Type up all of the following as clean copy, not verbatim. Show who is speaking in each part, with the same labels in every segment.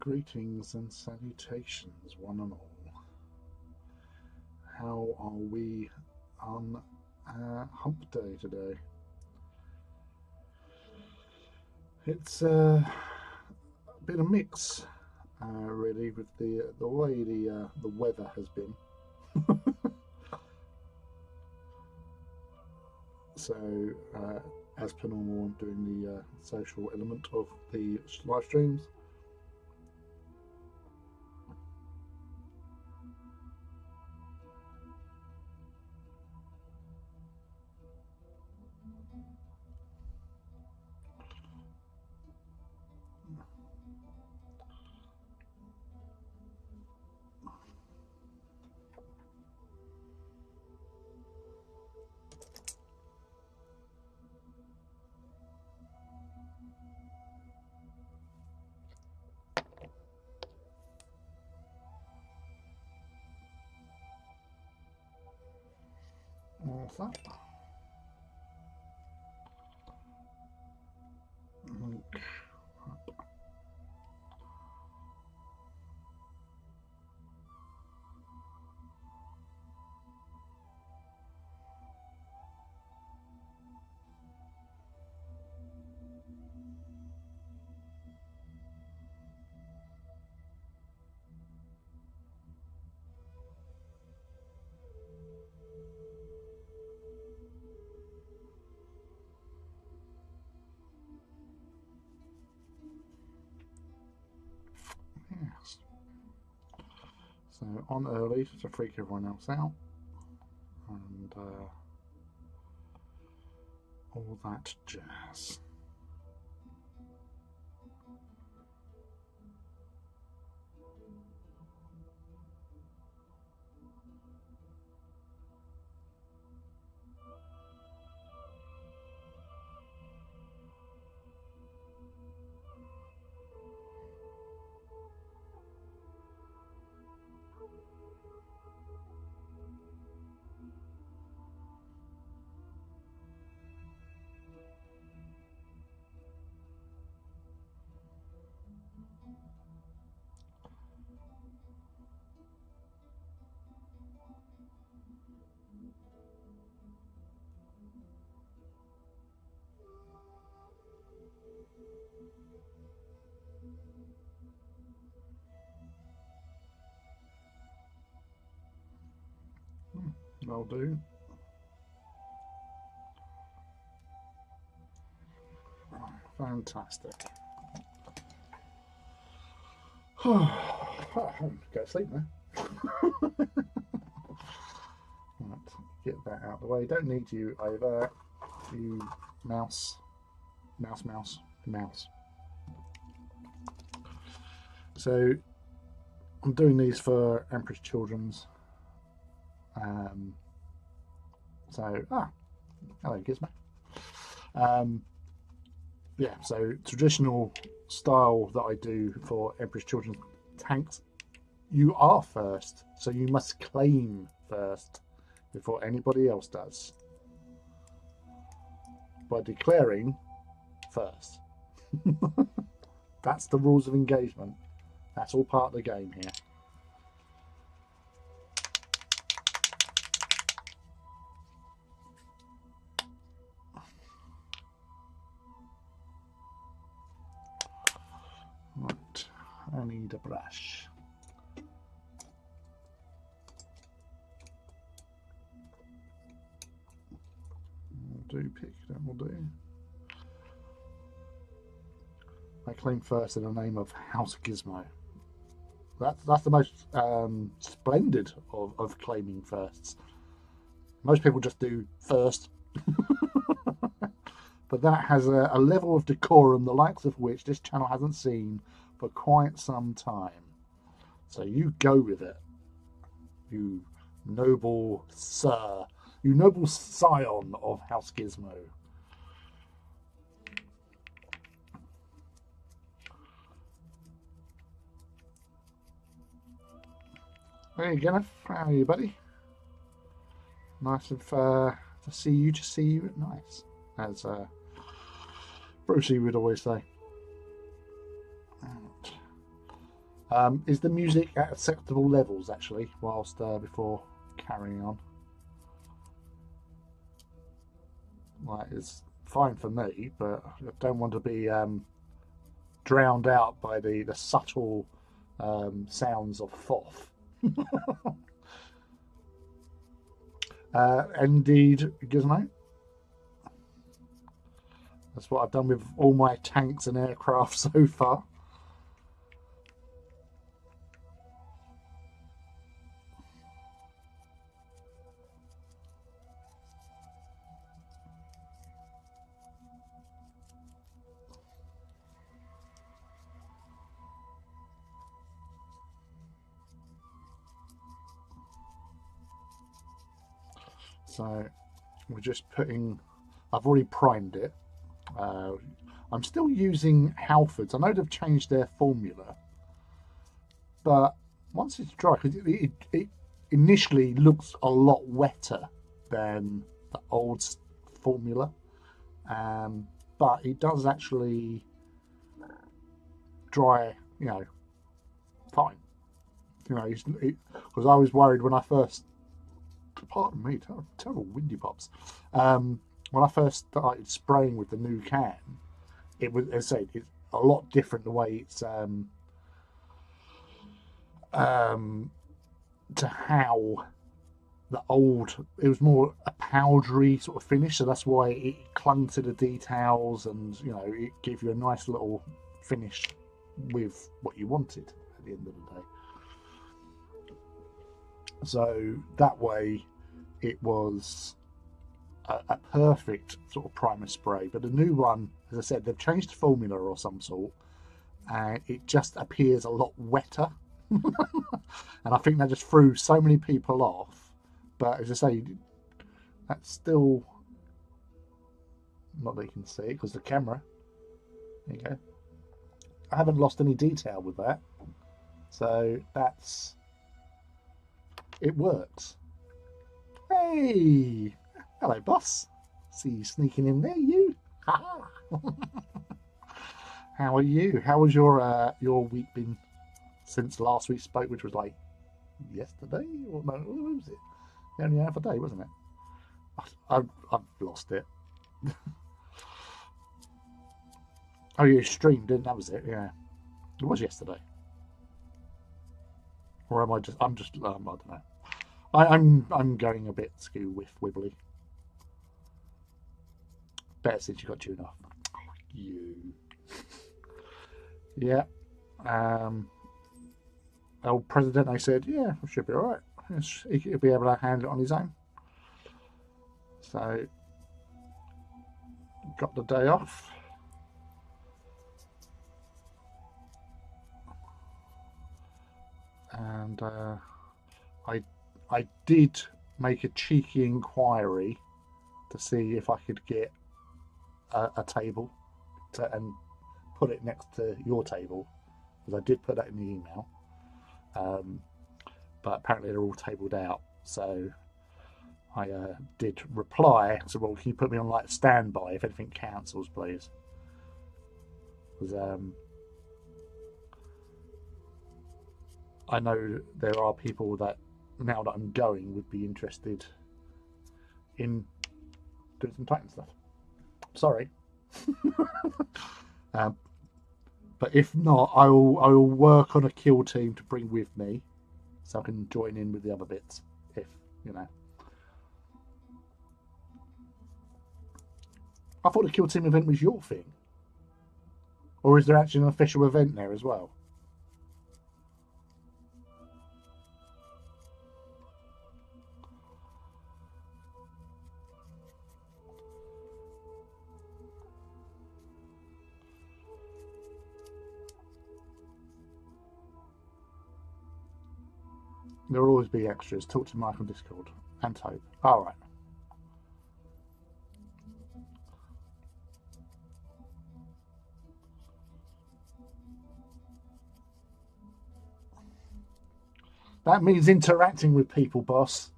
Speaker 1: Greetings and salutations, one and all. How are we on Hump Day today? It's been a mix, really, with the way the weather has been. So, as per normal, I'm doing the social element of the live streams. What's that? Yes. So on early to freak everyone else out, and all that jazz. I'll do. Fantastic. Go to sleep now. Right, get that out of the way. Don't need you over, you mouse. So I'm doing these for Empress Children's. Hello Gizmo. Yeah, so traditional style that I do for Empress Children's tanks, you are first, so you must claim first before anybody else does by declaring first. That's the rules of engagement. That's all part of the game here. Right, I need a brush. We'll do pick, that will do. I claim first in the name of House Gizmo. That's the most splendid of claiming firsts. Most people just do first. But that has a level of decorum the likes of which this channel hasn't seen for quite some time. So you go with it, you noble sir, you noble scion of House Gizmo. Hey Kenneth, how are you, buddy? Nice to see you. Nice, as Brucey would always say. Is the music at acceptable levels actually? Whilst before carrying on, like it's fine for me, but I don't want to be drowned out by the subtle sounds of Thoth. Indeed, Gizmo. That's what I've done with all my tanks and aircraft so far. So we're just putting. I've already primed it. Uh, I'm still using Halfords. I know they've changed their formula, but once it's dry, because it initially looks a lot wetter than the old formula, but it does actually dry, fine. Because I was worried when I first, pardon me, terrible windy pops. When I first started spraying with the new can, it was, as I said, it's a lot different the way it's to how the old. It was more a powdery sort of finish, so that's why it clung to the details, and it gave you a nice little finish with what you wanted at the end of the day. So that way, it was a perfect sort of primer spray. But the new one, as I said, they've changed the formula or some sort, and it just appears a lot wetter. And I think that just threw so many people off. But as I say, that's still not that you can see it because the camera. There you go. I haven't lost any detail with that, so it works. Hey, hello, boss. See you sneaking in there, you. How are you? How was your week been since last we spoke, which was like yesterday? Or no, what was it? Only half a day, wasn't it? I've lost it. Oh, you streamed, didn't? That was it. Yeah, it was yesterday. Or am I just? I'm just. I don't know. I'm going a bit skew with wibbly. Better since you got tuned off. You. Yeah. Old president, I said, yeah, it should be all right. He'll be able to handle it on his own. So, got the day off. And I did make a cheeky inquiry to see if I could get a table and put it next to your table, because I did put that in the email. But apparently they're all tabled out. So I did reply. So, well, can you put me on like standby if anything cancels, please? Because I know there are people that now that I'm going would be interested in doing some Titan stuff. Sorry. um, but if not, I will work on a kill team to bring with me, so I can join in with the other bits. If I thought the kill team event was your thing, or is there actually an official event there as well? There will always be extras. Talk to Mike on Discord and Tobe. All right. That means interacting with people, boss.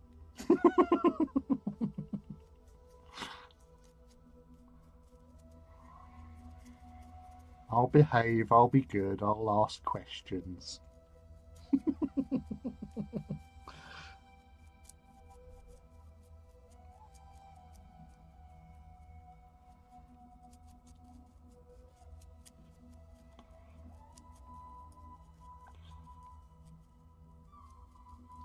Speaker 1: I'll behave. I'll be good. I'll ask questions.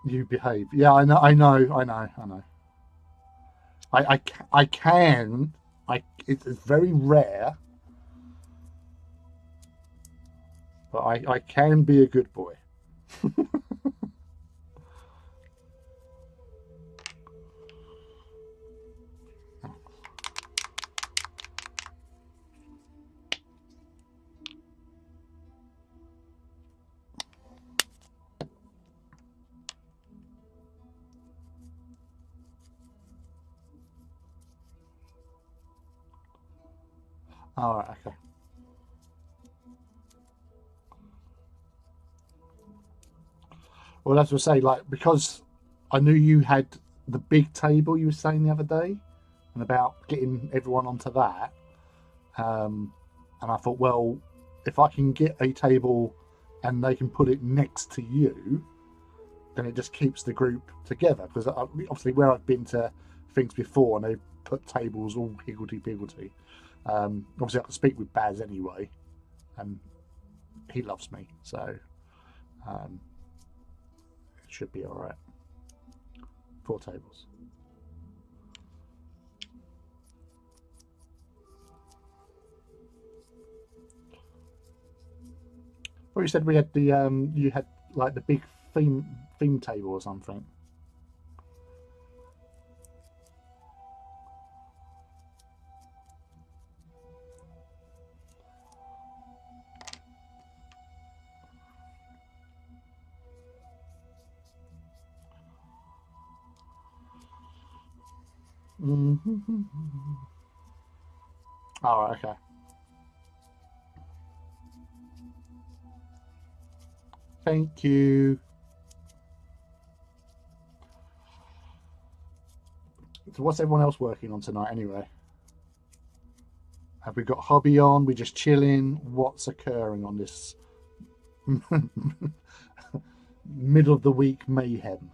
Speaker 1: You behave. Yeah, I know. I know. I know. I know. I can. It's very rare, but I can be a good boy. All right. Okay. Well, as I say, like because I knew you had the big table you were saying the other day, and about getting everyone onto that. And I thought, well, if I can get a table and they can put it next to you, then it just keeps the group together. Because obviously, where I've been to things before and they've put tables all higgledy piggledy, obviously I can speak with Baz anyway, and he loves me, so um, it should be all right. 4 tables. Well, you said we had the you had like the big theme table or something. Mm-hmm. All right, okay. Thank you. So, what's everyone else working on tonight anyway? Have we got hobby on? We just chilling? What's occurring on this middle of the week mayhem?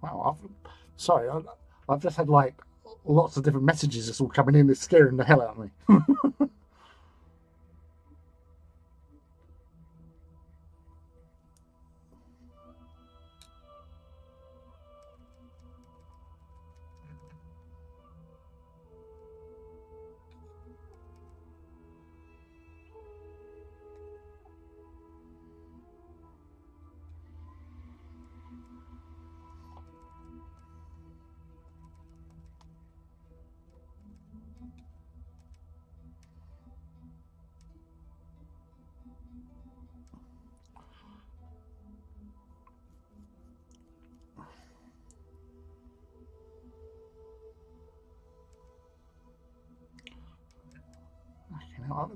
Speaker 1: Wow, sorry, I've just had like lots of different messages that's all coming in. It's scaring the hell out of me. You know,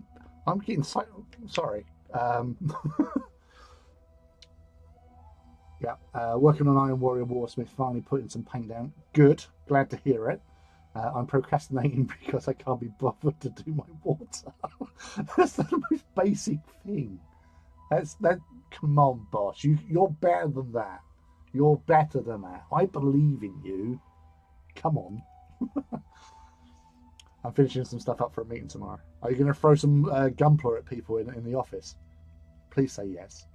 Speaker 1: I'm getting so sorry. Um, yeah, working on Iron Warrior Warsmith, finally putting some paint down. Good, glad to hear it. I'm procrastinating because I can't be bothered to do my water. That's the most basic thing. That's that. Come on, boss. You're better than that. You're better than that. I believe in you. Come on. I'm finishing some stuff up for a meeting tomorrow. Are you going to throw some gunpla at people in the office? Please say yes.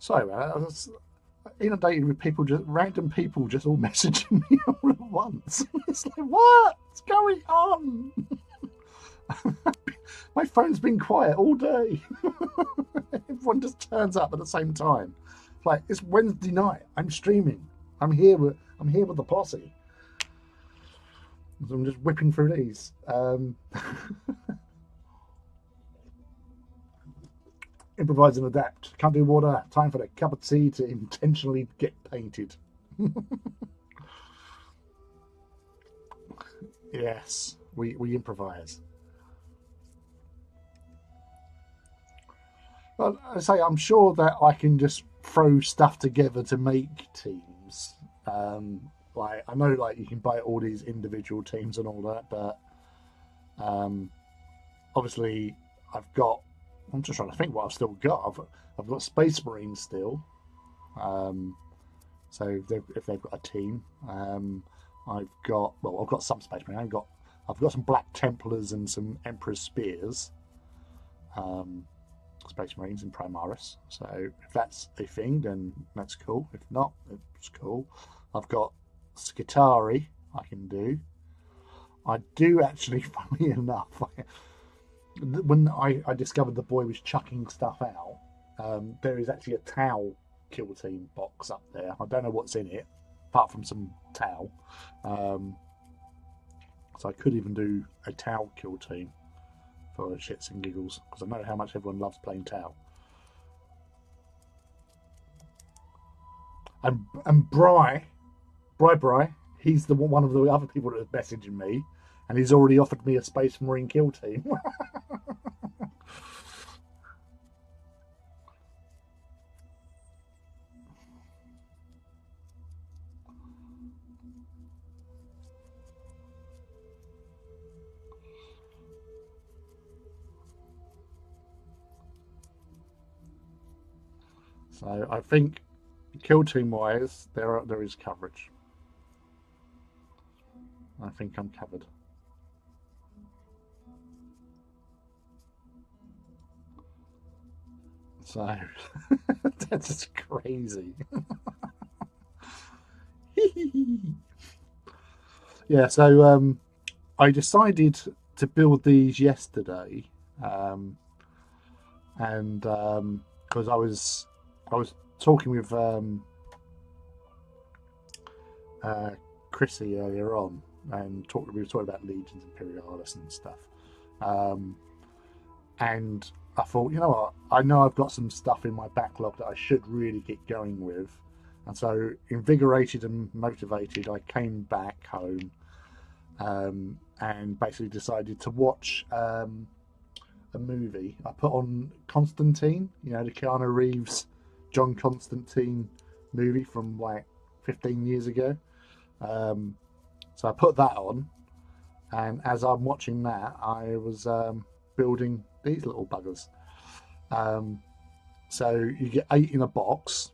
Speaker 1: Sorry, man. I was inundated with people, just random people, just all messaging me all at once. It's like, what's going on? My phone's been quiet all day. Everyone just turns up at the same time. Like, it's Wednesday night. I'm streaming. I'm here with the posse. So I'm just whipping through these. Improvise and adapt. Can't do water. Time for the cup of tea to intentionally get painted. Yes, we improvise. Well, I say I'm sure that I can just throw stuff together to make teams. Like I know, like you can buy all these individual teams and all that, but um, obviously I've got. I'm just trying to think what I've still got. I've got Space Marines still. Um, so if they've got a team, I've got some Space Marines. I've got some Black Templars and some Emperor's Spears. Um, Space Marines in Primaris. So if that's a thing, then that's cool. If not, it's cool. I've got Skitari I can do. I do actually, funnily enough, when I discovered the boy was chucking stuff out, there is actually a Tau kill team box up there. I don't know what's in it, apart from some Tau. Um, so I could even do a Tau kill team for shits and giggles, because I know how much everyone loves playing Tau. And Bry, he's the one of the other people that was messaging me, and he's already offered me a Space Marine kill team. So I think kill team wise, there is coverage. I think I'm covered. So that's just crazy. Yeah. So I decided to build these yesterday, um, and because I was talking with uh, Chrissy earlier on, and we were talking about legions, imperialis, and stuff. Um, and I thought, you know what? I know I've got some stuff in my backlog that I should really get going with. And so, invigorated and motivated, I came back home and basically decided to watch a movie. I put on Constantine, the Keanu Reeves, John Constantine movie from like 15 years ago. Um, so I put that on, and as I'm watching that, I was building these little buggers. Um, so you get 8 in a box.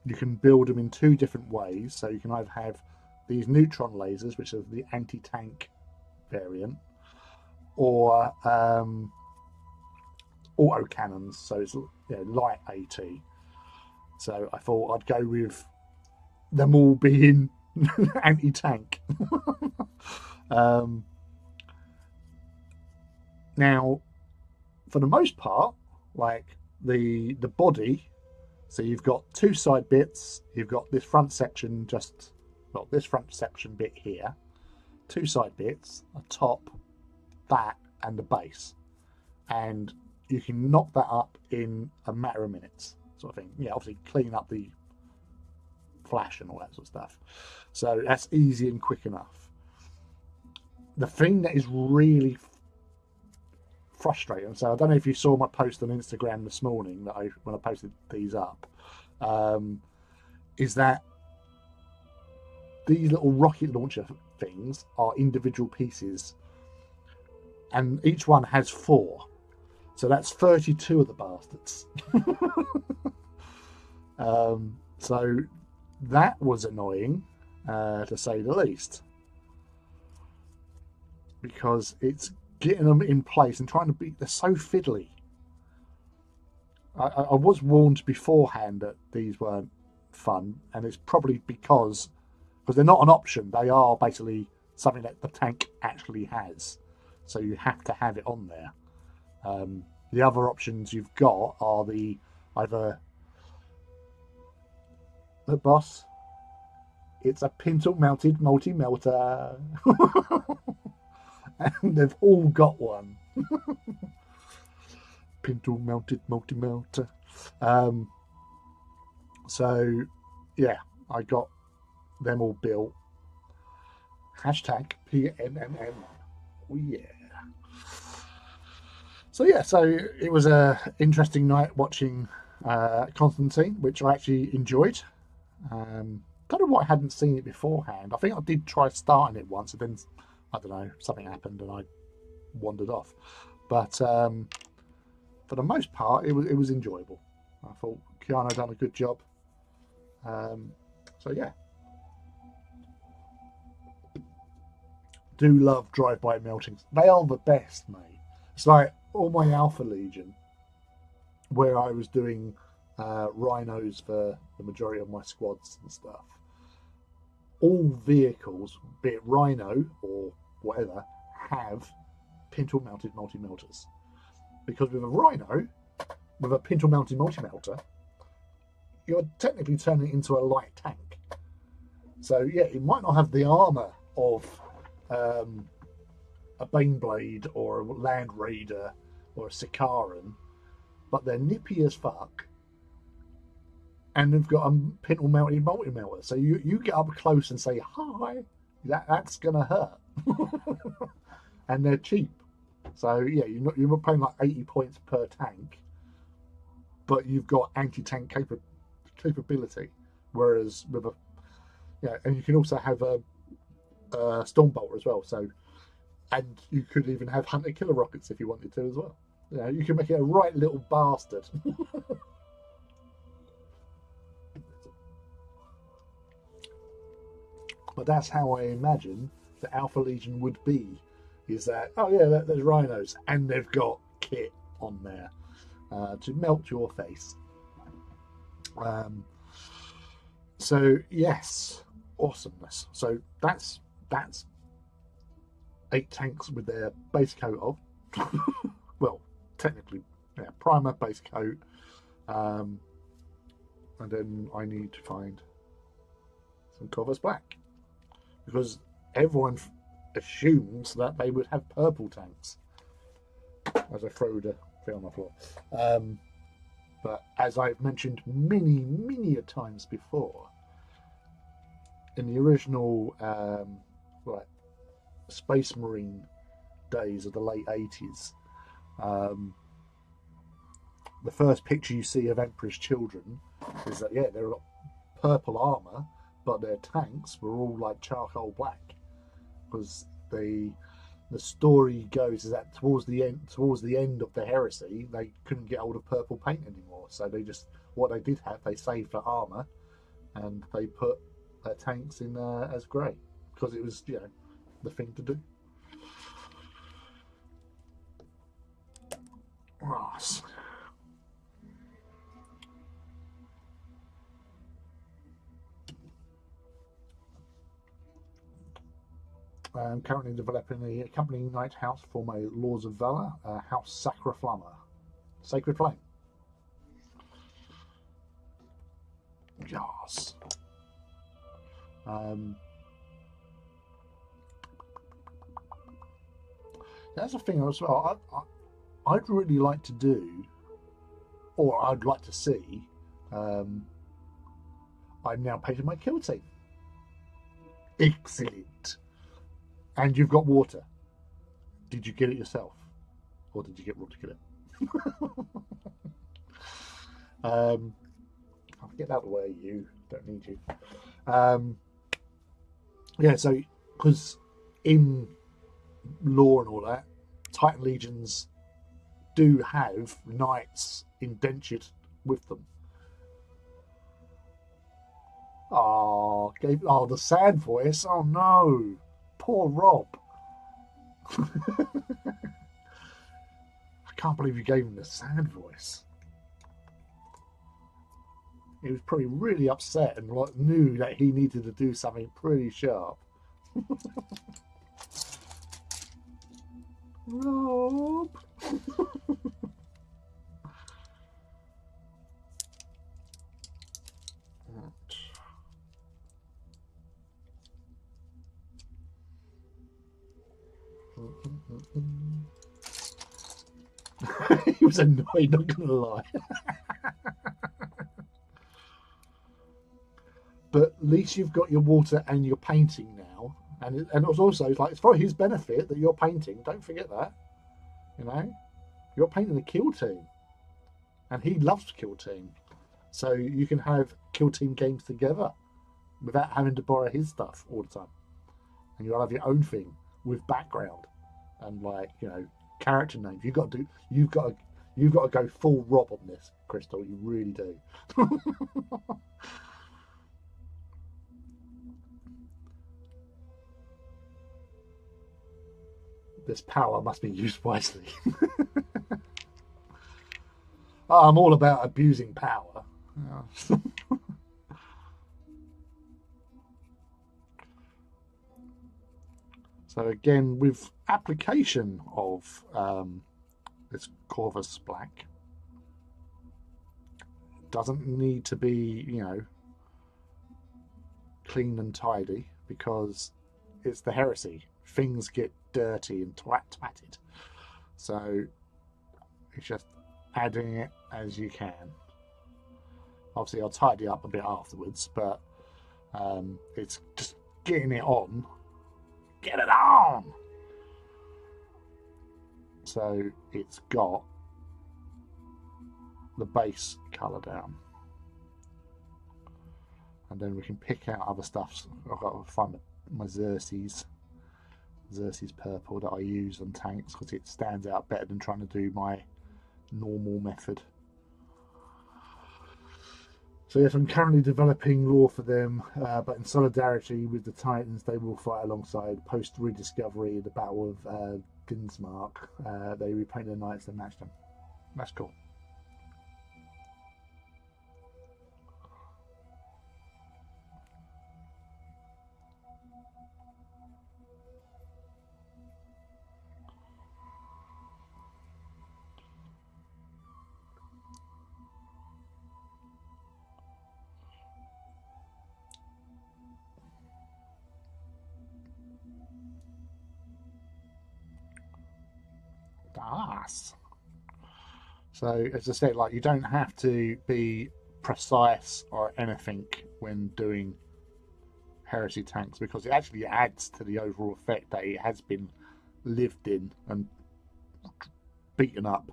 Speaker 1: You can build them in 2 different ways. So you can either have these neutron lasers, which are the anti-tank variant, or auto cannons. So it's light AT. So I thought I'd go with them all being anti-tank. um, Now, for the most part, like the body, so you've got 2 side bits. You've got this front section, this front section bit here, 2 side bits, a top, that, and the base, and you can knock that up in a matter of minutes, sort of thing. Yeah, obviously clean up the flash and all that sort of stuff. So that's easy and quick enough. The thing that is really frustrating. So I don't know if you saw my post on Instagram this morning when I posted these up. Um, is that these little rocket launcher things are individual pieces, and each one has 4. So that's 32 of the bastards. So that was annoying, to say the least, because it's getting them in place and trying to be. They're so fiddly. I was warned beforehand that these weren't fun, and it's probably because they're not an option. They are basically something that the tank actually has, so you have to have it on there. The other options you've got are the either the boss. It's a pintle-mounted multi-melter, and they've all got one. Pintle-mounted multi-melter. So, yeah, I got them all built. Hashtag PMMM. Oh, yeah. So, yeah, so it was a interesting night watching Constantine, which I actually enjoyed. Don't know why I hadn't seen it beforehand. I think I did try starting it once, and then, I don't know, something happened and I wandered off. But for the most part, it was enjoyable. I thought Keanu done a good job. So yeah, do love drive-by meltings. They are the best, mate. It's like all my Alpha Legion, where I was doing rhinos for the majority of my squads and stuff. All vehicles, be it Rhino or whatever, have pintle-mounted multi-melters. Because with a Rhino, with a pintle-mounted multi-melter, you're technically turning it into a light tank. So yeah, it might not have the armour of a Baneblade or a Land Raider or a Sikaran, but they're nippy as fuck, and they've got a pintle-mounted multi-melter. So you get up close and say hi, that's gonna hurt. And they're cheap. So yeah, you're not paying like 80 points per tank, but you've got anti-tank capability. Whereas with a and you can also have a Stormbolter as well. So, and you could even have Hunter Killer Rockets if you wanted to as well. You can make it a right little bastard. But that's how I imagine the Alpha Legion would be. Is that, oh yeah, there's rhinos, and they've got kit on there to melt your face. So yes, awesomeness. So that's 8 tanks with their base coat of. Well, technically, yeah, primer, base coat, and then I need to find some Corvus Black, because everyone assumes that they would have purple tanks. As I throw the thing on the floor. But as I've mentioned many a times before, in the original Space Marine days of the late 80s, the first picture you see of Emperor's Children is that, yeah, they've got purple armour, but their tanks were all like charcoal black. Because the story goes is that towards the end of the heresy, they couldn't get hold of purple paint anymore. So what they did have, they saved for armour, and they put their tanks in as grey, because it was the thing to do. Ross. I'm currently developing the accompanying Night House for my Laws of Valor, House Sacra Flama. Sacred Flame. Yes. That's a thing as well. I'd really like to do, or I'd like to see. I've now painted my kill team. Excellent. And you've got water. Did you get it yourself? Or did you get Rob to get it? I'll get out of the way, you. Don't need you. So, because in lore and all that, Titan Legions do have knights indentured with them. The sad voice. Oh no. Poor Rob. I can't believe you gave him the sad voice. He was probably really upset and like knew that he needed to do something pretty sharp. Rob. He was annoyed, not gonna lie. But at least you've got your water and your painting now, and it was also like it's for his benefit that you're painting. Don't forget that. You know, you're painting the kill team, and he loves kill team, so you can have kill team games together without having to borrow his stuff all the time, and you'll have your own thing with background and like character names. You've got to go full Rob on this, Crystal. You really do. This power must be used wisely. I'm all about abusing power. So again, with application of this Corvus Black, it doesn't need to be, clean and tidy because it's the heresy. Things get dirty and twatted. So it's just adding it as you can. Obviously, I'll tidy up a bit afterwards, but it's just getting it on. Get it on! So it's got the base colour down. And then we can pick out other stuff. I've got to find my Xerxes purple that I use on tanks because it stands out better than trying to do my normal method. So yes, I'm currently developing lore for them, but in solidarity with the Titans, they will fight alongside post-rediscovery, the Battle of Dinsmark. They repaint their knights and match them. That's cool. Das. So as I said, like you don't have to be precise or anything when doing heresy tanks because it actually adds to the overall effect that it has been lived in and beaten up.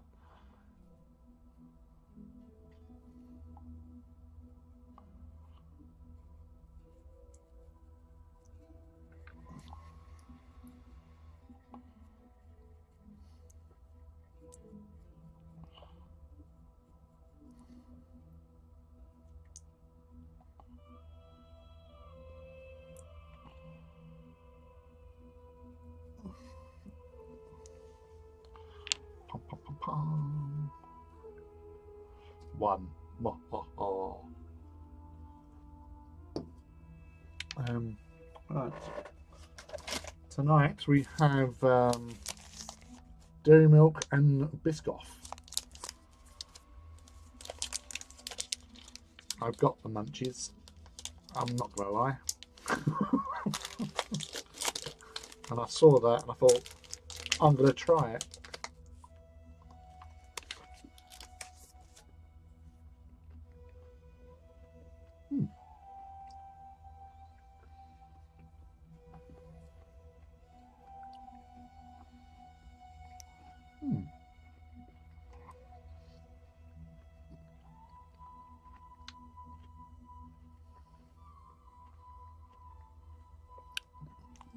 Speaker 1: One. Right. Tonight we have dairy milk and Biscoff. I've got the munchies. I'm not gonna lie. And I saw that and I thought, I'm gonna try it.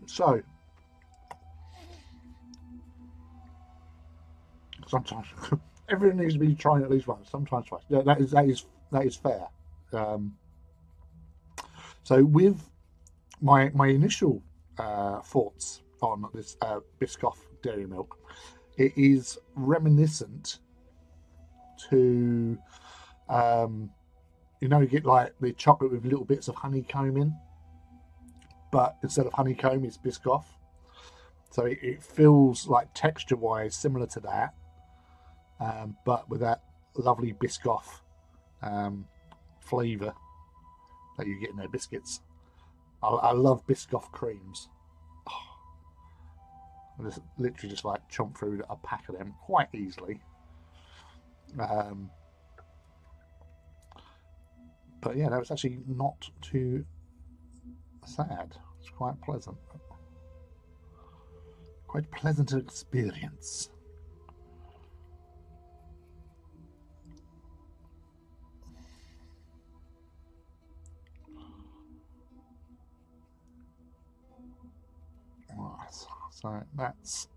Speaker 1: So sometimes everything needs to be tried at least once, sometimes twice. Yeah, that is fair. So with my initial thoughts on this Biscoff dairy milk, it is reminiscent to you know, you get like the chocolate with little bits of honeycomb in, but instead of honeycomb, it's Biscoff. So it feels like texture-wise similar to that, but with that lovely Biscoff flavour that you get in their biscuits. I love Biscoff creams. I just literally just like chomp through a pack of them quite easily. But yeah, that was actually not too sad. It's quite pleasant. Quite pleasant experience. Right, so that's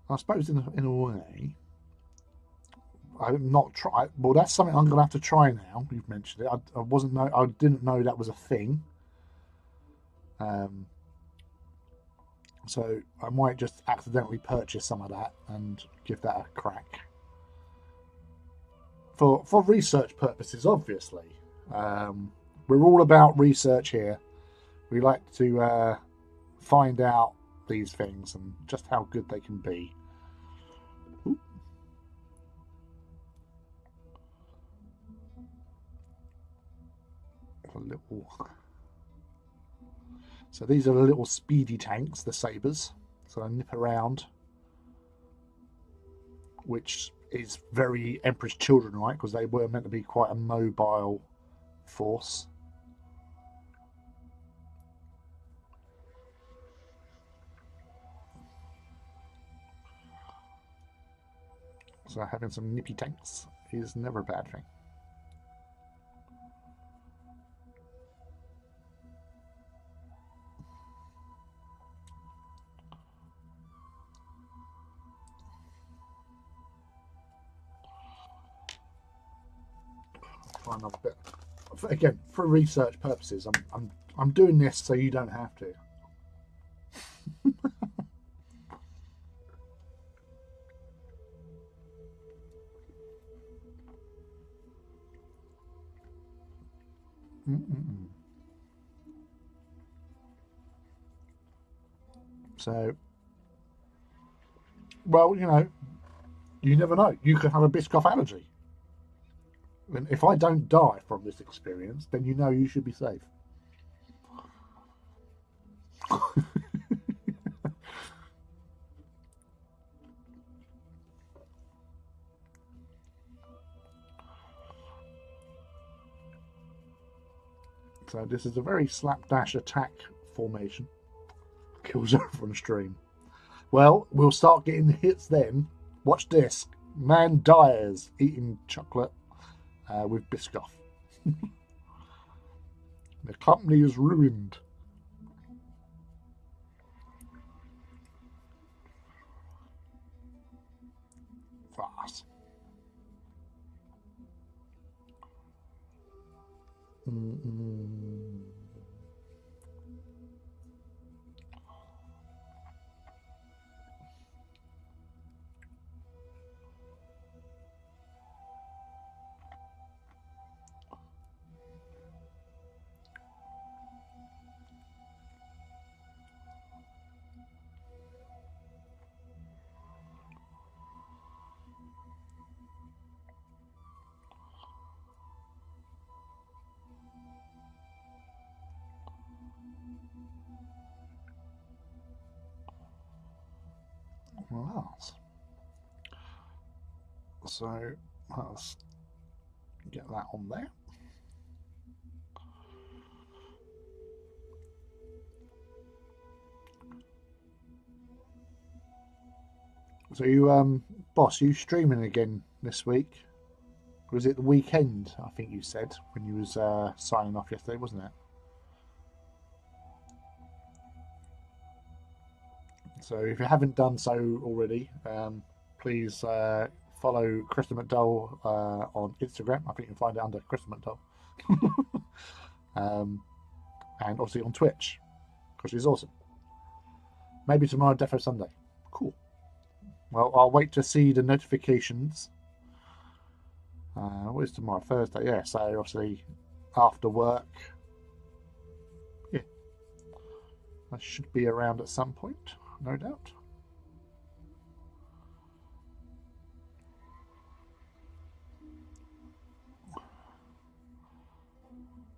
Speaker 1: I suppose in a way I've not tried. Well, that's something I'm going to have to try now. You've mentioned it. I didn't know that was a thing. Um, so I might just accidentally purchase some of that and give that a crack for research purposes. Obviously, we're all about research here. We like to find out these things and just how good they can be. Ooh. A little. So these are the little speedy tanks, the sabers. So they nip around, which is very Emperor's Children, right? Because they were meant to be quite a mobile force. So having some nippy tanks is never a bad thing. Try another bit. Again, for research purposes, I'm doing this so you don't have to. So, well, you never know. You could have a Biscoff allergy. And if I don't die from this experience, then you know you should be safe. So this is a very slapdash attack formation. Kills over on stream. Well, we'll start getting the hits then. Watch this. Man dies eating chocolate with Biscoff. The company is ruined. Fast. Well, so let's get that on there. So you, boss, you streaming again this week? Was it the weekend? I think you said when you was signing off yesterday, wasn't it? So if you haven't done so already, please follow Krista McDowell on Instagram. I think you can find it under Krista McDowell. And obviously on Twitch, because she's awesome. Maybe tomorrow, Defo Sunday. Cool. Well, I'll wait to see the notifications. What is tomorrow? Thursday, yeah. So obviously after work, yeah, I should be around at some point, no doubt.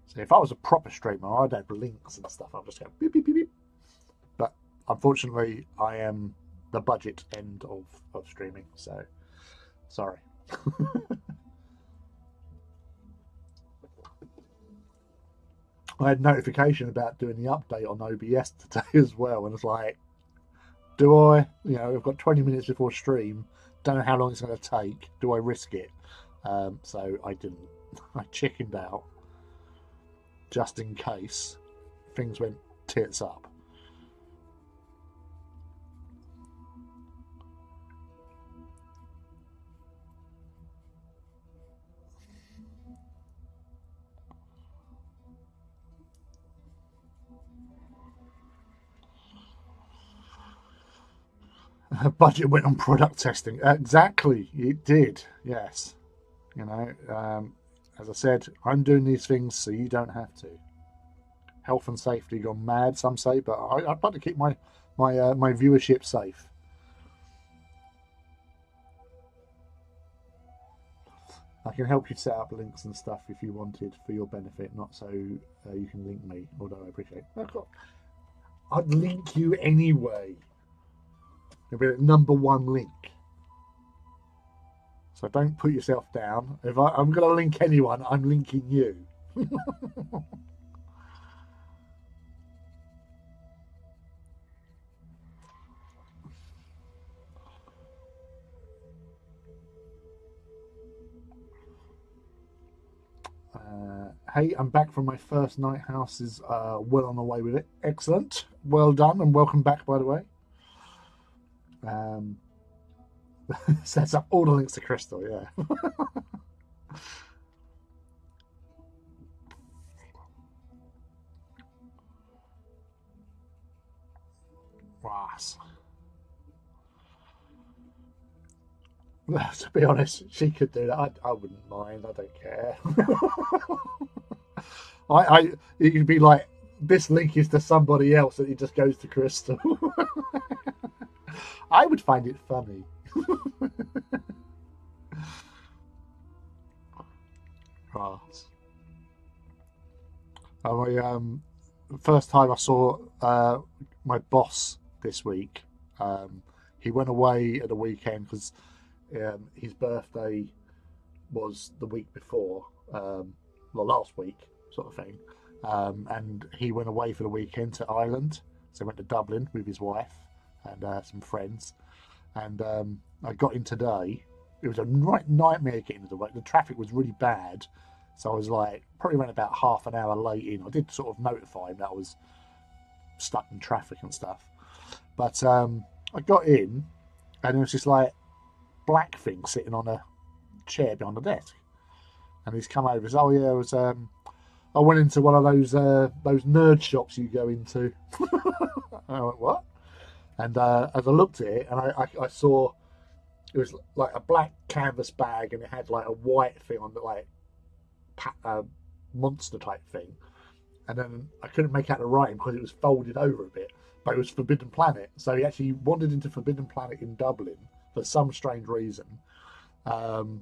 Speaker 1: So if I was a proper streamer, I'd have links and stuff. I'll just go beep beep beep beep. But unfortunately, I am the budget end of streaming, so sorry. I had notification about doing the update on OBS today as well, and it's like, do I? You know, I've got 20 minutes before stream. Don't know how long it's going to take. Do I risk it? So I didn't. I chickened out just in case things went tits up. Budget went on product testing. Exactly, it did. Yes, you know, as I said, I'm doing these things so you don't have to. Health and safety gone mad, some say, but I'd like to keep my viewership safe. I can help you set up links and stuff if you wanted for your benefit, not so you can link me. Although I appreciate it. I'd link you anyway. It'll be the #1 link. So don't put yourself down. If I'm going to link anyone, I'm linking you. Hey, I'm back from my first night. House is well on the way with it. Excellent. Well done and welcome back, by the way. Sets up all the links to Crystal, yeah. To be honest, she could do that. I wouldn't mind. I don't care. It could be like, this link is to somebody else and it just goes to Crystal. I would find it funny. First time I saw my boss this week. He went away at the weekend because his birthday was the week before, well, last week, sort of thing. And he went away for the weekend to Ireland. So he went to Dublin with his wife and some friends. And I got in today. It was a right nightmare getting into work. The traffic was really bad. So I was like, probably went about half an hour late in. I did sort of notify him that I was stuck in traffic and stuff. But I got in and it was this like black thing sitting on a chair behind the desk. And he's come over and said, oh yeah, it was I went into one of those nerd shops you go into. And I went, what? And as I looked at it, and I saw it was like a black canvas bag, and it had like a white thing on the like monster type thing. And then I couldn't make out the writing because it was folded over a bit, but it was Forbidden Planet. So he actually wandered into Forbidden Planet in Dublin for some strange reason. And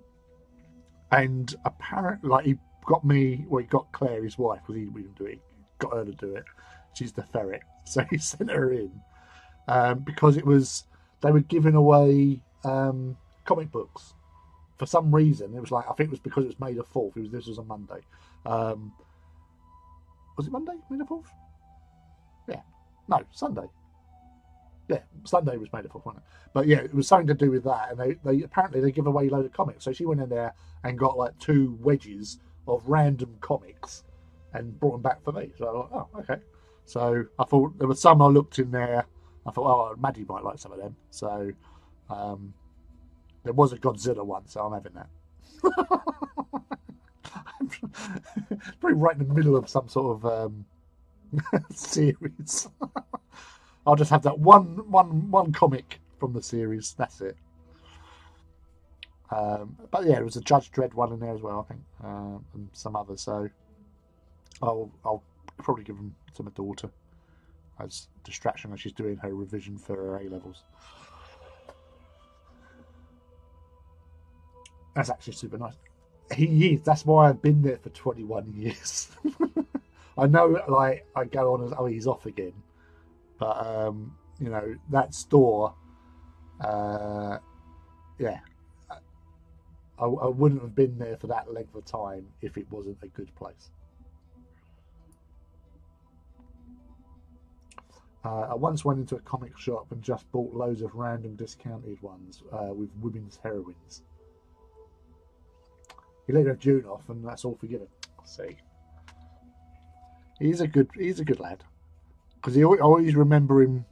Speaker 1: apparently, like, he got me, well, he got Claire, his wife, because we didn't do it, he got her to do it. She's the ferret. So he sent her in because they were giving away comic books. For some reason, it was like, I think it was because it was May the 4th. This was a Monday. Was it Monday, May the 4th? Yeah. No, Sunday. Yeah, Sunday was May the 4th, wasn't it? But yeah, it was something to do with that. And they apparently give away a load of comics. So she went in there and got like 2 wedges of random comics and brought them back for me. So I thought, oh, okay. So I thought there were some I looked in there. I thought, oh, Maddie might like some of them. So there was a Godzilla one, so I'm having that. Probably right in the middle of some sort of series. I'll just have that one comic from the series. That's it. But yeah, there was a Judge Dredd one in there as well, I think, and some others. So I'll probably give them to my daughter as distraction as she's doing her revision for her A levels. That's actually super nice. He is. That's why I've been there for 21 years. I know, like, I go on as, oh, he's off again. But, you know, that store, yeah, I wouldn't have been there for that length of time if it wasn't a good place. I once went into a comic shop and just bought loads of random discounted ones with women's heroines. You let her June off, and that's all forgiven. See, he's a good lad. Because I always remember him.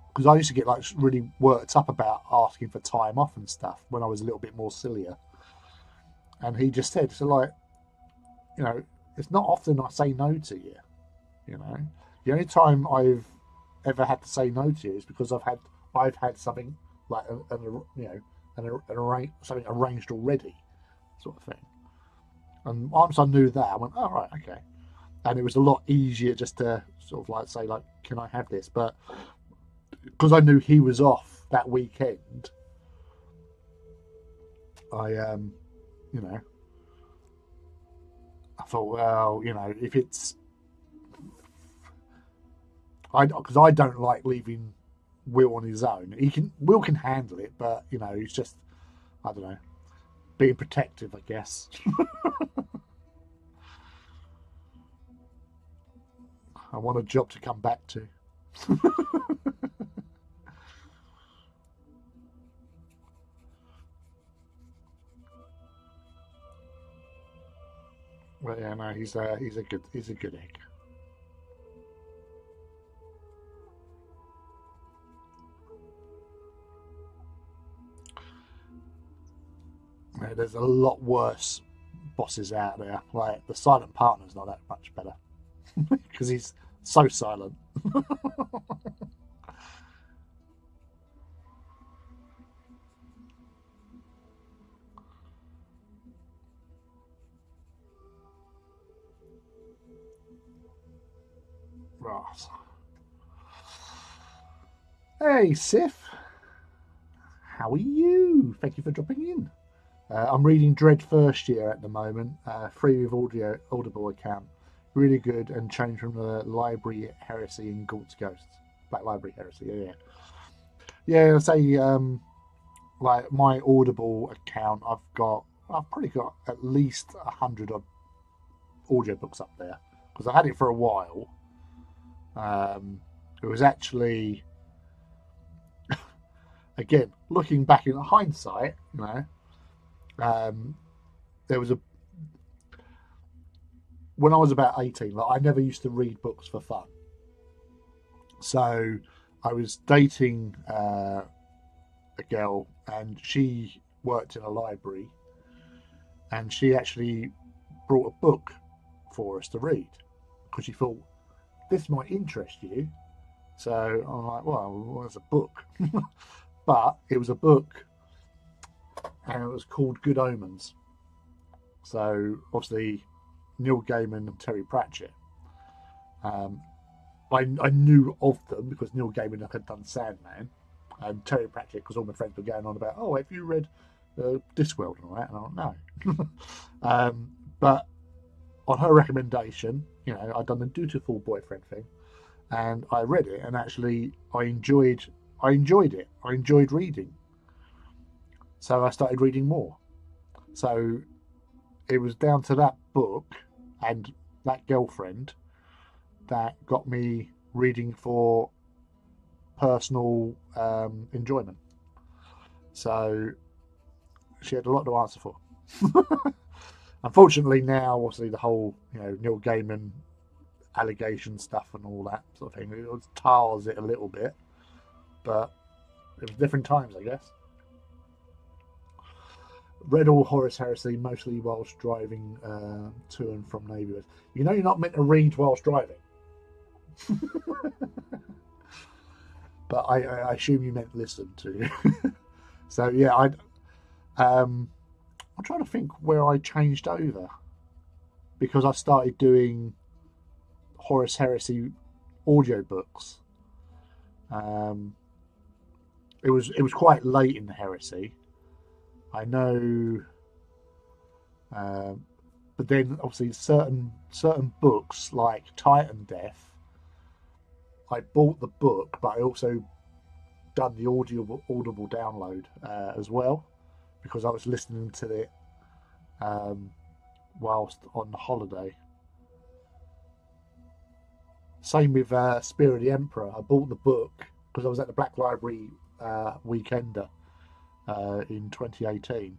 Speaker 1: Because I used to get like really worked up about asking for time off and stuff when I was a little bit more sillier. And he just said, so like, you know, it's not often I say no to you. You know, the only time I've ever had to say no to you is because I've had something like something arranged already, sort of thing. And once I knew that, I went, oh right, okay. And it was a lot easier just to sort of like say like, can I have this? But because I knew he was off that weekend, I you know, I thought, well, you know, if it's because I don't like leaving Will on his own. Will can handle it, but you know, he's just, I don't know, being protective, I guess. I want a job to come back to. But yeah, no, he's a good egg. Yeah, there's a lot worse bosses out there. Like the silent partner's not that much better because he's so silent. Right. Hey, Sif. How are you? Thank you for dropping in. I'm reading Dread First Year at the moment, free with Audible account. Really good and changed from the Library Heresy in Galt's Ghosts. Black Library Heresy, yeah. Yeah, I say, like my Audible account, I've probably got at least 100 odd audiobooks up there because I had it for a while. It was actually, again, looking back in hindsight, you know, there was when I was about 18, like I never used to read books for fun. So I was dating a girl, and she worked in a library, and she actually brought a book for us to read because she thought this might interest you. So I'm like, well, it's a book, but it was a book, and it was called Good Omens. So obviously, Neil Gaiman and Terry Pratchett. Um, I knew of them because Neil Gaiman had done Sandman, and Terry Pratchett, because all my friends were going on about, oh, have you read Discworld and all that? And I went, no. But on her recommendation, you know, I'd done the dutiful boyfriend thing, and I read it, and actually I enjoyed it. I enjoyed reading, so I started reading more. So it was down to that book and that girlfriend that got me reading for personal enjoyment. So she had a lot to answer for. Unfortunately, now obviously the whole Neil Gaiman allegation stuff and all that sort of thing, it tars it a little bit, but it was different times, I guess. Read all Horus Heresy mostly whilst driving to and from neighbourhoods. You're not meant to read whilst driving. but I assume you meant listen to. So yeah, I'm trying to think where I changed over because I started doing Horus Heresy audiobooks. Um, it was quite late in the Heresy. I know, um, but then obviously certain books like Titan Death, I bought the book, but I also done the audible download as well because I was listening to it um, whilst on holiday. Same with Spear of the Emperor. I bought the book because I was at the Black Library Weekender in 2018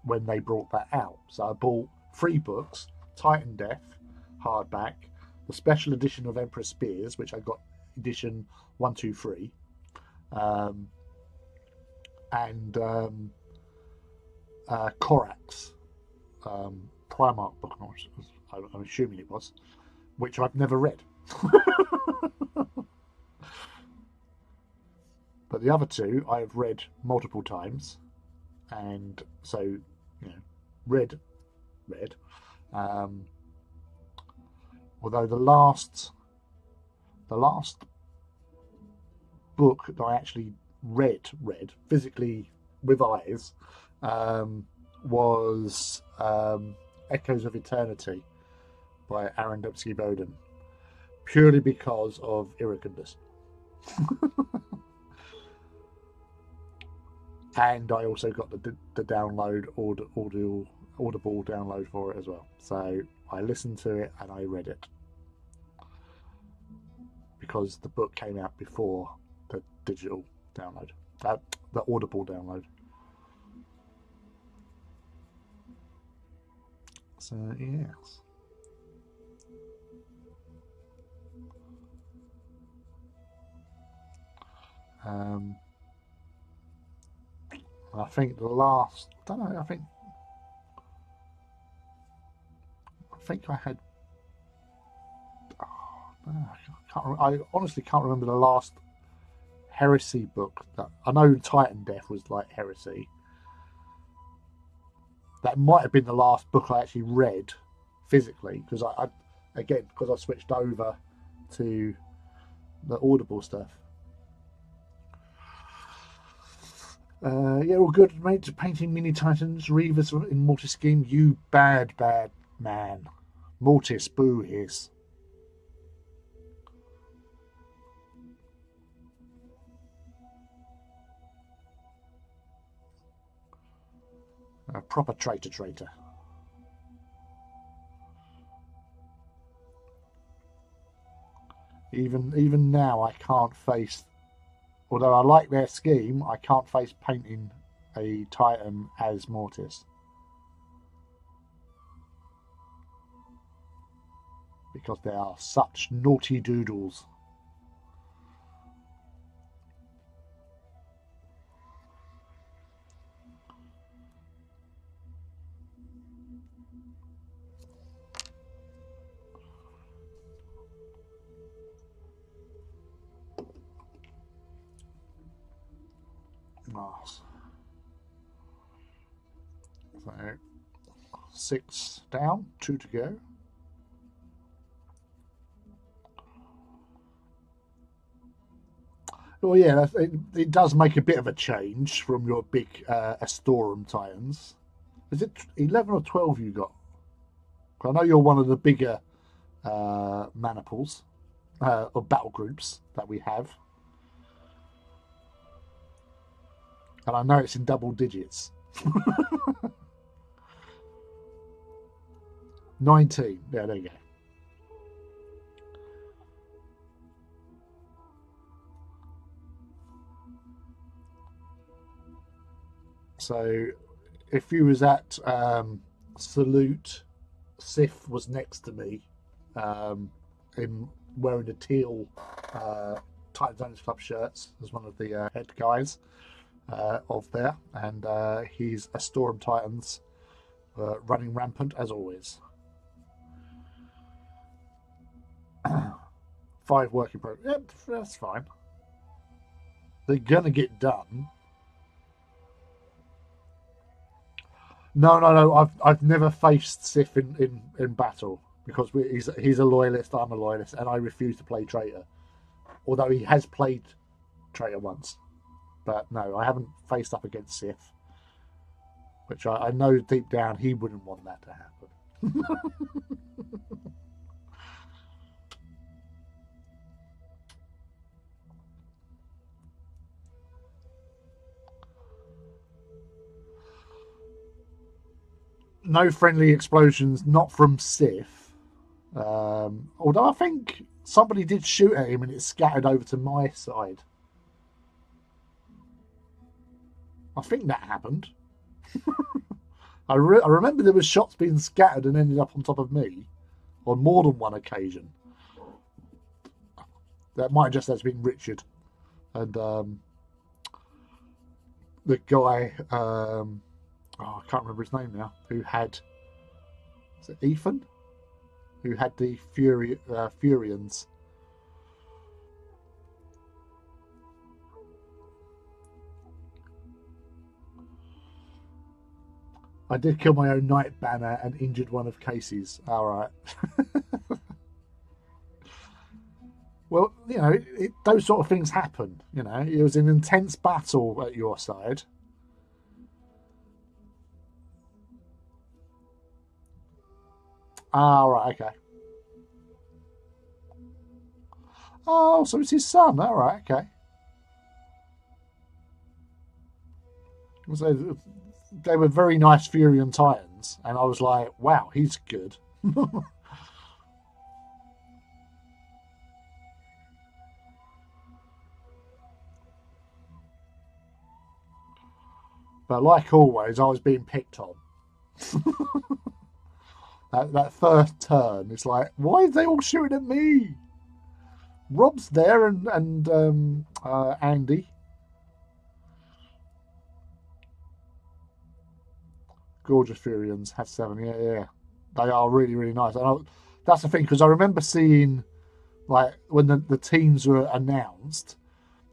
Speaker 1: when they brought that out. So I bought 3 books: Titan Death, hardback, the special edition of Emperor Spears, which I got edition 123, um, and Korax, Primark book, I'm assuming it was, which I've never read. But the other 2 I've read multiple times, and so read. Um, Although the last book that I actually read physically with eyes was Echoes of Eternity by Aaron Dubsky Bowden, purely because of Iracundus. And I also got the download audible download for it as well. So I listened to it and I read it because the book came out before the digital download, the audible download. So yes. I think the last, I don't know, I think I had, I honestly can't remember the last Heresy book that, I know Titan Death was like Heresy. That might have been the last book I actually read physically because because I switched over to the Audible stuff. Yeah, all good, mate. Painting Mini Titans, Reavers in Mortis Scheme. You bad man. Mortis, boo hiss. A proper traitor. Even now, I can't face. Although I like their scheme, I can't face painting a Titan as Mortis because they are such naughty doodles. Nice. So 6 down, 2 to go. Well, yeah, it does make a bit of a change from your big Astorum Titans. Is it 11 or 12 you got? I know you're one of the bigger maniples or battle groups that we have. And I know it's in double digits. 19. Yeah, there you go. So if you was at Salute, Sif was next to me in wearing the teal Titans Owners Club shirts as one of the head guys of there, and he's a Storm Titans running rampant as always. 5 working progress. Yep, that's fine. They're gonna get done. No. I've never faced Sif in battle because he's a loyalist. I'm a loyalist, and I refuse to play traitor. Although he has played traitor once, but no, I haven't faced up against Sif, which I know deep down he wouldn't want that to happen. No friendly explosions, not from Sif. Although I think somebody did shoot at him and it scattered over to my side. I think that happened. I remember there was shots being scattered and ended up on top of me on more than one occasion. That might just have been Richard and the guy. I can't remember his name now. Who had? Is it Ethan? Who had the Furians? I did kill my own Knight Banner and injured one of Casey's. All right. Well, those sort of things happen. It was an intense battle at your side. Ah, right, okay. Oh, so it's his son. All right, okay. So they were very nice Furion Titans, and I was like, wow, he's good. But like always, I was being picked on. That first turn, it's like, why are they all shooting at me? Rob's there and Andy. Gorgeous Furions have 7. Yeah. They are really, really nice. That's the thing, because I remember seeing, like, when the teams were announced,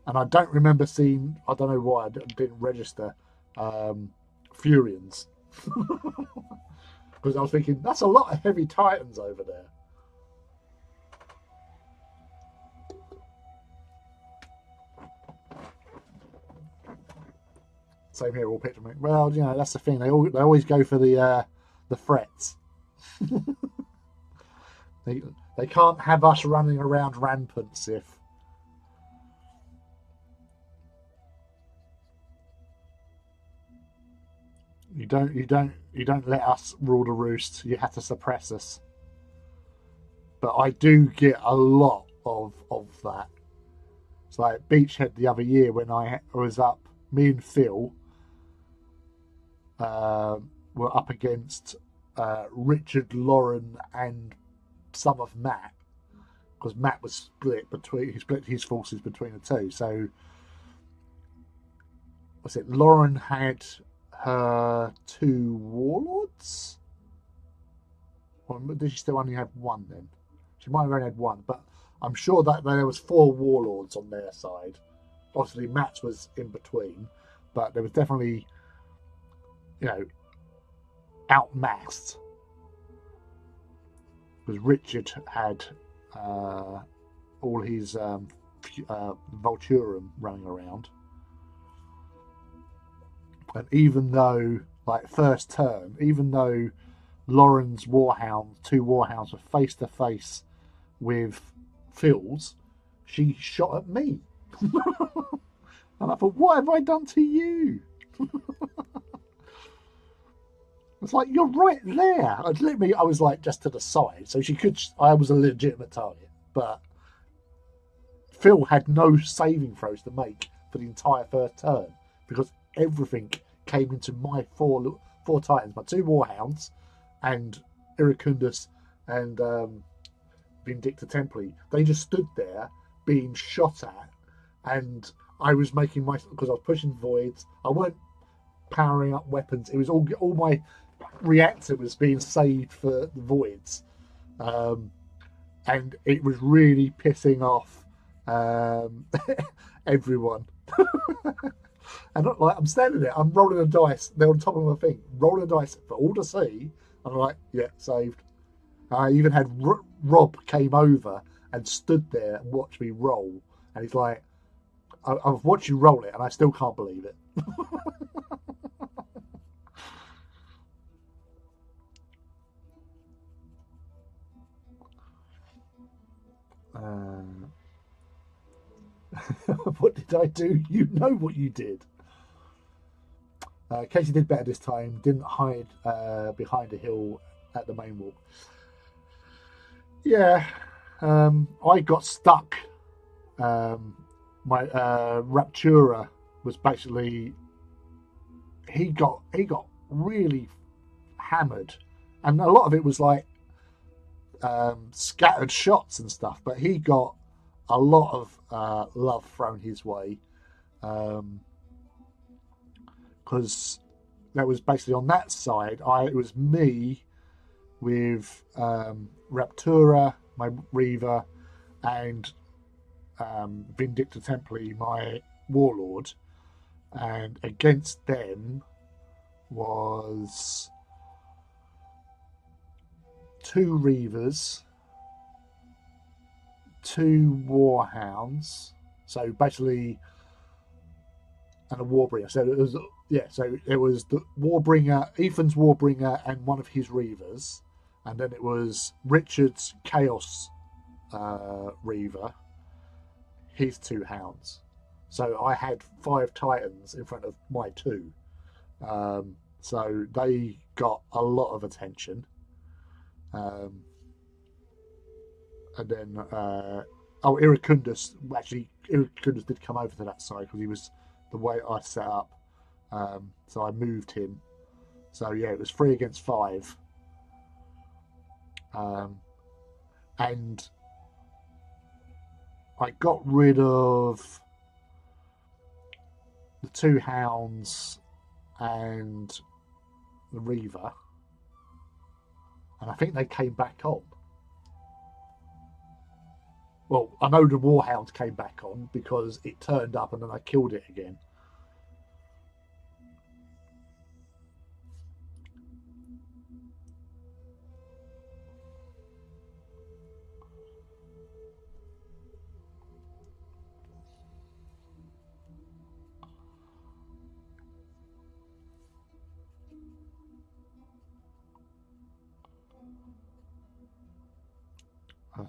Speaker 1: and I don't remember seeing, I don't know why I didn't register, Furions. Because I was thinking, that's a lot of heavy Titans over there. Same here, all picture me. Well, that's the thing. They always go for the threats. they can't have us running around rampant, Sif. You don't let us rule the roost. You have to suppress us. But I do get a lot of that. It's like Beachhead the other year when I was up. Me and Phil were up against Richard, Lauren, and some of Matt, because Matt was he split his forces between the two. So, was it Lauren had her 2 warlords? Or did she still only have 1 then? She might have only had 1, but I'm sure that there was 4 warlords on their side. Obviously, Matt's was in between, but there was definitely, outmaxed. Because Richard had all his Volturum running around. And even though, like, first turn, even though Lauren's 2 warhounds were face to face with Phil's, she shot at me. And I thought, what have I done to you? It's like, you're right there. I was like just to the side, so I was a legitimate target. But Phil had no saving throws to make for the entire first turn because everything came into my four Titans, my 2 Warhounds, and Iracundus and Vindicta Templi. They just stood there being shot at, and I was making because I was pushing voids. I weren't powering up weapons. It was all my reactor was being saved for the voids, and it was really pissing off everyone. And like I'm standing there, I'm rolling a dice. They're on top of my thing, rolling a dice for all to see. I'm like, yeah, saved. I even had Rob came over and stood there and watched me roll, and he's like, I've watched you roll it, and I still can't believe it. Uh, what did I do? You know what you did. Casey did better this time. Didn't hide behind a hill at the main walk. Yeah, I got stuck. Um, my Raptura was basically he got really hammered, and a lot of it was like scattered shots and stuff. But he got a lot of love thrown his way because that was basically on that side. It was me with Raptura, my Reaver, and Vindicta Templi, my Warlord, and against them was two Reavers, two Warhounds, so basically, and a Warbringer. So it was so it was the Warbringer, Ethan's Warbringer, and one of his Reavers, and then it was Richard's Chaos Reaver, his two Hounds. So I had 5 Titans in front of my two. So they got a lot of attention. Um, and then, Iracundus, actually, Iracundus did come over to that side because he was the way I set up. So I moved him. So yeah, it was 3 against 5. And I got rid of the two Hounds and the Reaver, and I think they came back on. Well, I know the Warhounds came back on because it turned up and then I killed it again.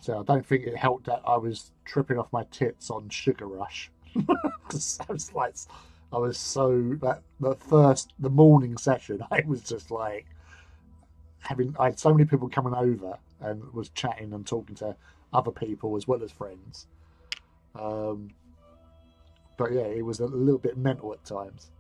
Speaker 1: So I don't think it helped that I was tripping off my tits on Sugar Rush. I was like, I was so that the morning session, I was just like I had so many people coming over and was chatting and talking to other people as well as friends. Um, but yeah, it was a little bit mental at times.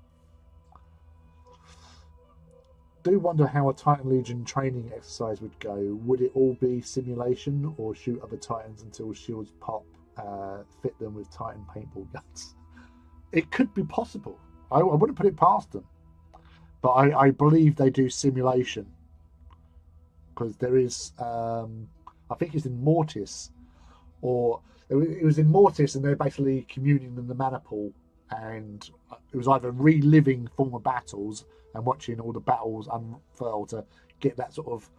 Speaker 1: Do wonder how a Titan Legion training exercise would go. Would it all be simulation or shoot other Titans until shields pop, fit them with Titan paintball guns? It could be possible. I wouldn't put it past them. But I believe they do simulation because there is, I think it's in Mortis, or it was in Mortis, and they're basically communing in the mana pool, and it was either reliving former battles and watching all the battles unfurl to get that sort of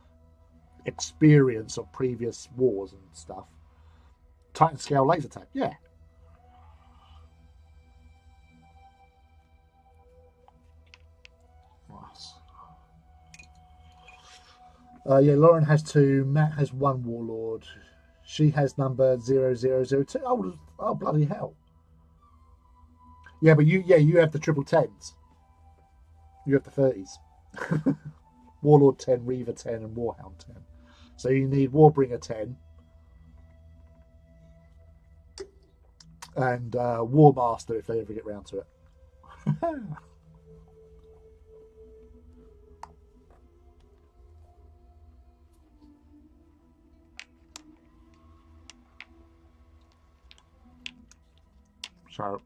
Speaker 1: experience of previous wars and stuff. Titan scale laser tag, yeah. Yeah, Lauren has 2. Matt has 1 Warlord. She has number 0002. Oh, bloody hell! Yeah, but you have the triple tens. You have the 30s. Warlord 10, Reaver 10, and Warhound 10. So you need Warbringer 10 and Warmaster if they ever get round to it. So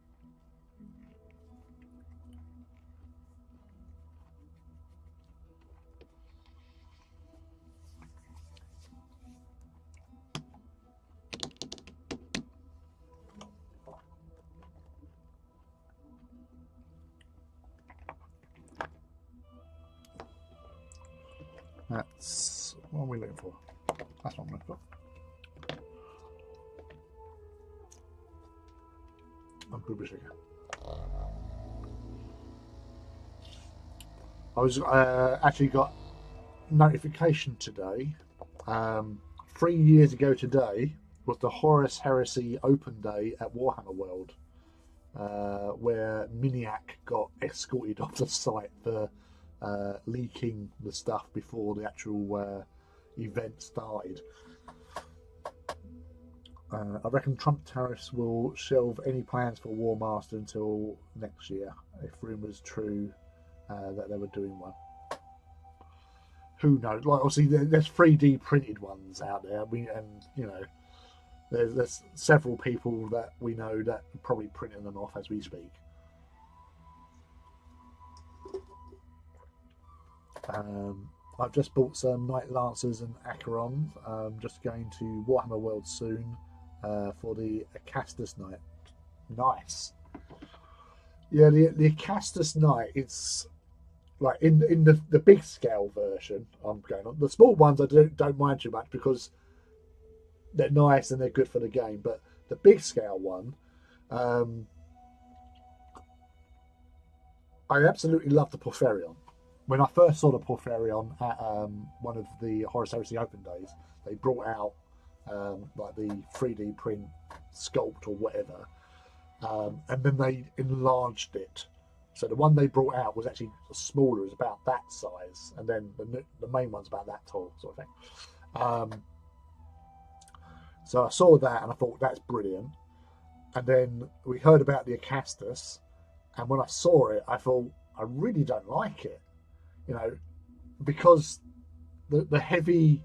Speaker 1: That's what are we looking for? That's what I'm looking for. I'm good with sugar. I was actually got notification today. 3 years ago today was the Horus Heresy Open Day at Warhammer World, where Miniac got escorted off the site for leaking the stuff before the actual event started. I reckon Trump tariffs will shelve any plans for War Master until next year, if rumours true that they were doing one. Who knows? Like, obviously, there's 3D printed ones out there. And you know, there's several people that we know that are probably printing them off as we speak. I've just bought some Night Lancers and Acherons. I'm just going to Warhammer World soon for the Acastus Knight. Nice. Yeah, the Acastus Knight, it's like in the big scale version I'm going on. The small ones I don't mind too much because they're nice and they're good for the game. But the big scale one, I absolutely love the Porphyrion. When I first saw the Porphyrion at one of the Horus Heresy Open Days, they brought out like the 3D print sculpt or whatever, and then they enlarged it. So the one they brought out was actually smaller, it was about that size, and then the main one's about that tall, sort of thing. So I saw that and I thought that's brilliant. And then we heard about the Acastus, and when I saw it, I thought I really don't like it. You know, because the heavy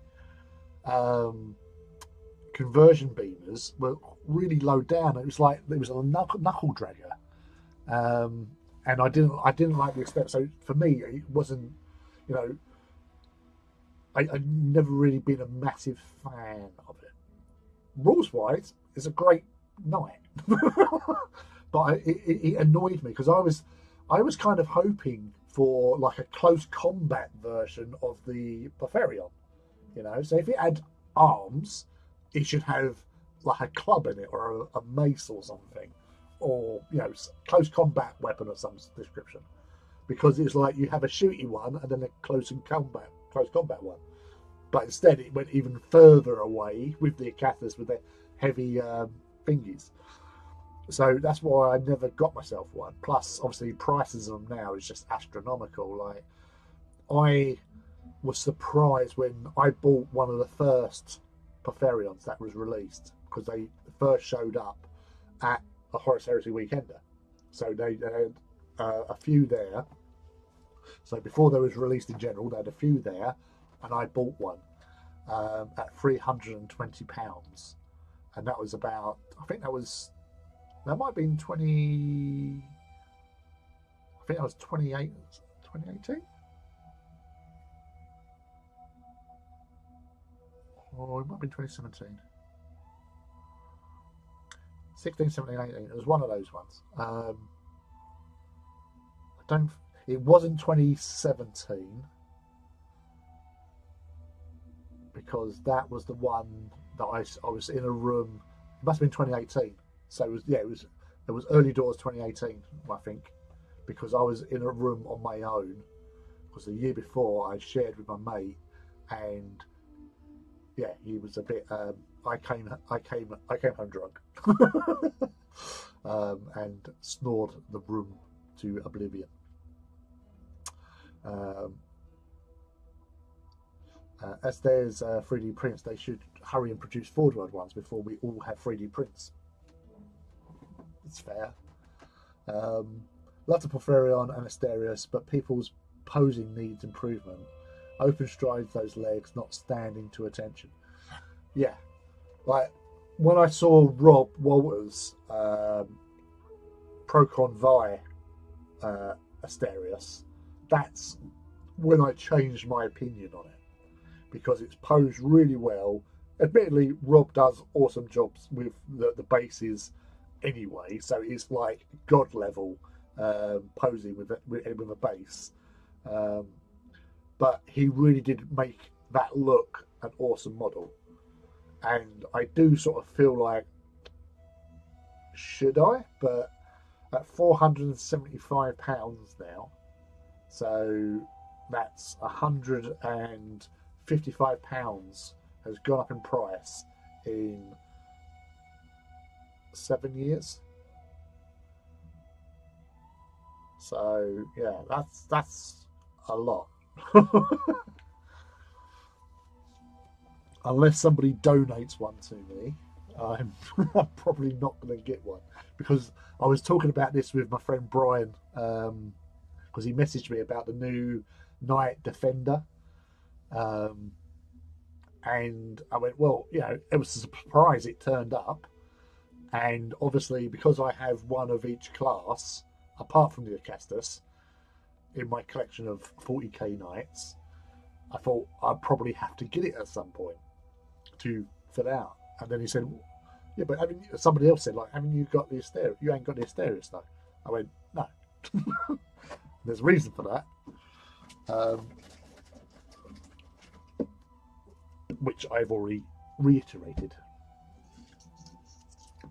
Speaker 1: conversion beamers were really low down. It was like it was a knuckle dragger, and I didn't like the aesthetic. So for me, it wasn't. You know, I've never really been a massive fan of it. Rules wise, it's a great night, but it annoyed me because I was kind of hoping for like a close combat version of the Porphyrion, you know. So if it had arms, it should have like a club in it or a mace or something, or you know, close combat weapon of some description. Because it's like you have a shooty one and then a close combat one. But instead, it went even further away with the Acastus with the heavy thingies. So that's why I never got myself one. Plus, obviously, prices of them now is just astronomical. Like, I was surprised when I bought one of the first Porphyrions that was released because they first showed up at a Horus Heresy Weekender. So they had a few there. So before they was released in general, they had a few there, and I bought one at £320, and that was about. I think that might have been 20. I think that was 2018. Or it might be 2017. 16, 17, 18. It was one of those ones. It wasn't 2017 because that was the one that I was in a room. It must have been 2018. So it was early doors 2018, I think, because I was in a room on my own. Because the year before I shared with my mate, and yeah, he was a bit. I came home drunk, and snored the room to oblivion. As there's 3D prints, they should hurry and produce Forge World ones before we all have 3D prints. It's fair. Love the Porphyrion and Asterius, but people's posing needs improvement. Open strides those legs, not standing to attention. Yeah, like when I saw Rob Walters' Procon Vi Asterius, that's when I changed my opinion on it because it's posed really well. Admittedly, Rob does awesome jobs with the bases anyway, so it's like god level posing with a base. but he really did make that look an awesome model. And I do sort of feel like, should I? But at £475 now, so that's £155 has gone up in price in 7 years. So yeah, that's a lot. Unless somebody donates one to me, I'm probably not going to get one, because I was talking about this with my friend Brian, because he messaged me about the new Night Defender, um, and I went, well, it was a surprise it turned up, and obviously because I have one of each class apart from the Acastus in my collection of 40k knights, I thought I'd probably have to get it at some point to fill out. And then he said, yeah, but somebody else said, like, haven't you got the Asterios? You ain't got the Asterios, though. I went, no. There's a reason for that. Which I've already reiterated.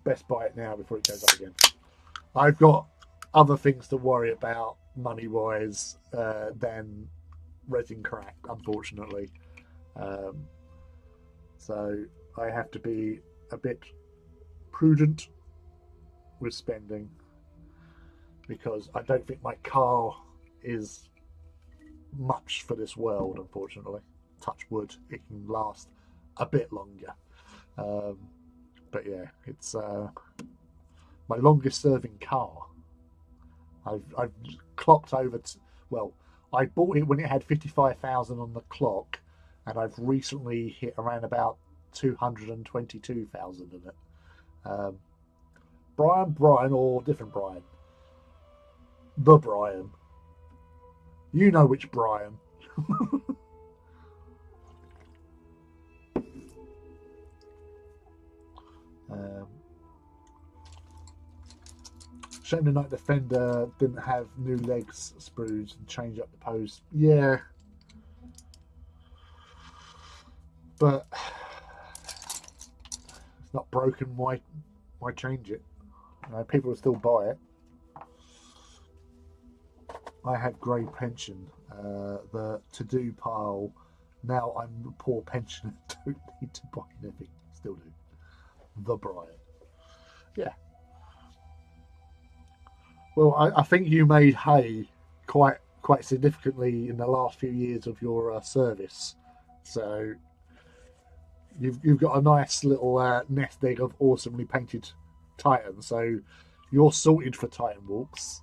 Speaker 1: Best buy it now before it goes up again. I've got other things to worry about money-wise than resin crack, unfortunately. So I have to be a bit prudent with spending, because I don't think my car is much for this world, unfortunately. Touch wood, it can last a bit longer. But yeah, it's my longest serving car. I've clocked over. Well, I bought it when it had 55,000 on the clock, and I've recently hit around about 222,000 in it. Brian, or different Brian? The Brian. You know which Brian. Shame the Night Defender didn't have new legs sprues and change up the pose. Yeah. But it's not broken. Why change it? People will still buy it. I had grey pension. The to-do pile. Now I'm a poor pensioner. Don't need to buy anything. Still do. The Brian. Yeah. Well, I think you made hay quite significantly in the last few years of your service. So you've got a nice little nest egg of awesomely painted Titans. So you're sorted for Titan walks.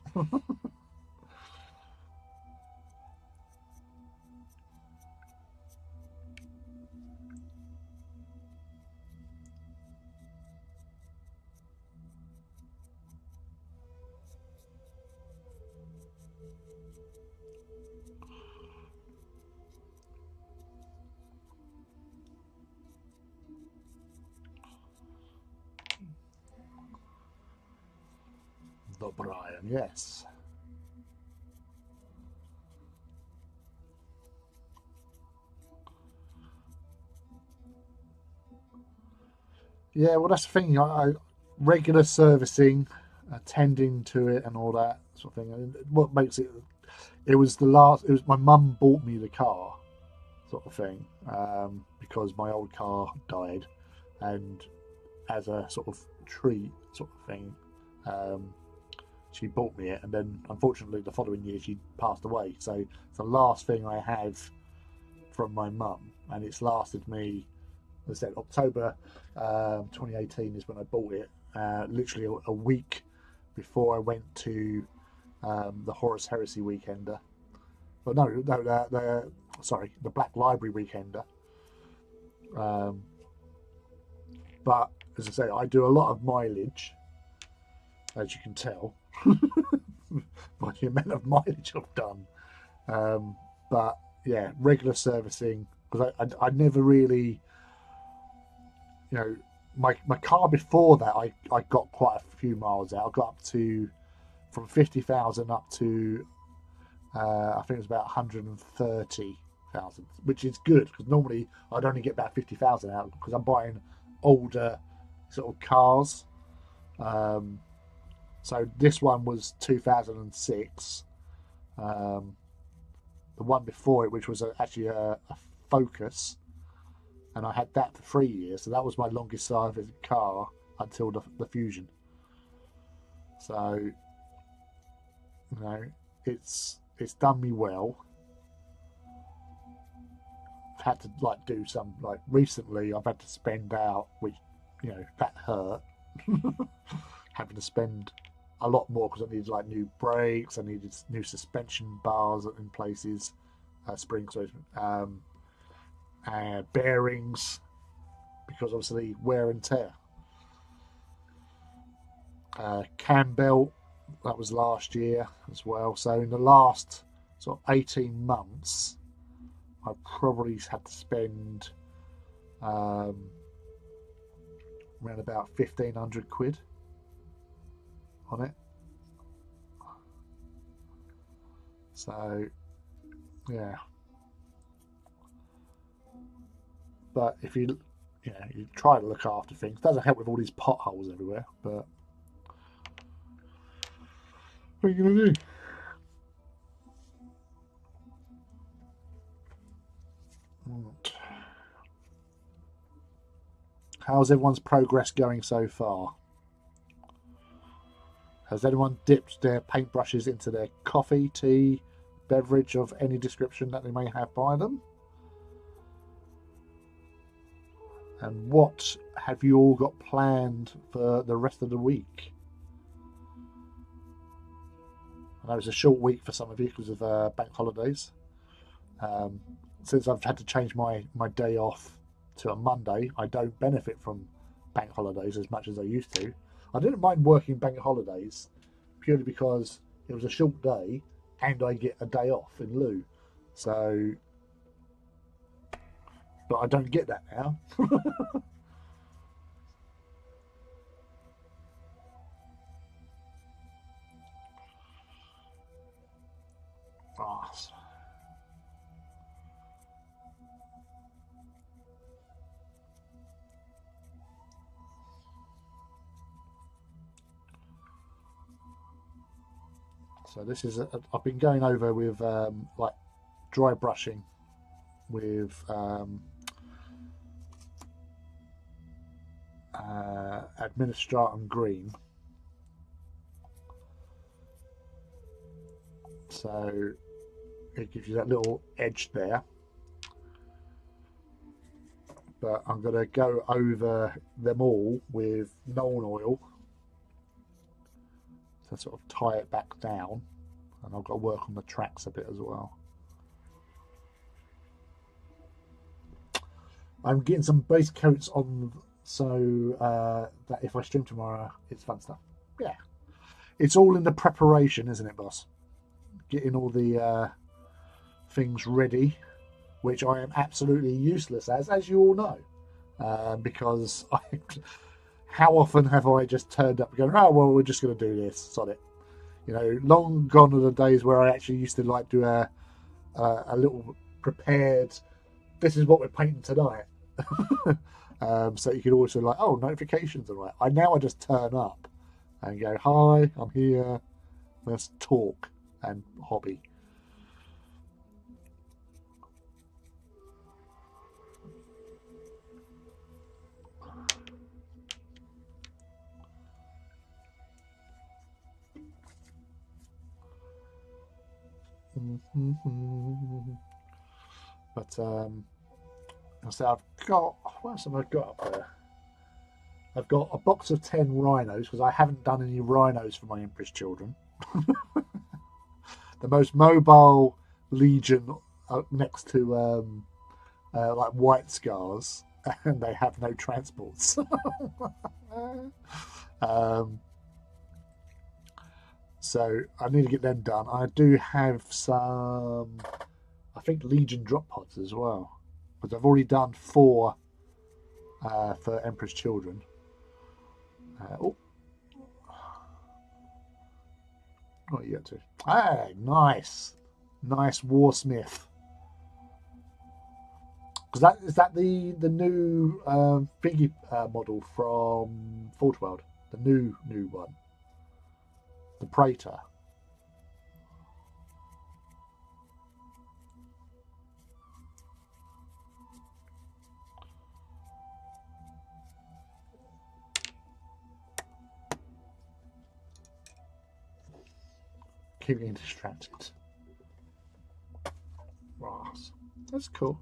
Speaker 1: The Brian, yes. Yeah, well, that's the thing. I regular servicing, attending to it, and all that sort of thing. And what makes it? It was the last. It was my mum bought me the car, sort of thing, because my old car died, and as a sort of treat, sort of thing, she bought me it, and then unfortunately the following year she passed away. So it's the last thing I have from my mum, and it's lasted me. As I said, October 2018 is when I bought it. Literally a week before I went to the Horus Heresy Weekender. But sorry, the Black Library Weekender. But as I say, I do a lot of mileage, as you can tell, by the amount of mileage I've done. But yeah, regular servicing, because I never really, my car before that, I got quite a few miles out. I got up to, from 50,000 up to, I think it was about 130 thousand, which is good because normally I'd only get about 50,000 out because I'm buying older sort of cars. So this one was 2006. The one before it, which was actually a Focus, and I had that for 3 years. So that was my longest serving car until the Fusion. So it's done me well. I've had to do some recently. I've had to spend out, which that hurt. Having to spend a lot more because I needed new brakes, I needed new suspension bars in places, springs, bearings, because obviously wear and tear. Cam belt, that was last year as well. So in the last sort of 18 months, I probably had to spend around about 1,500 quid on it. So yeah, but if you try to look after things, doesn't help with all these potholes everywhere, but what are you gonna do? How's everyone's progress going so far? Has anyone dipped their paintbrushes into their coffee, tea, beverage of any description that they may have by them? And what have you all got planned for the rest of the week? I know it's a short week for some of you because of bank holidays. Since I've had to change my day off to a Monday, I don't benefit from bank holidays as much as I used to. I didn't mind working bank holidays purely because it was a short day and I get a day off in lieu. So, but I don't get that now. So this is I've been going over with dry brushing with Administratum Green. So it gives you that little edge there. But I'm going to go over them all with Nuln Oil to sort of tie it back down, and I've got to work on the tracks a bit as well. I'm getting some base coats on so that if I stream tomorrow, it's fun stuff. Yeah, it's all in the preparation, isn't it, boss? Getting all the things ready, which I am absolutely useless as you all know, because how often have I just turned up and going, oh, well, we're just going to do this, sod it. Long gone are the days where I actually used to do a little prepared, this is what we're painting tonight. So you could also notifications and I now just turn up and go, hi, I'm here, let's talk and hobby. But so I've got, what else have I got up there? I've got a box of 10 rhinos because I haven't done any rhinos for my Empress children. The most mobile legion next to White Scars, and they have no transports. So I need to get them done. I do have some, I think, Legion drop pods as well, because I've already done 4 for Emperor's Children. What are you up to? Hey, nice Warsmith. Because that the new thingy model from Forge World, the new one, the Praetor. Keep getting distracted. Ross. That's cool.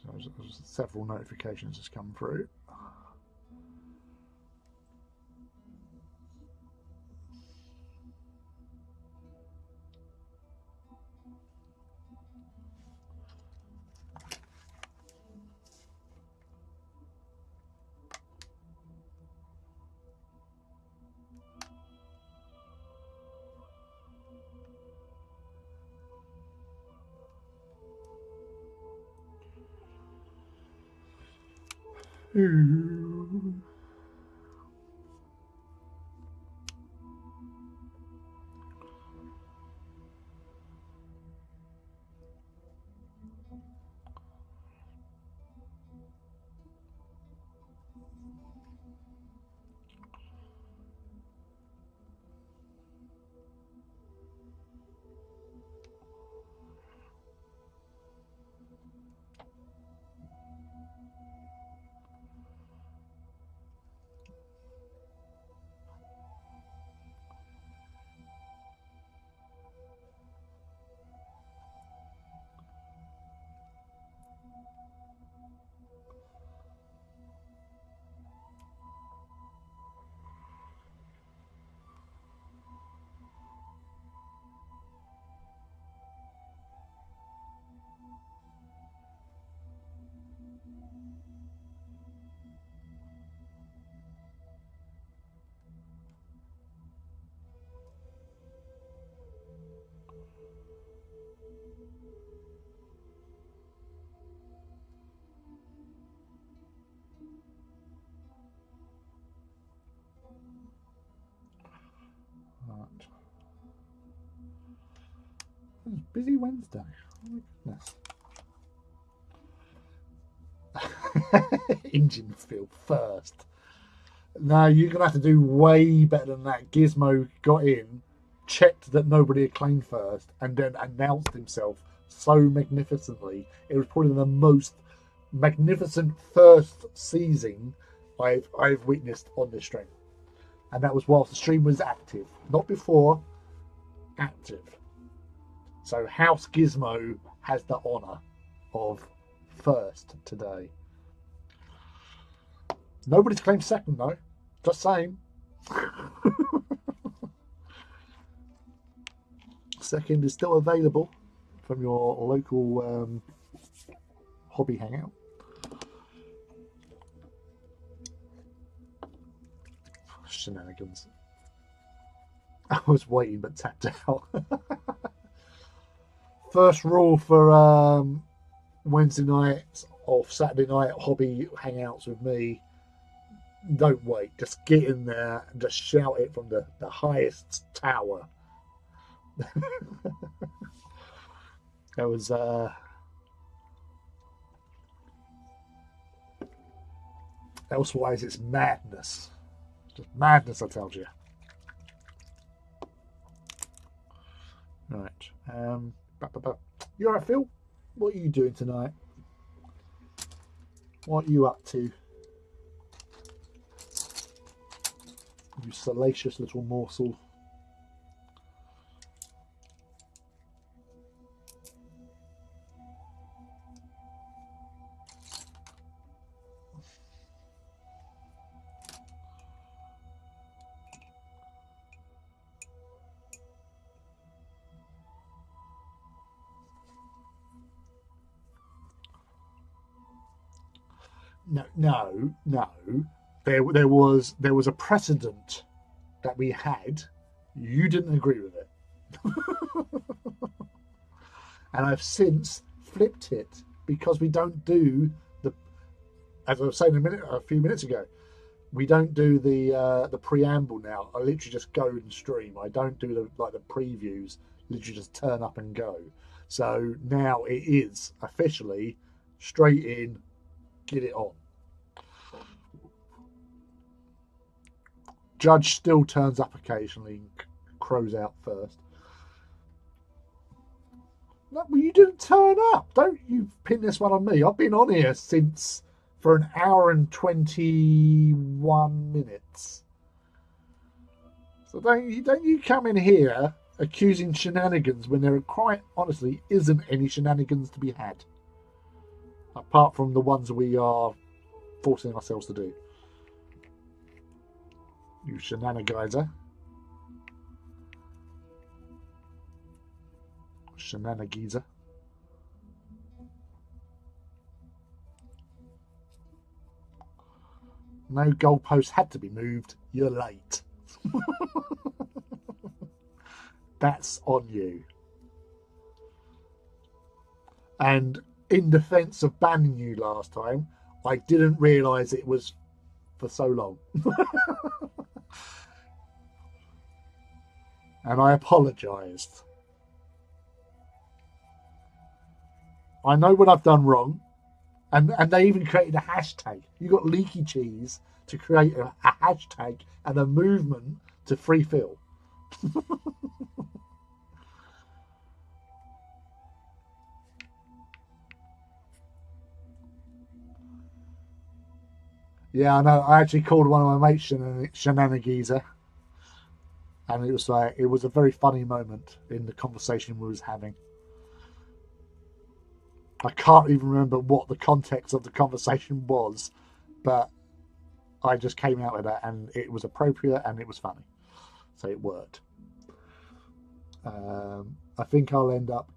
Speaker 1: So there's several notifications has come through. Right. It's busy Wednesday. Oh my goodness. Engine feel first. No, you're going to have to do way better than that. Gizmo got in, checked that nobody had claimed first, and then announced himself so magnificently. It was probably the most magnificent first season I've witnessed on this stream. And that was whilst the stream was active. Not before, active. So House Gizmo has the honour of first today. Nobody's claimed second though. Just saying. Second is still available from your local hobby hangout. Shenanigans. I was waiting but tapped out. First rule for Wednesday night or Saturday night hobby hangouts with me: don't wait, just get in there and just shout it from the highest tower. That was elsewise it's madness. Just madness, I told you. Right. You alright, Phil? What are you doing tonight? What are you up to? You salacious little morsel. No. There was a precedent that we had. You didn't agree with it, and I've since flipped it because we don't do as I was saying a few minutes ago, we don't do the preamble now. I literally just go and stream. I don't do the previews. Literally just turn up and go. So now it is officially straight in, get it on. Judge still turns up occasionally and crows out first. No, well, you didn't turn up. Don't you pin this one on me. I've been on here since for an hour and 21 minutes. So don't you come in here accusing shenanigans when there quite honestly isn't any shenanigans to be had. Apart from the ones we are forcing ourselves to do. You shenanigizer. Shenanigizer. No goalpost had to be moved. You're late. That's on you. And in defense of banning you last time, I didn't realise it was for so long. And I apologised. I know what I've done wrong. And they even created a hashtag. You got Leaky Cheese to create a hashtag and a movement to free Phil. Yeah, I know. I actually called one of my mates Shenanigizer. And it was a very funny moment in the conversation we was having. I can't even remember what the context of the conversation was, but I just came out with that and it was appropriate and it was funny. So it worked. I think I'll end up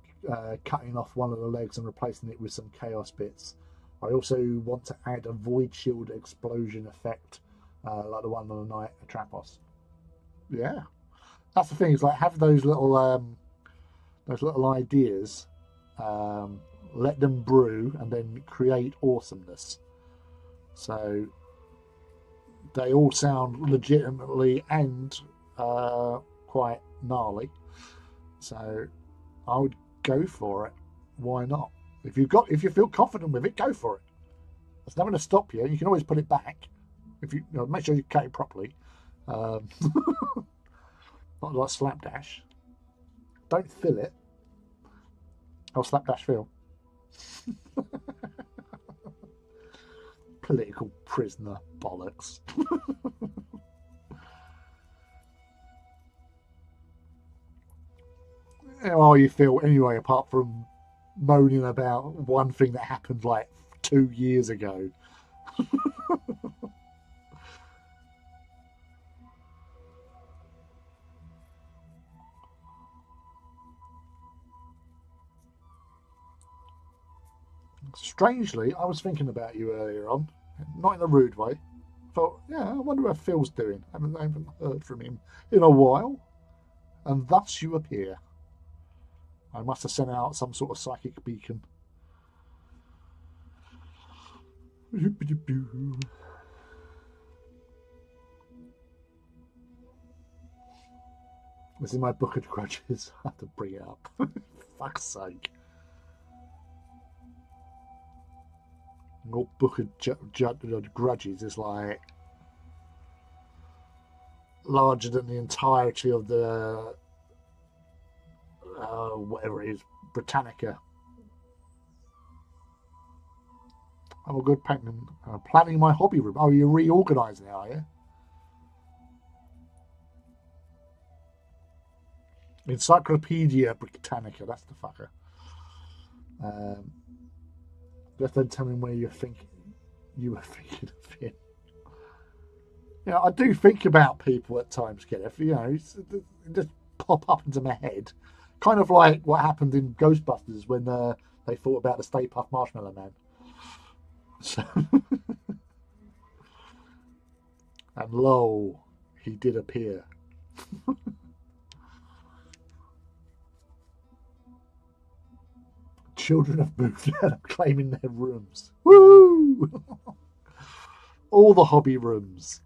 Speaker 1: cutting off one of the legs and replacing it with some chaos bits. I also want to add a void shield explosion effect, like the one on the Knight Atrapos. Yeah, that's the thing. Is like have those little ideas, let them brew, and then create awesomeness. So they all sound legitimately and quite gnarly. So I would go for it. Why not? If you feel confident with it, go for it. There's nothing to stop you. You can always put it back. If you know, make sure you cut it properly. Not like slapdash. Don't fill it. I'll slapdash Phil. Political prisoner bollocks. How are you, Phil? Anyway, apart from moaning about one thing that happened like 2 years ago. Strangely, I was thinking about you earlier on, not in a rude way. Thought, yeah, I wonder how Phil's doing. I haven't heard from him in a while. And thus you appear. I must have sent out some sort of psychic beacon. This is my book of grudges. I have to bring it up. Fuck's sake. Your book of grudges is like larger than the entirety of the whatever it is, Britannica. I'm a good planning. Planning my hobby room. Oh, you're reorganising now, are you? Encyclopedia Britannica. That's the fucker. Just don't tell me where you were thinking of it. Yeah, I do think about people at times, Kenneth. You know, it just pop up into my head. Kind of like what happened in Ghostbusters when they thought about the Stay Puft Marshmallow Man. So, and lo, he did appear. Children have moved out of claiming their rooms. Woo! All the hobby rooms.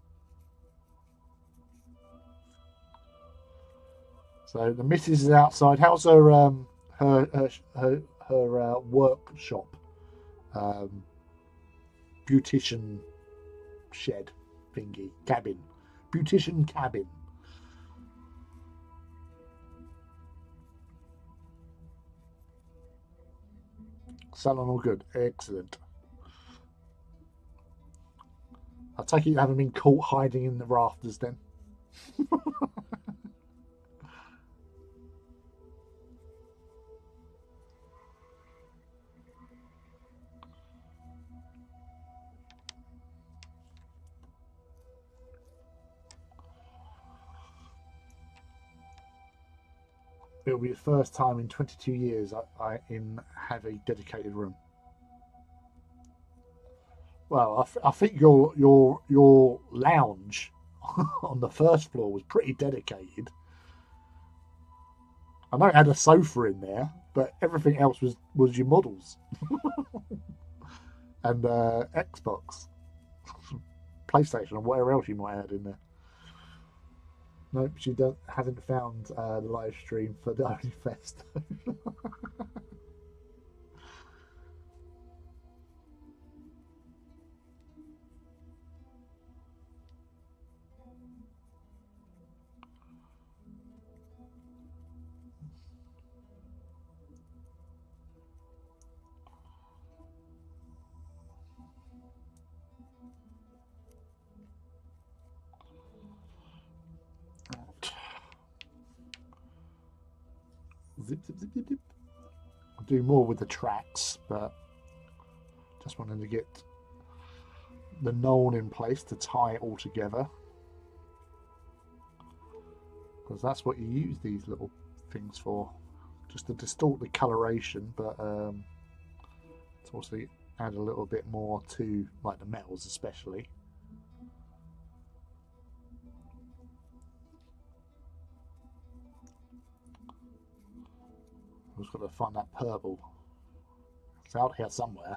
Speaker 1: So the missus is outside. How's her workshop, beautician shed thingy cabin, beautician cabin? Salon all good. Excellent. I take it you haven't been caught hiding in the rafters then. It'll be the first time in 22 years I have a dedicated room. Well, I think your lounge on the first floor was pretty dedicated. I know it had a sofa in there, but everything else was your models and Xbox, PlayStation, and whatever else you might add in there. Nope, she hasn't found the live stream for the OnlyFest. Zip, zip, zip, zip, zip. I'll do more with the tracks, but just wanted to get the knoll in place to tie it all together, because that's what you use these little things for, just to distort the coloration, but to also add a little bit more to, like, the metals especially. I've just got to find that purple. It's out here somewhere.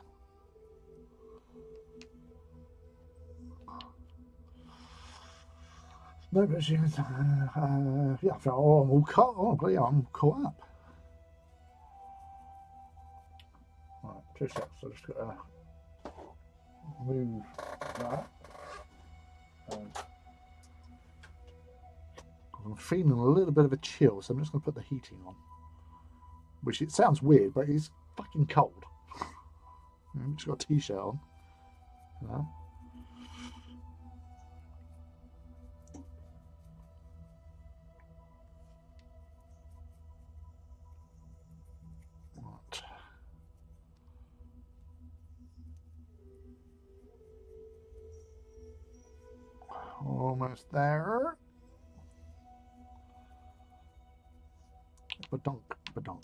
Speaker 1: No, but yeah, I feel, I'm all caught. Oh, yeah, I'm caught up. Right, 2 seconds. So just got to move that. I'm feeling a little bit of a chill, so I'm just going to put the heating on. Which, it sounds weird, but it's fucking cold. I've just got a t-shirt on. You know? Right. Almost there. Badonk, badonk.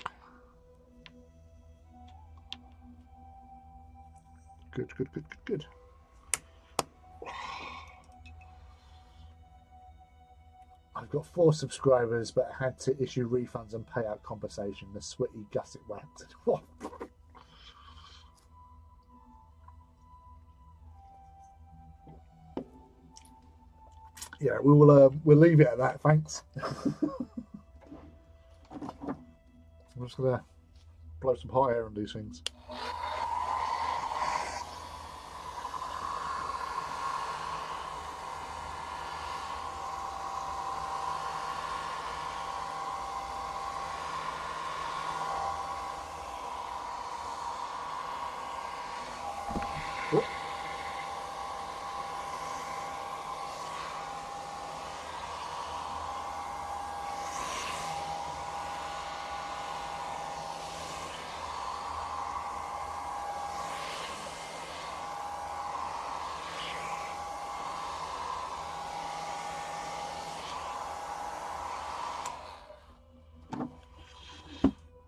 Speaker 1: Good, good, good, good, good. I've got 4 subscribers, but had to issue refunds and payout compensation. The sweaty gusset wax. Yeah, we'll leave it at that. Thanks. I'm just gonna blow some hot air on these things.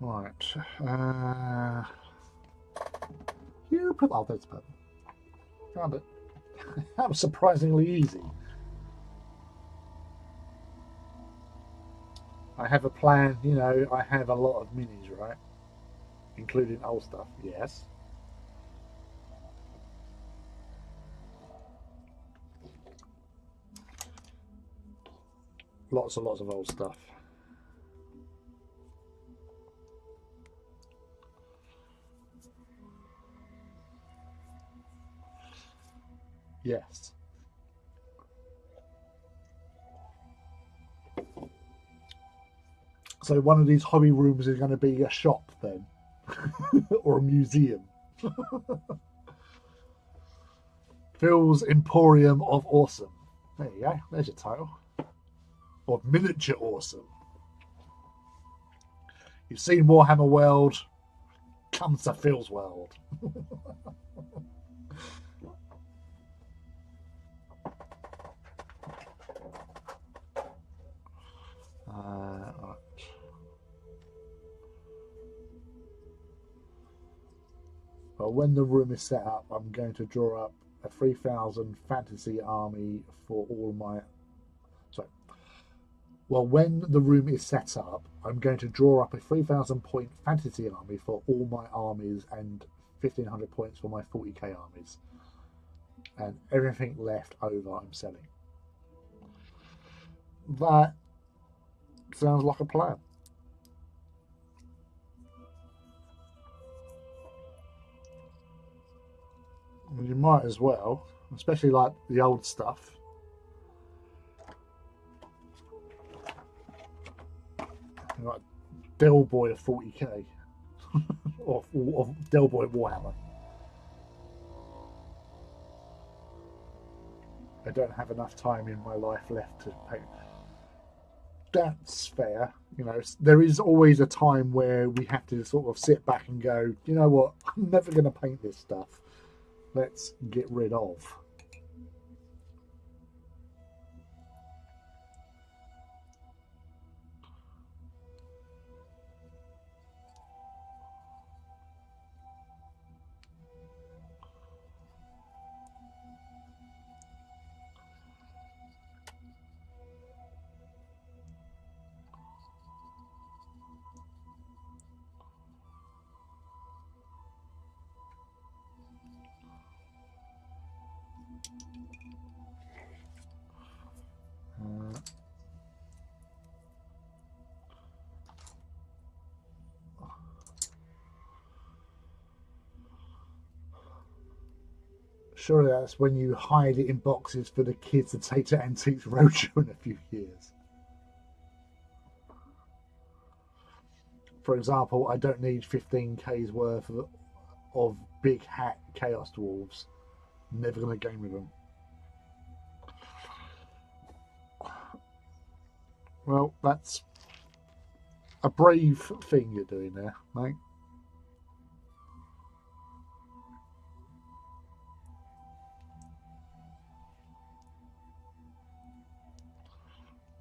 Speaker 1: Right. You put. Oh, there's purple. Found it. That was surprisingly easy. I have a plan, you know, I have a lot of minis, right? Including old stuff, yes. Lots and lots of old stuff. Yes. So one of these hobby rooms is going to be a shop then, or a museum. Phil's Emporium of Awesome. There you go. There's your title. Or Miniature Awesome. You've seen Warhammer World. Come to Phil's World. Right. Well, when the room is set up, I'm going to draw up a 3,000 fantasy army for all my. Sorry. Well, when the room is set up, I'm going to draw up a 3,000 point fantasy army for all my armies and 1,500 points for my 40k armies. And everything left over, I'm selling. That sounds like a plan. You might as well, especially like the old stuff. Like Del Boy of 40k, or Del Boy Warhammer. I don't have enough time in my life left to paint. That's fair. You know, there is always a time where we have to sort of sit back and go, you know what, I'm never going to paint this stuff. Let's get rid of. Surely that's when you hide it in boxes for the kids to take to Antiques Roadshow in a few years. For example, I don't need 15k's worth of big hat Chaos Dwarves. Never going to game with them. Well, that's a brave thing you're doing there, mate.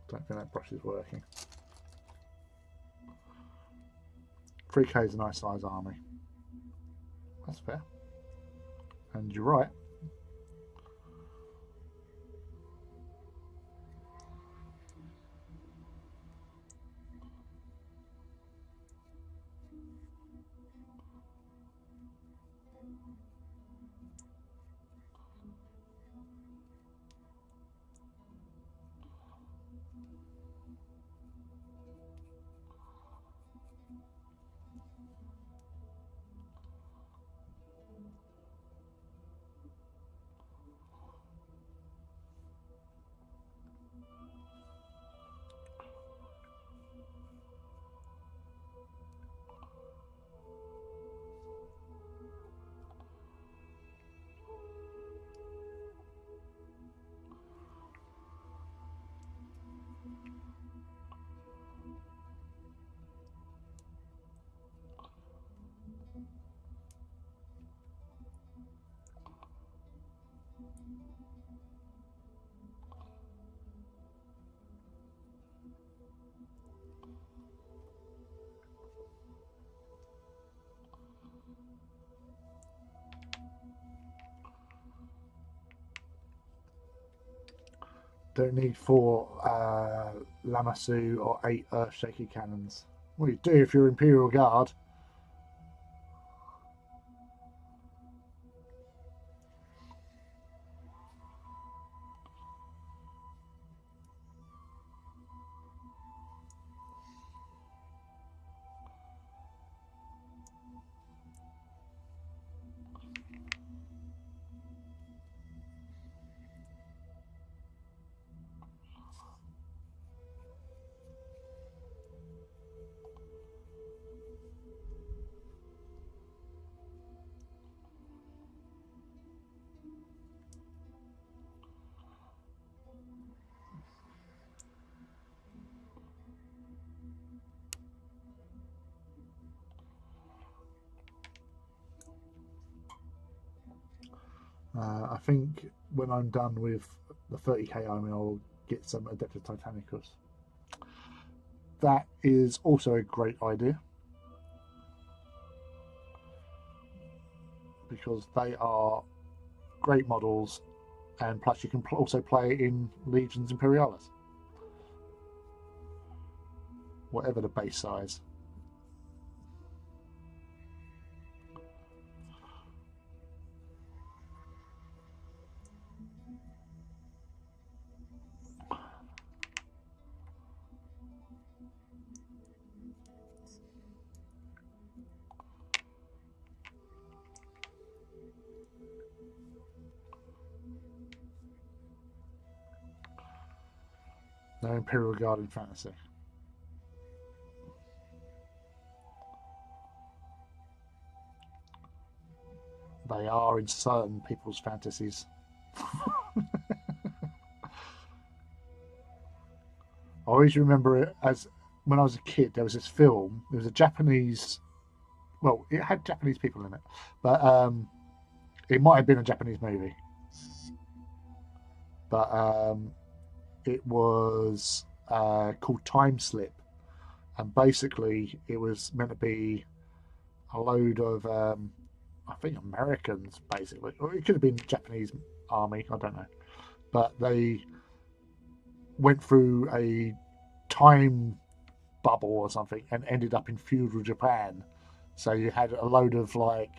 Speaker 1: Don't think that brush is working. 3k is a nice size army. That's fair. And you're right. Don't need 4 Lamassu or 8 Earthshaker cannons. Well, you do if you're Imperial Guard. I think when I'm done with the 30k army, I'll get some Adeptus Titanicus. That is also a great idea because they are great models, and plus you can also play in Legions Imperialis, whatever the base size. No Imperial Guard in fantasy. They are in certain people's fantasies. I always remember it as when I was a kid. There was this film. There was a Japanese. Well, it had Japanese people in it, but it might have been a Japanese movie. But it was called Time Slip, and basically it was meant to be a load of I think Americans, basically, or it could have been Japanese army. I don't know, but they went through a time bubble or something and ended up in feudal Japan. So you had a load of like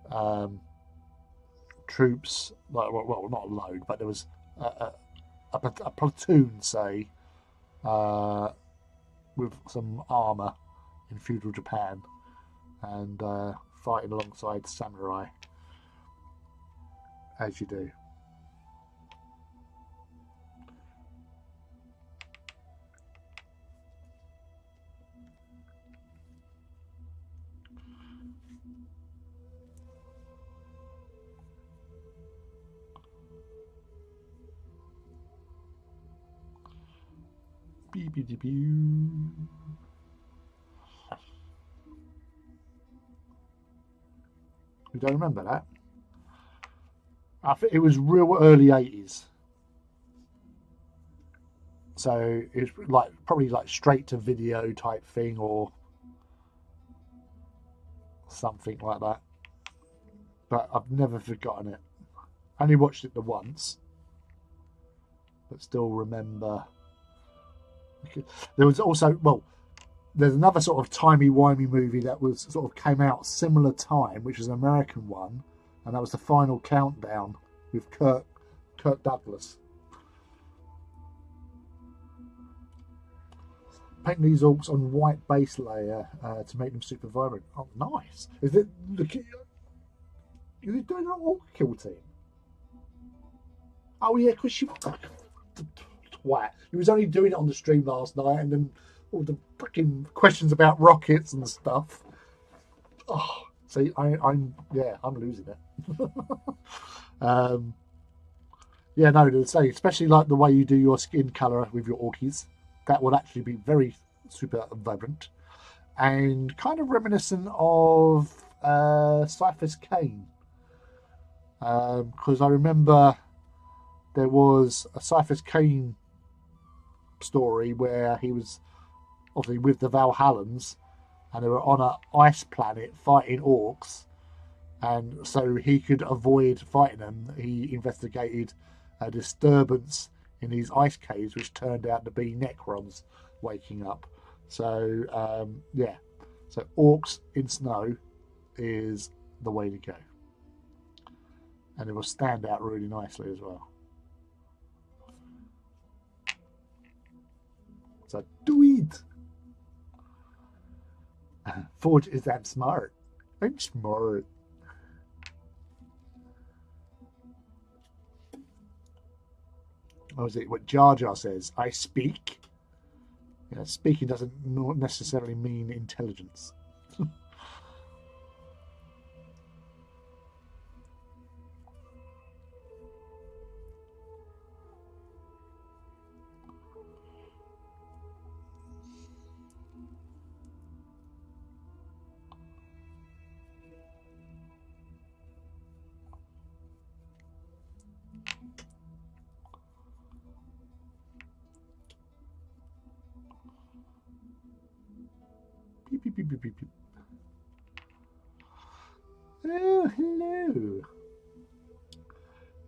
Speaker 1: um, troops, like well, not a load, but there was a platoon, say, uh, with some armor in feudal Japan and fighting alongside samurai, as you do. You don't remember that? I think it was real early 80s. So it's like probably like straight to video type thing or something like that. But I've never forgotten it. I only watched it the once, but still remember. There was also, well, there's another sort of timey-wimey movie that was sort of came out similar time, which was an American one, and that was The Final Countdown with Kirk Douglas. Paint these orcs on white base layer to make them super vibrant. Oh, nice! Is it doing an orc kill team? Oh yeah, because she twat. He was only doing it on the stream last night, and then all the fucking questions about rockets and stuff. Oh, see, I'm losing it. Yeah, no, to say, especially like the way you do your skin color with your orkies, that would actually be very super vibrant and kind of reminiscent of Cyphers Kane. Because I remember there was a Cyphers Kane story where he was obviously with the Valhallans and they were on an ice planet fighting orcs, and so he could avoid fighting them. He investigated a disturbance in these ice caves, which turned out to be Necrons waking up. So yeah, so orcs in snow is the way to go, and it will stand out really nicely as well. So do it. Forge is that smart. I'm smart. What was it? What Jar Jar says? I speak. Yeah, speaking doesn't necessarily mean intelligence. Beep, beep, beep, beep, beep, beep. Oh, hello.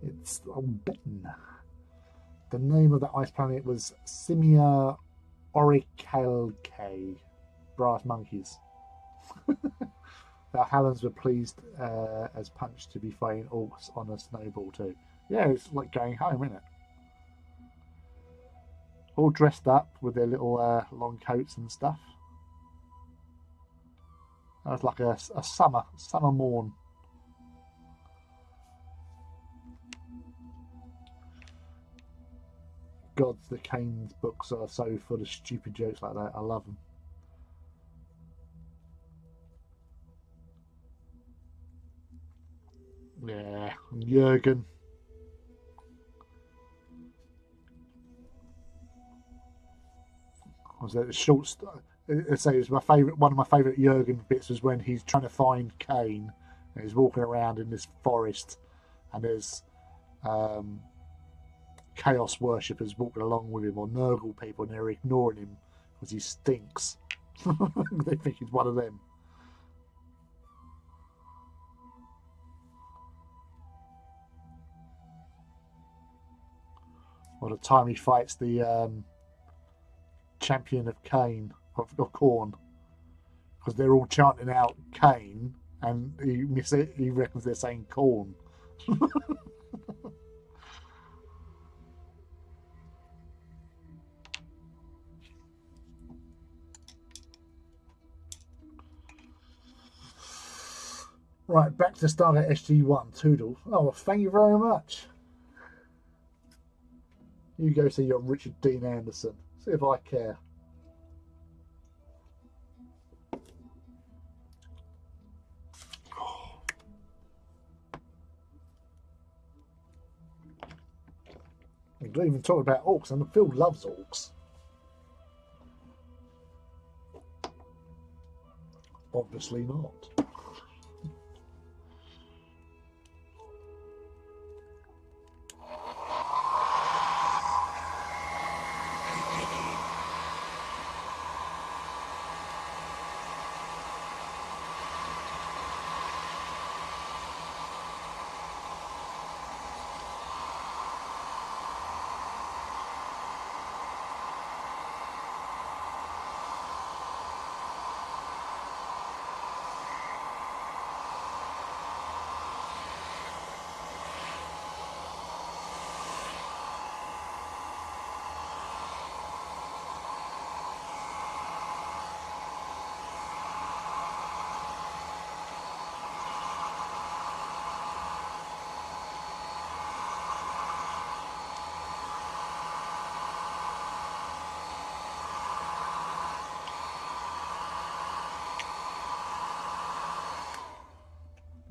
Speaker 1: It's Ben. The name of the ice planet was Simia Orichalcae. Brass monkeys. The Hallands were pleased as Punch to be fighting orcs on a snowball too. Yeah, it's like going home, isn't it? All dressed up with their little long coats and stuff. That was like a summer morn. God, the Kane's books are so full of stupid jokes like that. I love them. Yeah, Jurgen. Was that the short? So it was my favorite. One of my favorite Jurgen bits was when he's trying to find Kane and he's walking around in this forest, and there's um, chaos worshippers walking along with him, or Nurgle people, and they're ignoring him because he stinks. They think he's one of them. Or the time he fights the champion of Kane of Khorne, because they're all chanting out Kane, and he reckons they're saying Khorne. Right, back to Stargate SG-1, Toodle. Oh, well, thank you very much. You go see your Richard Dean Anderson. See if I care. We don't even talk about orcs, and Phil loves orcs. Obviously not.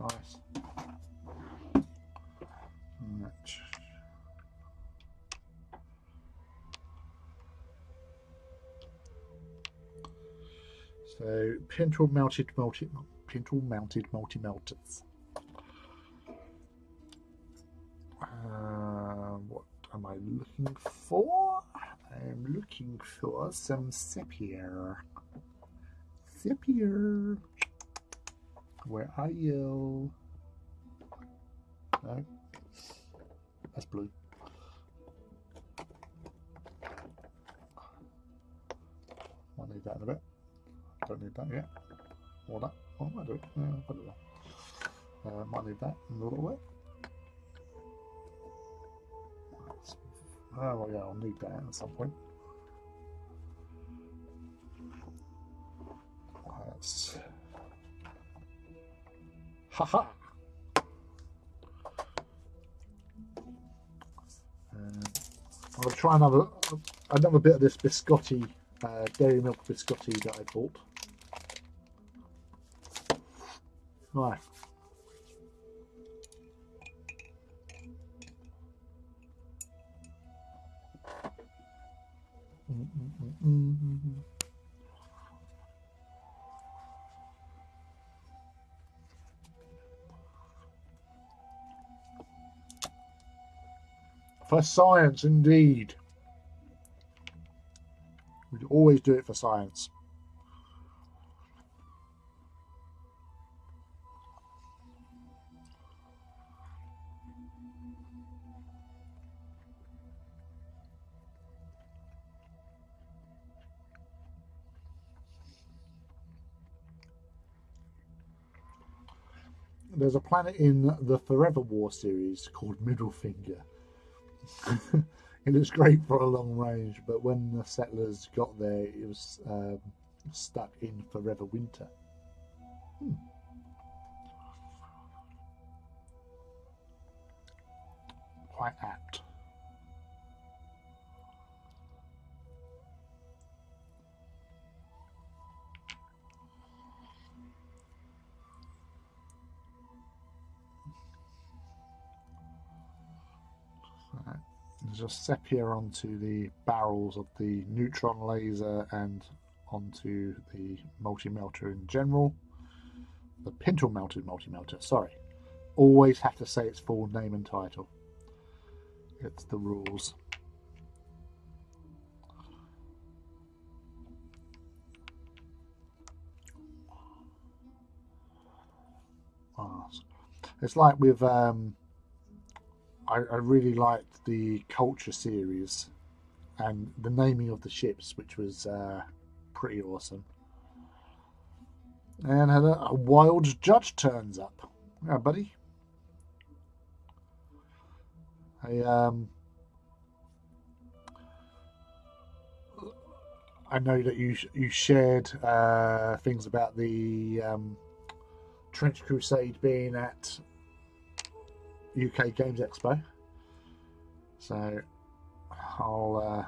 Speaker 1: Nice. So pintle mounted multi-melters. What am I looking for? I'm looking for some sepia. Sepia. Where are you? No. That's blue. Might need that in a bit. Don't need that yet. Or that. Oh, I do it. Yeah, I'll put it there. Might need that in a little bit. Oh, well, yeah, I'll need that at some point. That's... Haha! I'm going to try another bit of this biscotti, dairy milk biscotti that I bought. Right. For science, indeed. We'd always do it for science. there's a planet in the Forever War series called Middlefinger. It looks great for a long range, but when the settlers got there, it was stuck in forever winter. Quite apt. Just sepia onto the barrels of the neutron laser and onto the multi-melter in general. The pintle mounted multi-melter, sorry. Always have to say its full name and title. It's the rules. It's like with I really liked the Culture series and the naming of the ships, which was pretty awesome. And a wild judge turns up. Yeah, buddy. I know that you shared things about the Trench Crusade being at UK Games Expo, so I'll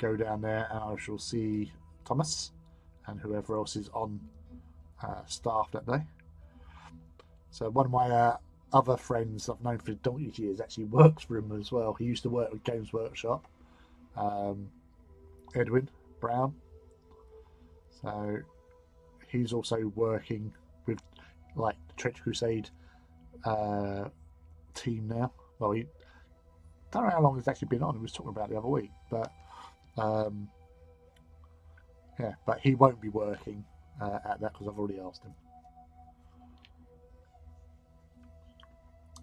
Speaker 1: go down there and I shall see Thomas and whoever else is on staff that day. So one of my other friends I've known for donkey's years actually works for him as well. He used to work with Games Workshop, Edwin Brown. So he's also working with like the Trench Crusade team now. Well, he don't know how long he's actually been on. He was talking about it the other week, but yeah, but he won't be working at that because I've already asked him.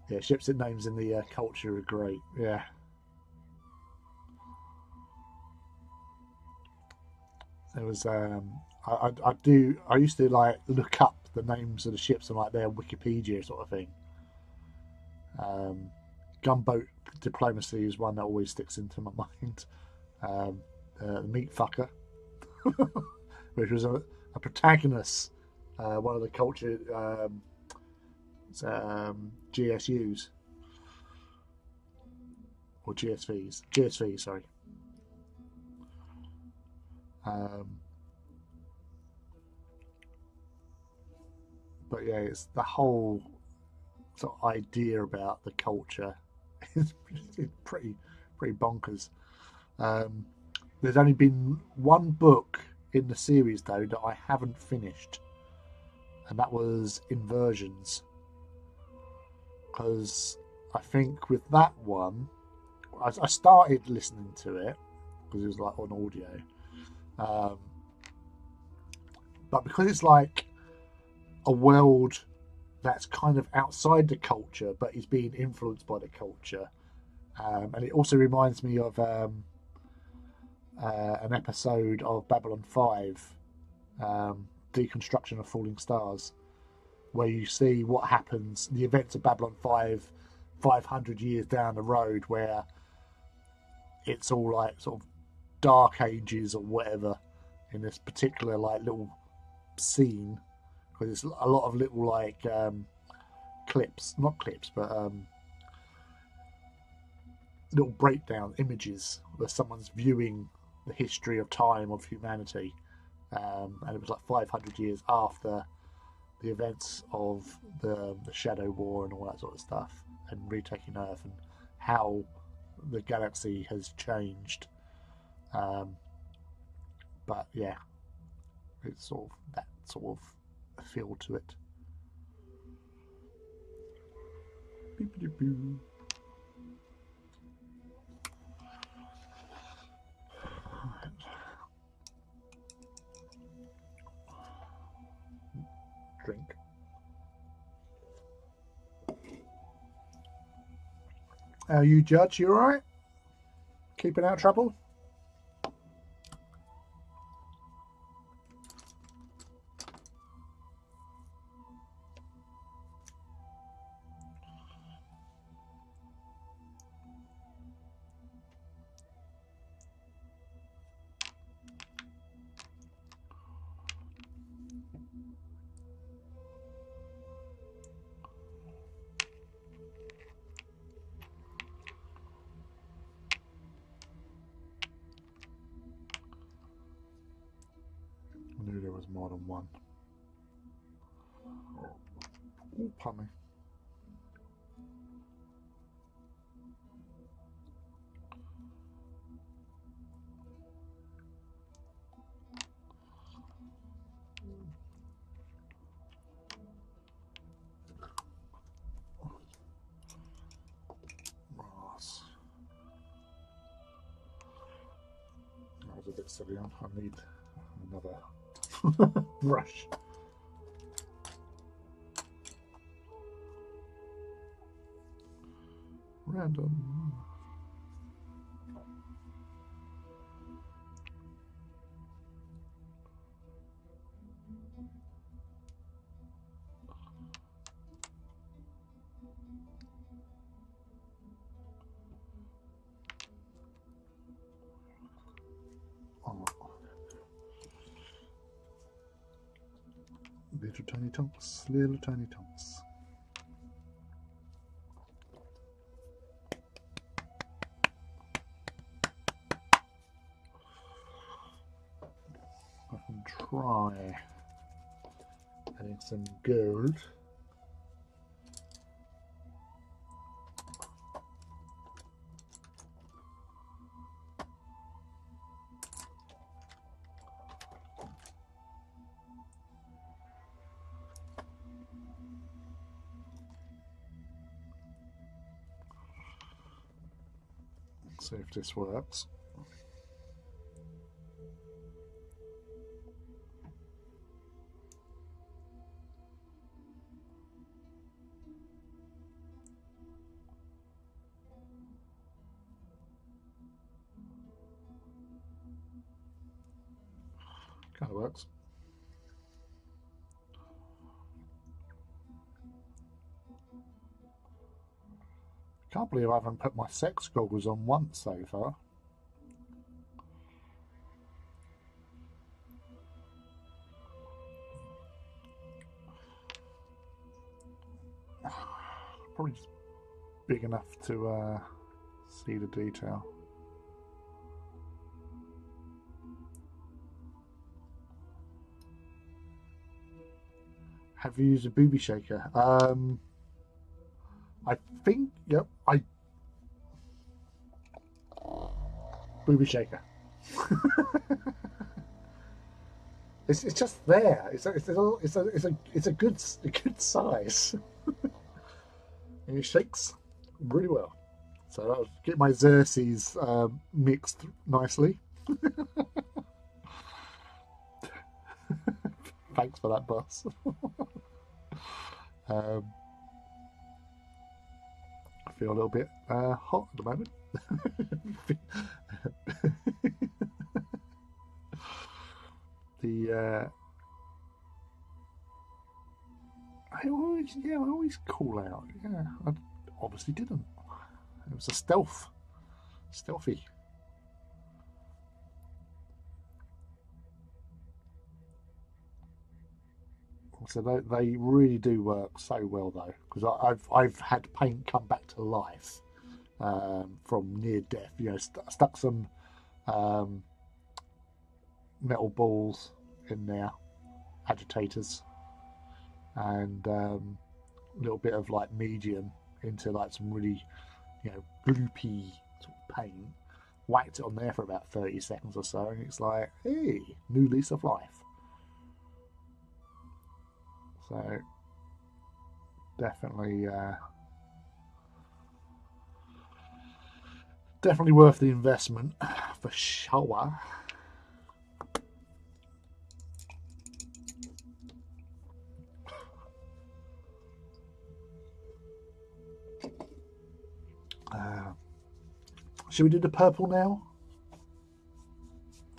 Speaker 1: Yeah, ships and names in the culture are great. Yeah. There was I used to like look up the names of the ships and like their Wikipedia sort of thing. Gunboat diplomacy is one that always sticks into my mind. The meat fucker, which was a protagonist, one of the culture GSUs or GSVs, sorry. But yeah, it's the whole sort of idea about the culture is pretty bonkers. There's only been one book in the series though that I haven't finished, and that was Inversions, because I think with that one I started listening to it because it was like on audio, but because it's like a world that's kind of outside the culture but is being influenced by the culture, and it also reminds me of an episode of Babylon 5, Deconstruction of Falling Stars, where you see what happens, the events of Babylon 5 500 years down the road, where it's all like sort of dark ages or whatever in this particular like little scene, because it's a lot of little like not clips but little breakdown images where someone's viewing the history of time of humanity, and it was like 500 years after the events of the Shadow War and all that sort of stuff, and retaking Earth and how the galaxy has changed. But yeah, it's sort of that sort of feel to it. Beep-a-doo-boo. Drink. How you, Judge? You alright? Keeping out trouble? there's more than one. Ooh, pardon me. That was a bit silly. I need another brush. Random. Oh. Little tiny tonks, little tiny tonks. I can try adding some gold. See if this works. Kind of works. Can't believe I haven't put my sex goggles on once so far. Probably just big enough to see the detail. Have you used a booby shaker? I think, yep, booby shaker. it's just there. It's a good size. And it shakes really well. So that'll get my Xerxes mixed nicely. Thanks for that, boss. I feel a little bit hot at the moment. I always call out. Yeah, I obviously didn't. It was a stealthy. So they really do work so well though, because I've had paint come back to life from near death. You know, stuck some metal balls in there, agitators, and a little bit of like medium into like some really, you know, gloopy sort of paint. Whacked it on there for about 30 seconds or so, and it's like, hey, new lease of life. So definitely worth the investment for sure. Should we do the purple now?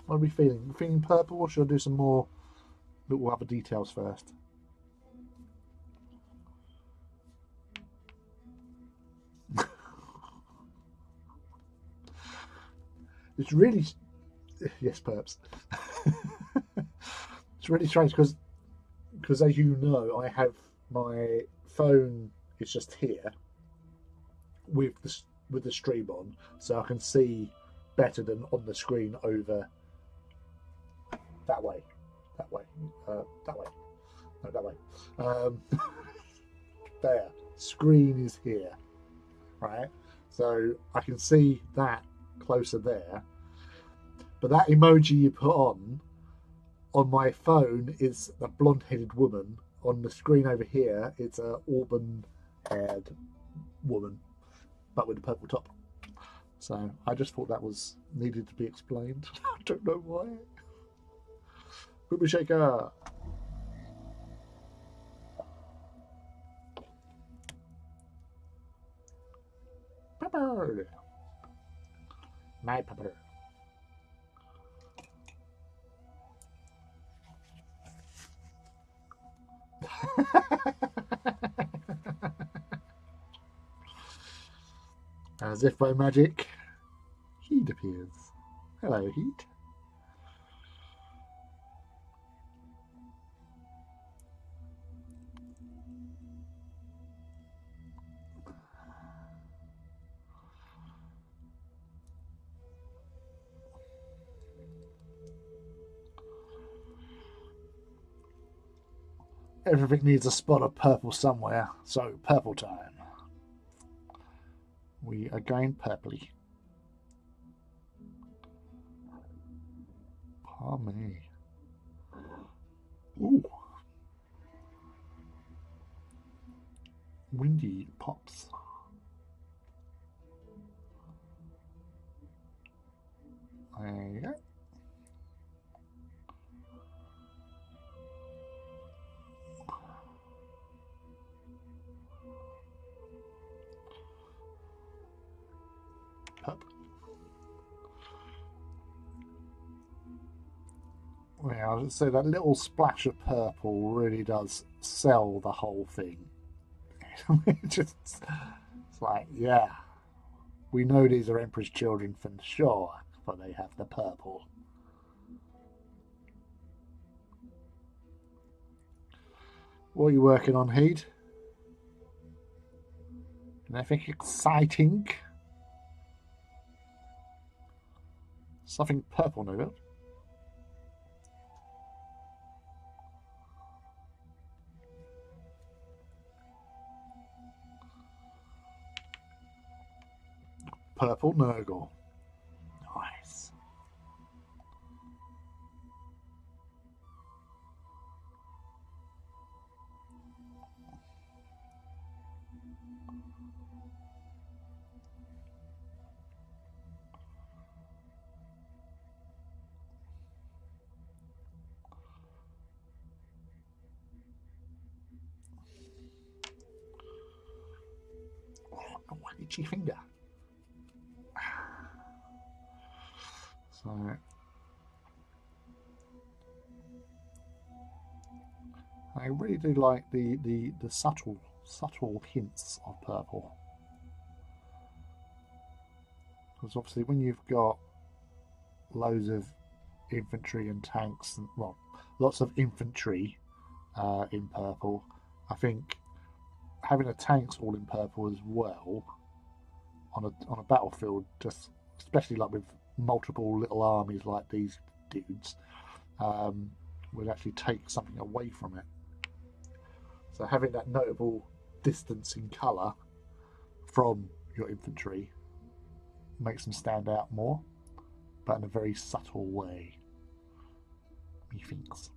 Speaker 1: What are we feeling? Feeling purple, or should I do some more little other details first? It's really, yes, perps. It's really strange because as you know, I have my phone is just here with the stream on, so I can see better than on the screen over that way. That way. That way. No, that way. Um, there. Screen is here. Right? So I can see that closer there. But that emoji you put on my phone is the blonde-headed woman. On the screen over here, it's a auburn-haired woman, but with a purple top. So I just thought that was needed to be explained. I don't know why. Booby shaker. Pepper. My pepper. As if by magic, Heat appears. Hello, Heat. Everything needs a spot of purple somewhere, so purple time. We are going purpley. Pardon me. Ooh. Windy pops. There you go. Purple. Yeah, I would say that little splash of purple really does sell the whole thing. It's like, yeah, we know these are Emperor's children for sure, but they have the purple. What are you working on, Heed? Anything exciting? Something purple, no doubt. Purple Nurgle. Nice. Oh, itchy finger. So I really do like the subtle hints of purple. Because obviously when you've got loads of infantry and tanks and well lots of infantry in purple, I think having the tanks all in purple as well on a battlefield, just especially like with multiple little armies like these dudes, um, would actually take something away from it. So having that notable distance in colour from your infantry makes them stand out more, but in a very subtle way, methinks.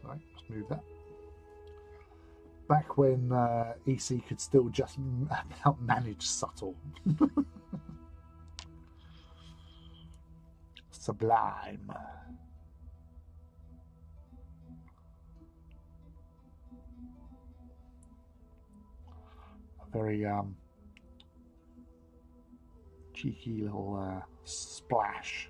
Speaker 1: Sorry, let's move that. Back when EC could still just manage subtle. Sublime. A very cheeky little splash.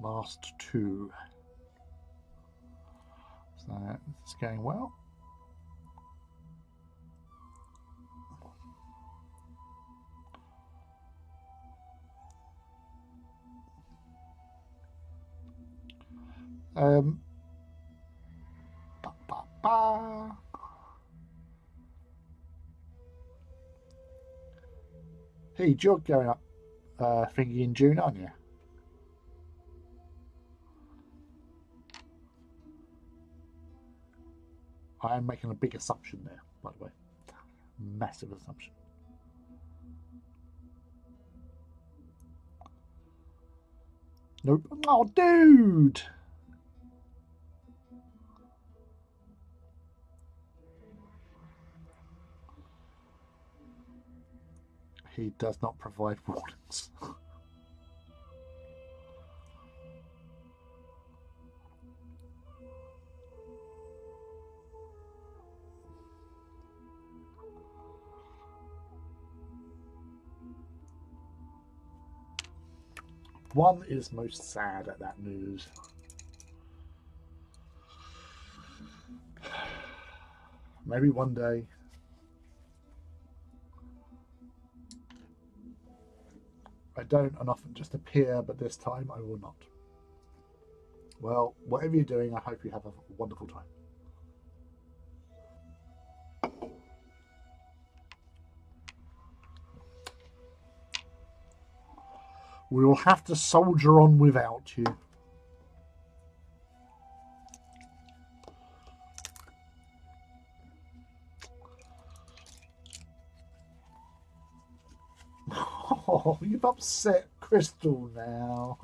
Speaker 1: Last two. So it's going well. Ba, ba, ba. Hey, you're going up thingy in June, aren't you? I am making a big assumption there, by the way. Massive assumption. Nope. Oh, dude! He does not provide warnings. One is most sad at that news. Maybe one day. I don't and often just appear, but this time I will not. Well, whatever you're doing, I hope you have a wonderful time. We will have to soldier on without you. Oh, you've upset Crystal now.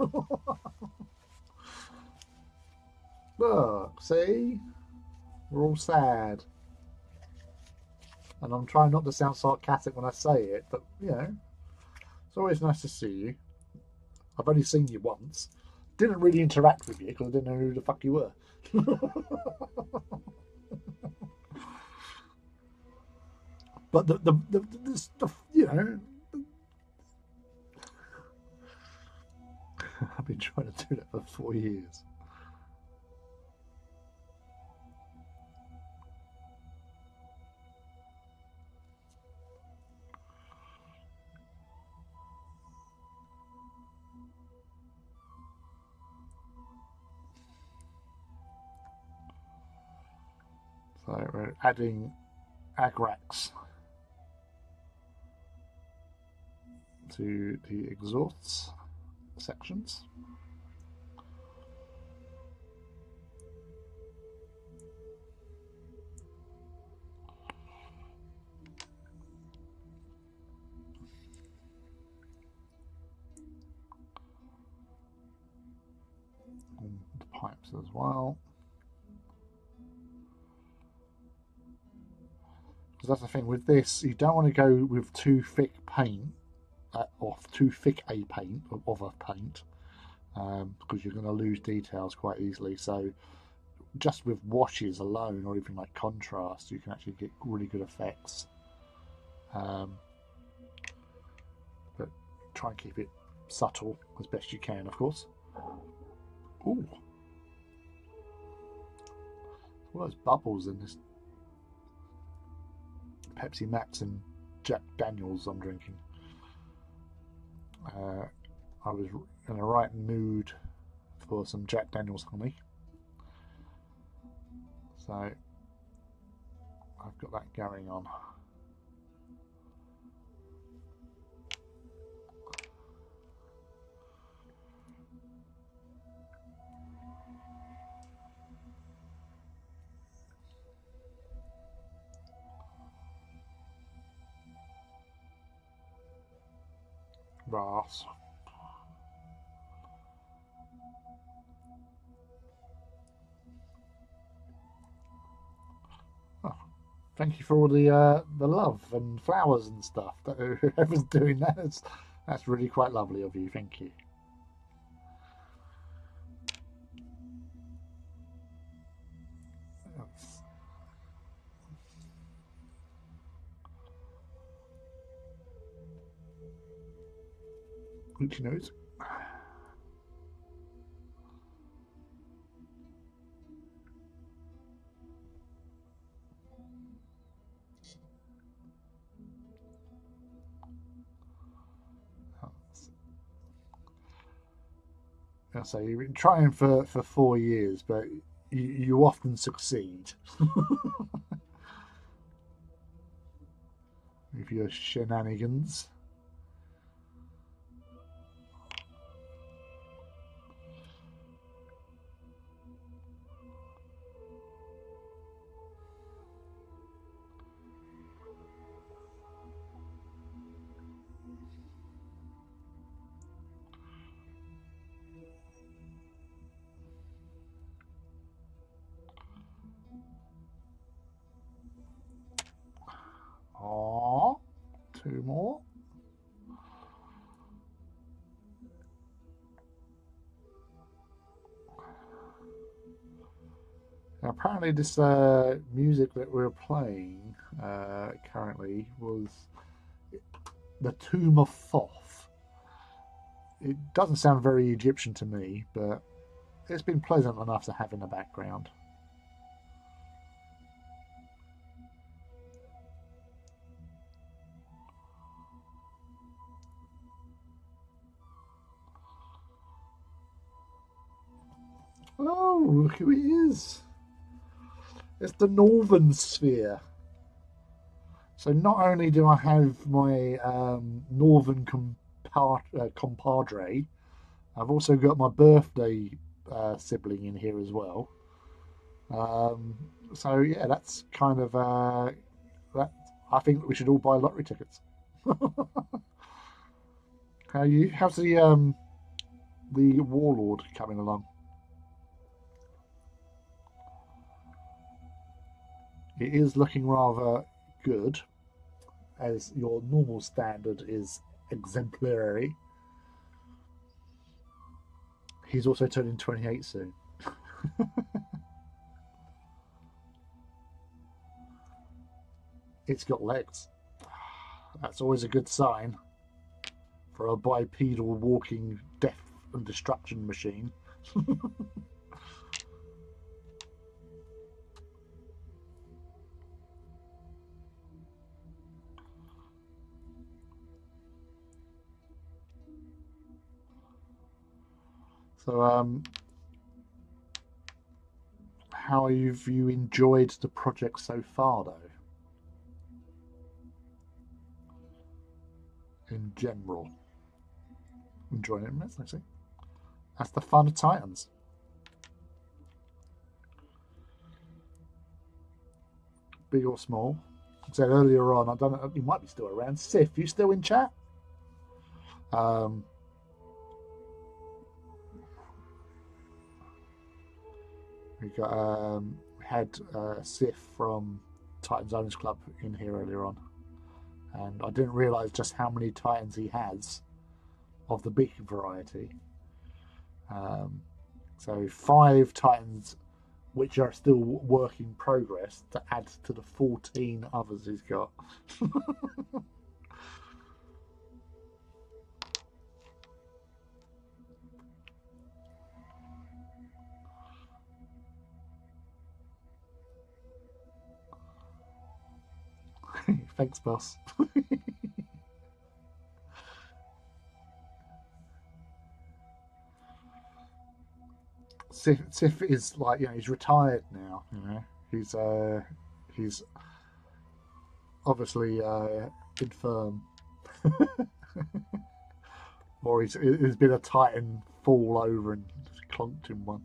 Speaker 1: Look, see? We're all sad. And I'm trying not to sound sarcastic when I say it, but, you know, it's always nice to see you. I've only seen you once. Didn't really interact with you because I didn't know who the fuck you were. But the stuff, you know, I've been trying to do that for 4 years. So we're adding Agrax to the exhausts sections. And the pipes as well. Because that's the thing with this, you don't want to go with too thick paint, or too thick a paint, of a paint, because you're going to lose details quite easily. So just with washes alone, or even like contrast, you can actually get really good effects. But try and keep it subtle as best you can, of course. Ooh. All those bubbles in this Pepsi Max and Jack Daniels I'm drinking. I was in the right mood for some Jack Daniels honey. So I've got that going on. Brass. Oh, thank you for all the love and flowers and stuff. Whoever's doing that, that's really quite lovely of you. Thank you. Gucci knows. So you've been trying for 4 years, but you often succeed with your shenanigans. Oh, two more. Now, apparently, this music that we're playing currently was the Tomb of Thoth. It doesn't sound very Egyptian to me, but it's been pleasant enough to have in the background. Oh, look who it is. It's the Northern Sphere. So not only do I have my Northern compadre, I've also got my birthday sibling in here as well. Um, so yeah, that's kind of that. I think we should all buy lottery tickets. How's the Warlord coming along? It is looking rather good, as your normal standard is exemplary. He's also turning 28 soon. It's got legs. That's always a good sign for a bipedal walking death and destruction machine. So, how have you enjoyed the project so far, though? In general, enjoying it immensely. That's the fun of Titans. Big or small. I said earlier on, I don't know, you might be still around. Sif, you still in chat? Um, we had Sif from Titans Owners Club in here earlier on, and I didn't realise just how many Titans he has of the big variety. So 5 Titans, which are still work in progress, to add to the 14 others he's got. Thanks, boss. Sif is like, he's retired now. He's obviously infirm, or he's been a Titan fall over and clonked him one.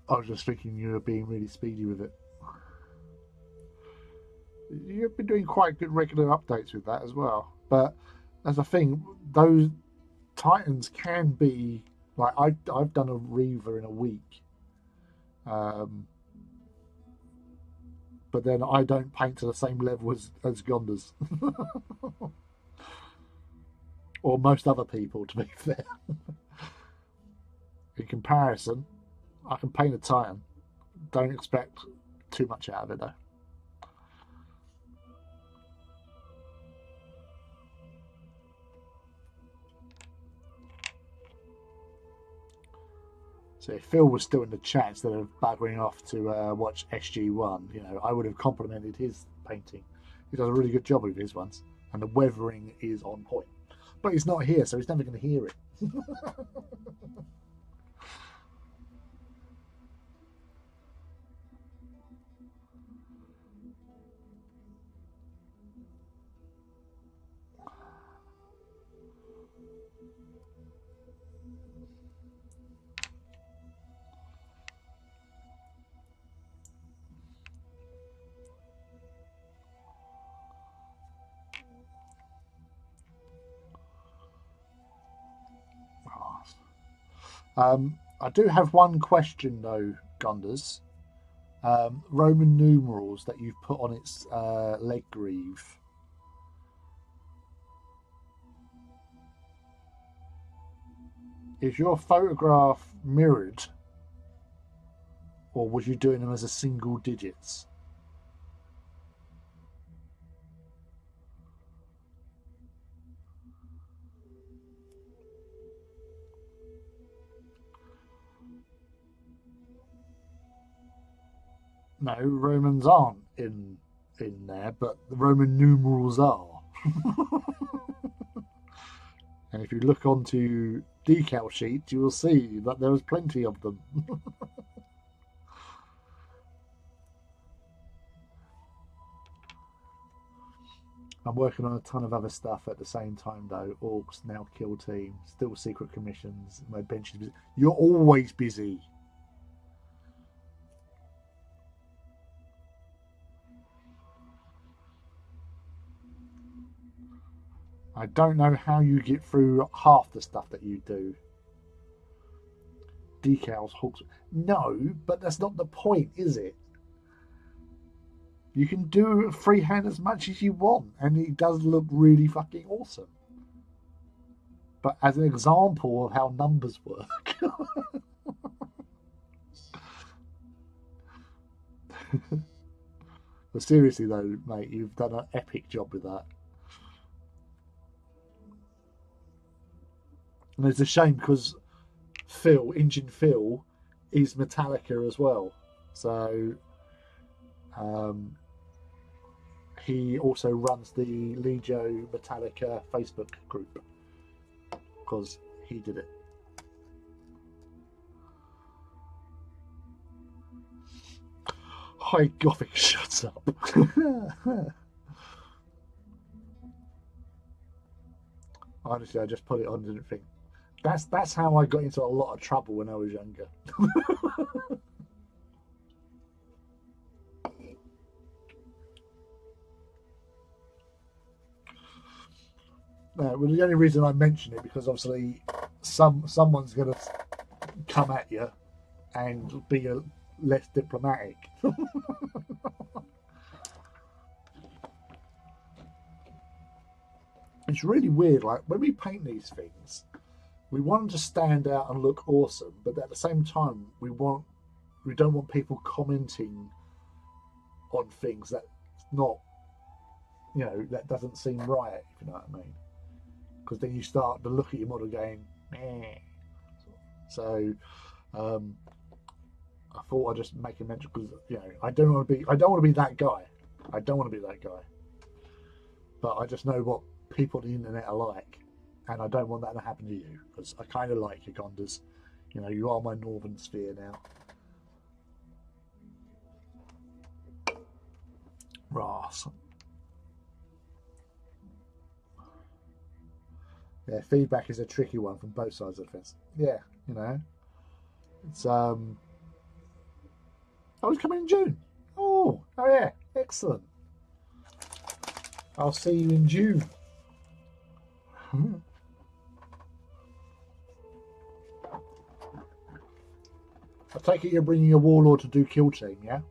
Speaker 1: I was just thinking you were being really speedy with it. You've been doing quite good regular updates with that as well. But as a thing, those Titans can be like I've done a Reaver in a week, um, but then I don't paint to the same level as Gondas or most other people. To be fair, in comparison, I can paint a Titan. Don't expect too much out of it though. So if Phil was still in the chat instead of buggering off to watch SG1, I would have complimented his painting. He does a really good job with his ones. and the weathering is on point. But he's not here, so he's never going to hear it. I do have one question though, Gunders. Roman numerals that you've put on its leg greave. Is your photograph mirrored, or was you doing them as a single digits? No, Romans aren't in there, but the Roman numerals are. And if you look onto decal sheets, you will see that there is plenty of them. I'm working on a ton of other stuff at the same time, though. Orcs, now kill team, still secret commissions. My bench is busy. You're always busy. I don't know how you get through half the stuff that you do. Decals, hooks. No, but that's not the point, is it? You can do freehand as much as you want, and it does look really fucking awesome. But as an example of how numbers work. But seriously though, mate, you've done an epic job with that. And it's a shame because Engine Phil, is Metallica as well. So he also runs the Legio Metallica Facebook group because he did it. Hi, Gothic, shuts up. Honestly, I just put it on, didn't think. That's how I got into a lot of trouble when I was younger. Well, the only reason I mention it because obviously someone's going to come at you and be less diplomatic. It's really weird. Like when we paint these things, we want them to stand out and look awesome, but at the same time, we don't want people commenting on things that's not, that doesn't seem right. If you know what I mean. Because then you start to look at your model going, meh. So I thought I'd just make a mention because I don't want to be that guy. I don't want to be that guy. But I just know what people on the internet are like, and I don't want that to happen to you because I kind of like you, Gondas. You are my northern sphere now. Ross. Yeah, feedback is a tricky one from both sides of the fence. Yeah, it's Oh, it's coming in June. Oh yeah, excellent. I'll see you in June. I take it you're bringing a warlord to do kill team, yeah?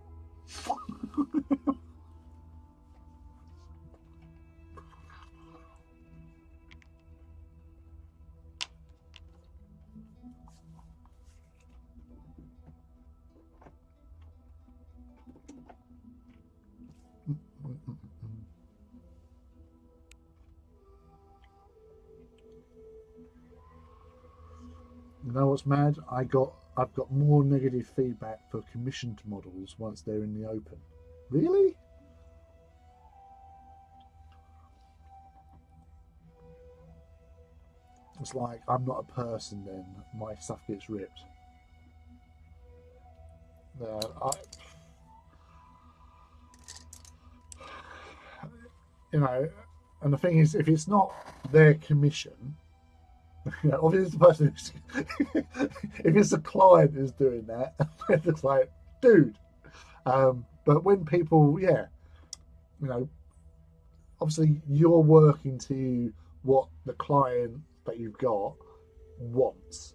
Speaker 1: You know what's mad? I've got more negative feedback for commissioned models once they're in the open. Really? It's like I'm not a person. Then my stuff gets ripped. I, you know, and the thing is, if it's not their commission, you know, obviously the person who's, if it's the client who's doing that, it's like, dude. But when people, yeah, you know, obviously you're working to what the client that you've got wants,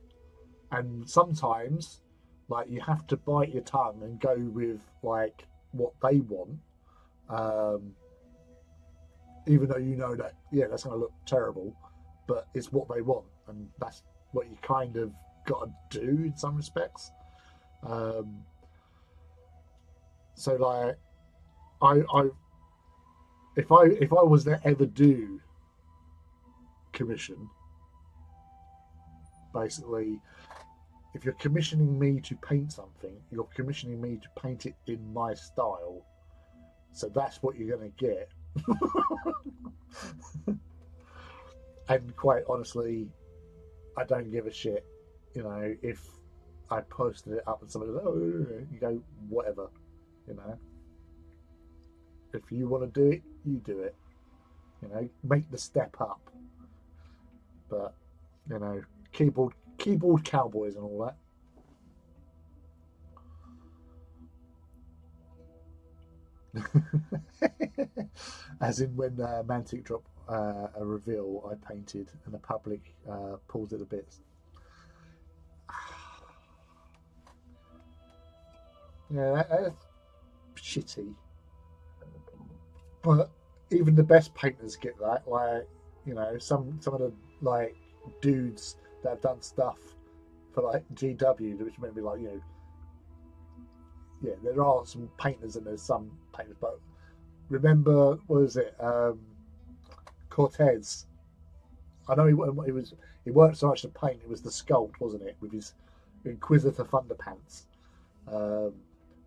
Speaker 1: and sometimes, like, you have to bite your tongue and go with like what they want, um, even though you know that, yeah, that's going to look terrible, but it's what they want, and that's what you kind of got to do in some respects. Um, so like, I if I was to ever do commission, basically, if you're commissioning me to paint something, you're commissioning me to paint it in my style. So that's what you're going to get. And quite honestly, I don't give a shit. You know, if I posted it up and somebody goes, oh, you go, whatever. You know, if you want to do it, you do it. You know, make the step up. But, you know, keyboard cowboys and all that. As in when Mantic dropped a reveal I painted and the public pulled it to bits. Yeah, that's shitty. But even the best painters get that. Like, you know, some of the like dudes that have done stuff for like GW, which may be like, you know, yeah, there are some painters and there's some painters. But remember, what was it? Cortez. I know he weren't so much the paint; it was the sculpt, wasn't it, with his Inquisitor Thunderpants. Um,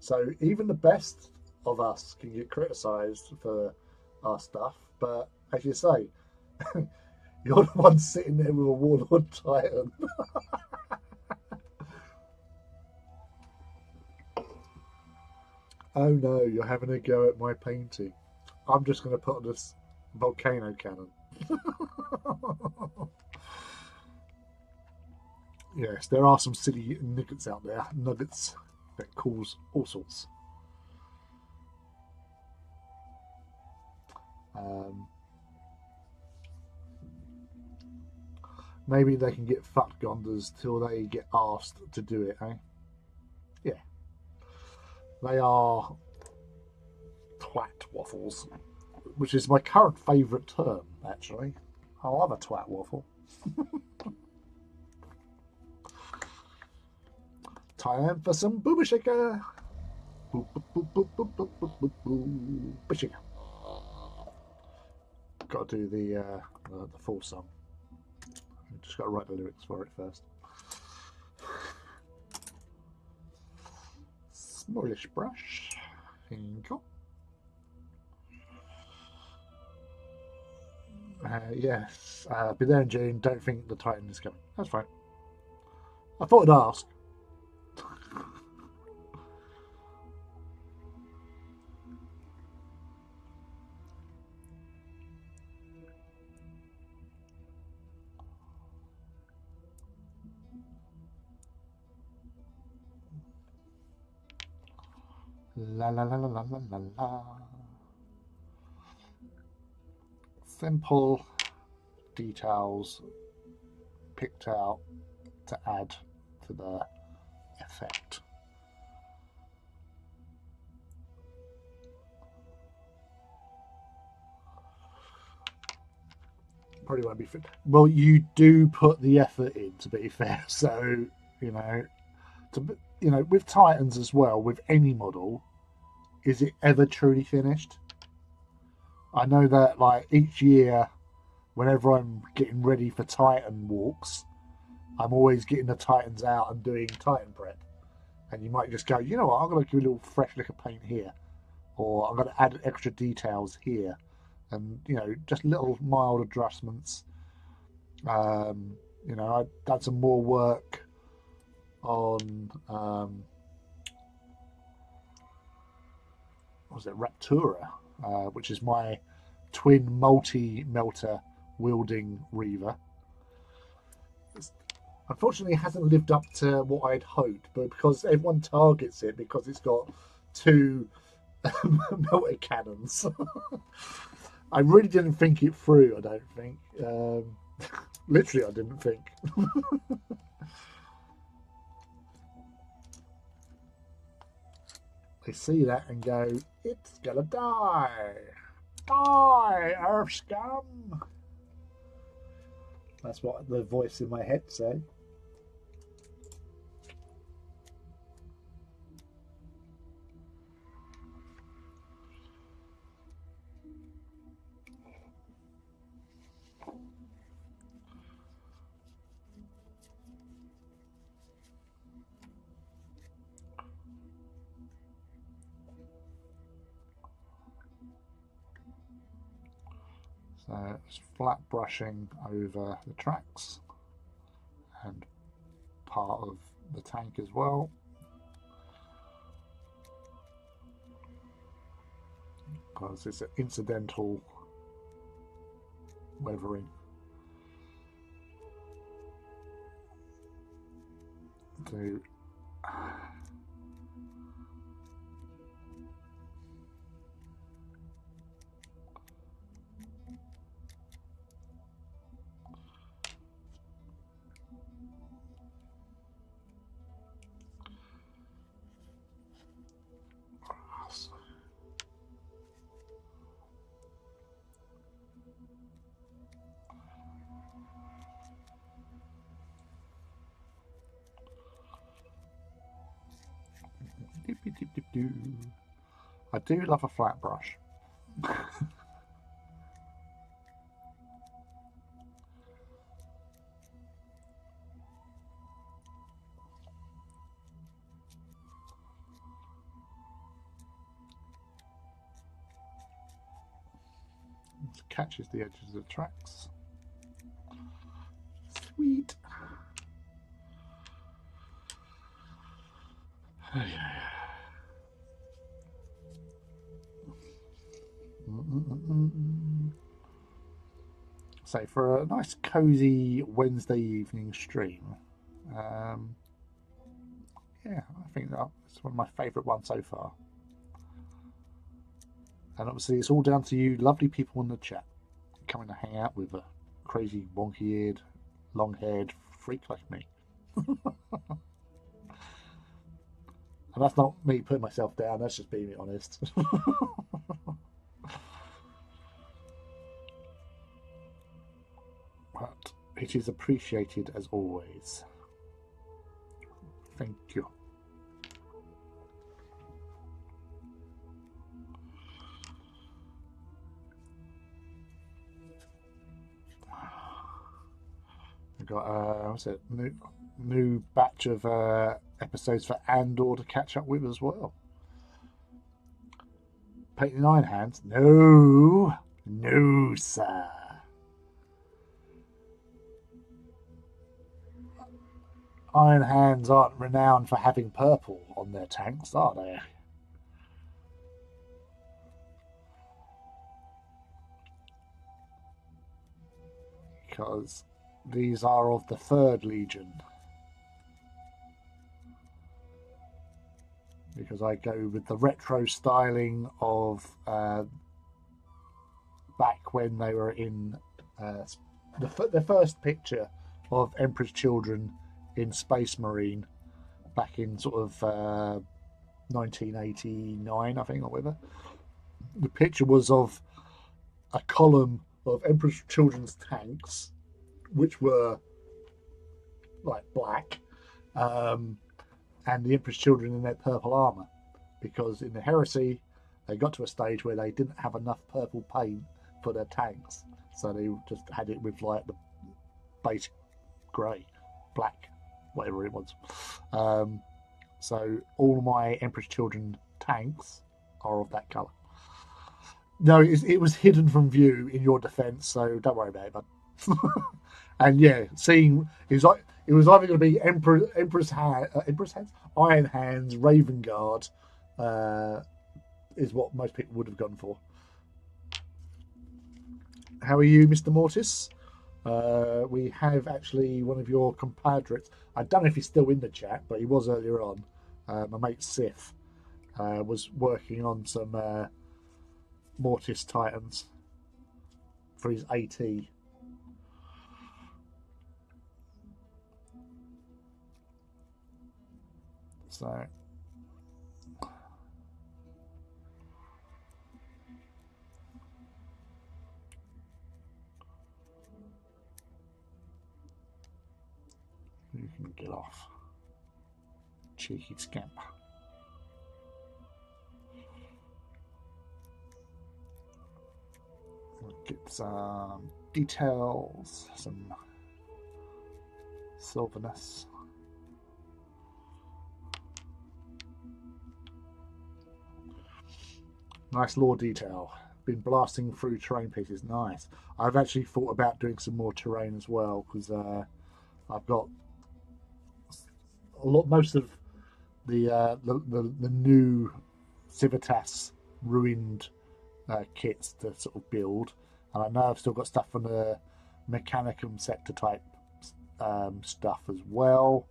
Speaker 1: so even the best of us can get criticised for our stuff. But as you say, you're the one sitting there with a Warlord Titan. Oh no, you're having a go at my painting. I'm just going to put on this volcano cannon. Yes, there are some silly nuggets out there, nuggets that cause all sorts. Um, Maybe they can get fucked Gondas till they get asked to do it, eh? Yeah, they are twat waffles, which is my current favourite term, actually. I love a twat waffle. Time for some booba shaker. Boop, boop, boop, boop, boop, boop, boop, boop, boop. Booba shaker. Got to do the full song. Just got to write the lyrics for it first. Smallish brush. Inko. Yes. Be there in June. Don't think the Titan is coming. That's fine. I thought I'd ask. La la la la la la la la. Simple details picked out to add to the effect. Probably won't be fit. Well, you do put the effort in, to be fair. So, you know, with Titans as well, with any model, is it ever truly finished? I know that like each year, whenever I'm getting ready for Titan walks, I'm always getting the Titans out and doing Titan prep. And you might just go, you know what, I'm going to give a little fresh lick of paint here, or I'm going to add extra details here, and you know, just little mild adjustments. You know, I've done some more work on what was it, Raptura, which is my twin multi-melter wielding Reaver. Unfortunately, it hasn't lived up to what I'd hoped, but because everyone targets it because it's got two melter cannons, I really didn't think it through. I don't think. Literally, I didn't think. They see that and go, "It's gonna die, die, Earth scum." That's what the voice in my head said. So it's flat brushing over the tracks and part of the tank as well. Because it's an incidental weathering. To I do love a flat brush. It catches the edges of the tracks. Sweet. So for a nice cozy Wednesday evening stream, yeah, I think that's one of my favourite ones so far. And obviously it's all down to you lovely people in the chat coming to hang out with a crazy wonky-eared, long-haired freak like me. And that's not me putting myself down, that's just being honest. But it is appreciated as always. Thank you. We've got what's it? New batch of episodes for Andor to catch up with as well. Painting Iron Hands? No, no, sir. Iron Hands aren't renowned for having purple on their tanks, are they? Because these are of the 3rd Legion. Because I go with the retro styling of back when they were in the first picture of Emperor's Children in Space Marine back in sort of 1989, I think, or whatever. The picture was of a column of Emperor's Children's tanks, which were like black, and the Emperor's Children in their purple armor, because in the Heresy they got to a stage where they didn't have enough purple paint for their tanks, so they just had it with like the base grey, black, whatever it was. So all my Emperor's Children tanks are of that colour. No, it was hidden from view in your defence, so don't worry about it, bud. And yeah, seeing it was either going to be Emperor's Hands, Iron Hands, Raven Guard, uh, is what most people would have gone for. How are you, Mr. Mortis? We have actually one of your compatriots. I don't know if he's still in the chat, but he was earlier on. My mate Sith was working on some Mortis Titans for his AT. So you can get off, cheeky scamp. We'll get some details, some silverness. Nice lore detail. Been blasting through terrain pieces. Nice. I've actually thought about doing some more terrain as well because I've got most of the new Civitas ruined kits to sort of build, and I know I've still got stuff from the Mechanicum sector type stuff as well,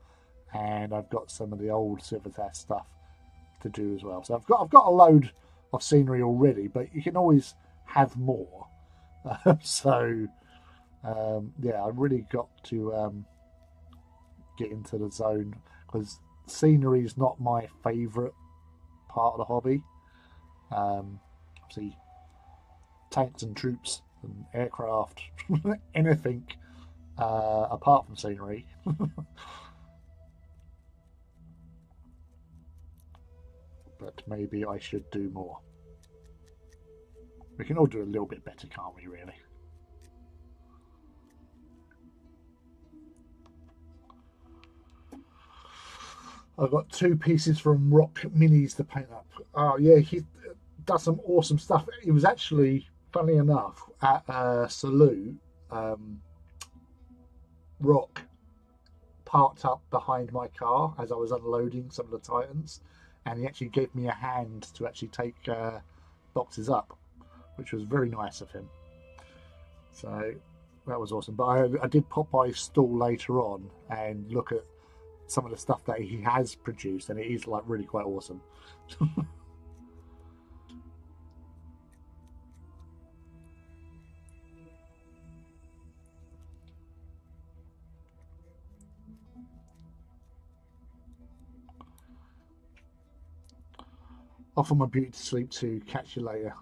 Speaker 1: and I've got some of the old Civitas stuff to do as well. So I've got a load of scenery already, but you can always have more. So yeah, I really got to get into the zone because scenery is not my favourite part of the hobby. Obviously, tanks and troops and aircraft, anything apart from scenery. But maybe I should do more. We can all do a little bit better, can't we, really? I've got 2 pieces from Rock Minis to paint up. Oh, yeah, he does some awesome stuff. It was actually, funnily enough, at Salute, Rock parked up behind my car as I was unloading some of the Titans, and he actually gave me a hand to actually take boxes up, which was very nice of him. So that was awesome. But I did pop by his stall later on and look at some of the stuff that he has produced, and it is like really quite awesome. Offer my beauty to sleep to catch you later.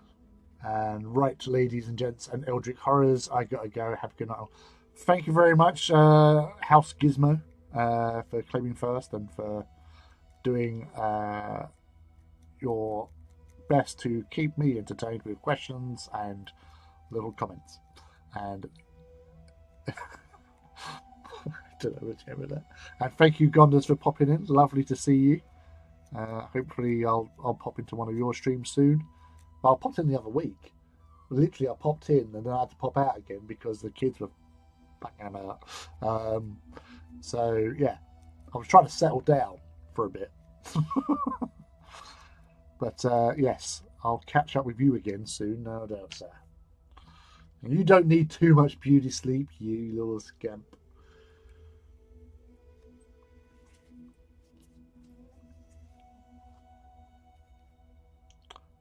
Speaker 1: And right, ladies and gents, and Eldritch Horrors, I gotta go. Have a good night. Thank you very much, House Gizmo, for claiming first and for doing your best to keep me entertained with questions and little comments. And I don't know what's with that. And thank you, Gondas, for popping in. Lovely to see you. Hopefully, I'll pop into one of your streams soon. But I popped in the other week. Literally, I popped in and then I had to pop out again because the kids were banging out. So yeah, I was trying to settle down for a bit. But yes, I'll catch up with you again soon, no doubt, sir. And you don't need too much beauty sleep, you little scamp.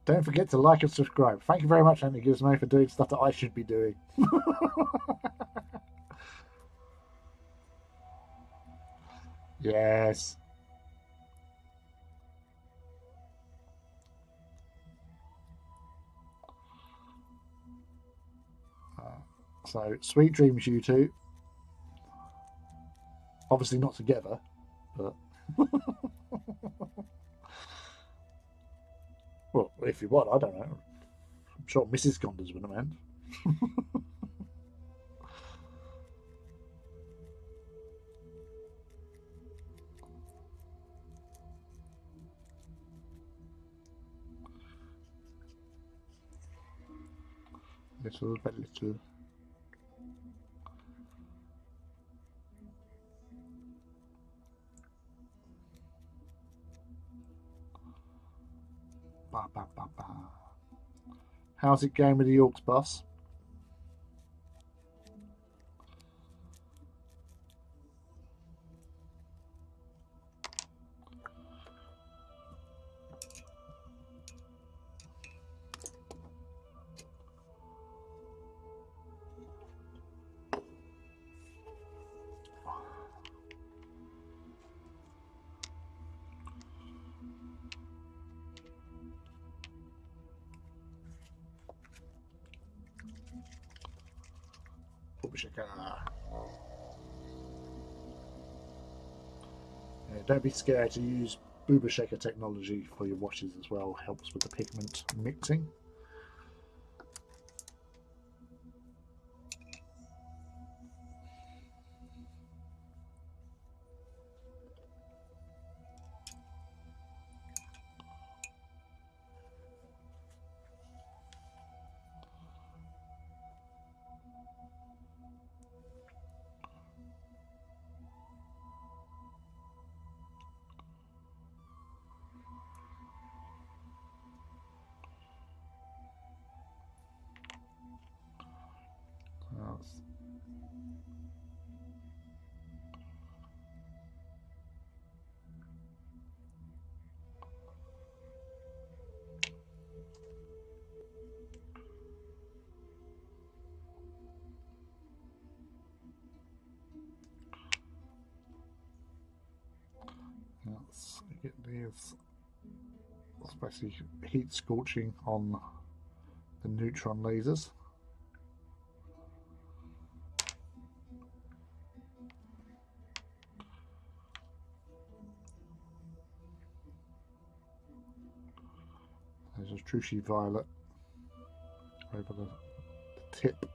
Speaker 1: Don't forget to like and subscribe. Thank you very much, Andy Gizmo, for doing stuff that I should be doing. Yes. So, sweet dreams, you two. Obviously not together, but... Well, if you want, I don't know. I'm sure Mrs. Gonders wouldn't mind. Little by little. ba, ba, ba, ba. How's it going with the Orcs, boss? Yeah, don't be scared to use Booba Shaker technology for your washes as well. Helps with the pigment mixing. Let's get these, especially heat scorching on the neutron lasers. There's a Trushi Violet over the tip.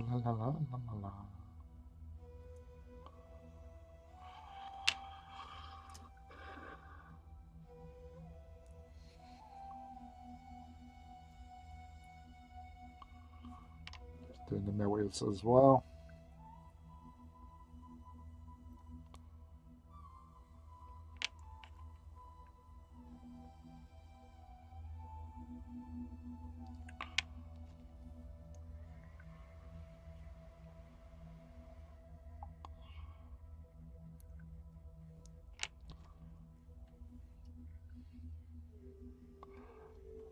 Speaker 1: La la la la la la. Just doing the melters as well.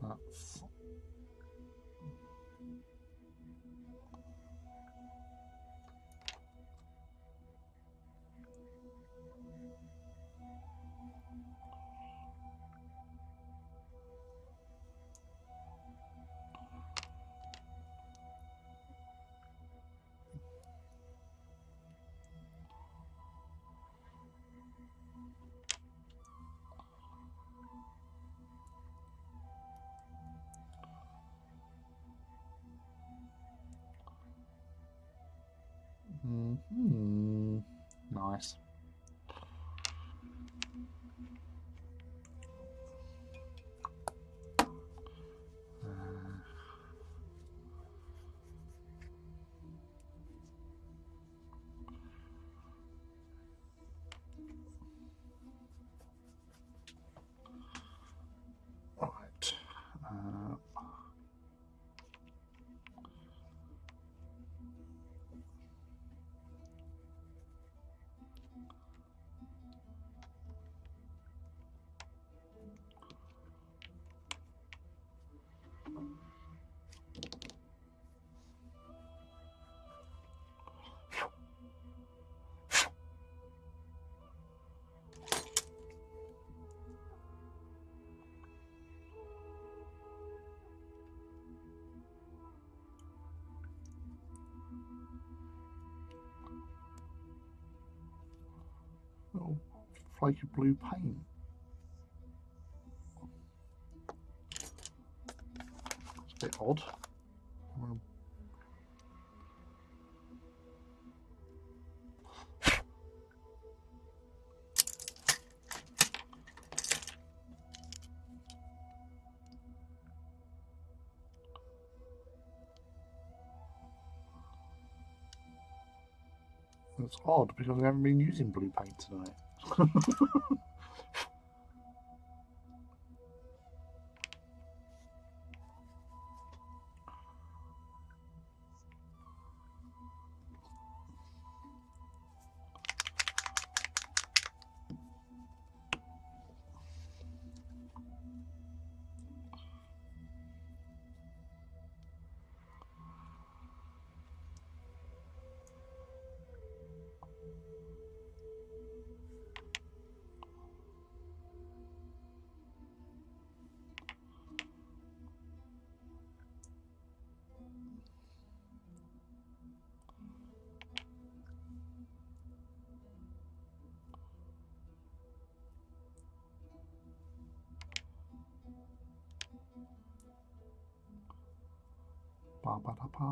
Speaker 1: That's nice. Right. flaky blue paint. It's a bit odd. It's odd because we haven't been using blue paint tonight. Ba ba da ba.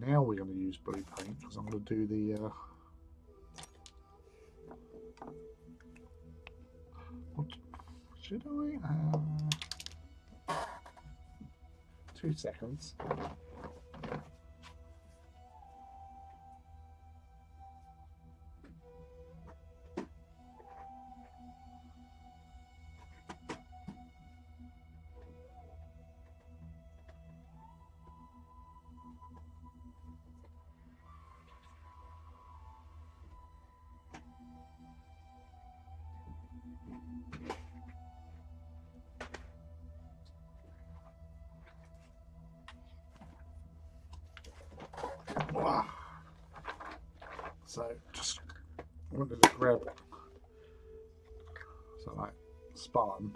Speaker 1: Now we're going to use blue paint because I'm going to do the what should I 2 seconds. So just wanted to grab like Spartan.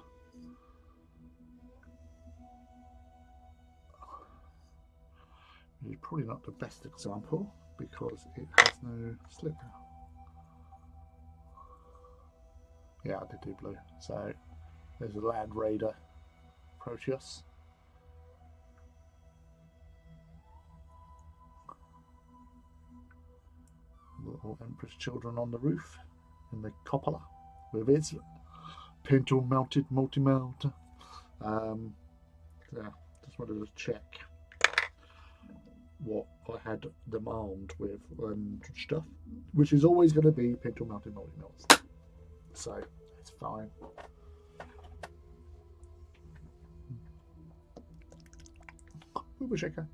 Speaker 1: It's probably not the best example because it has no slip. Yeah, I did do blue. So there's a Land Raider Proteus. Little Emperor's Children on the roof in the cupola with its pinto mounted multi-mount. Yeah, just wanted to check what I had demand with stuff, which is always going to be pinto mounted multi-mounts. So it's fine. Booba shaker.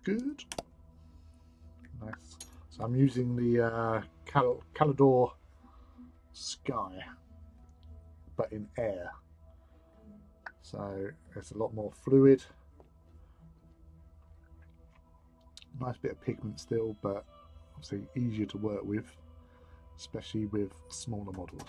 Speaker 1: Good. Nice. So I'm using the Calidor Sky, but in air. So it's a lot more fluid. Nice bit of pigment still, but obviously easier to work with, especially with smaller models.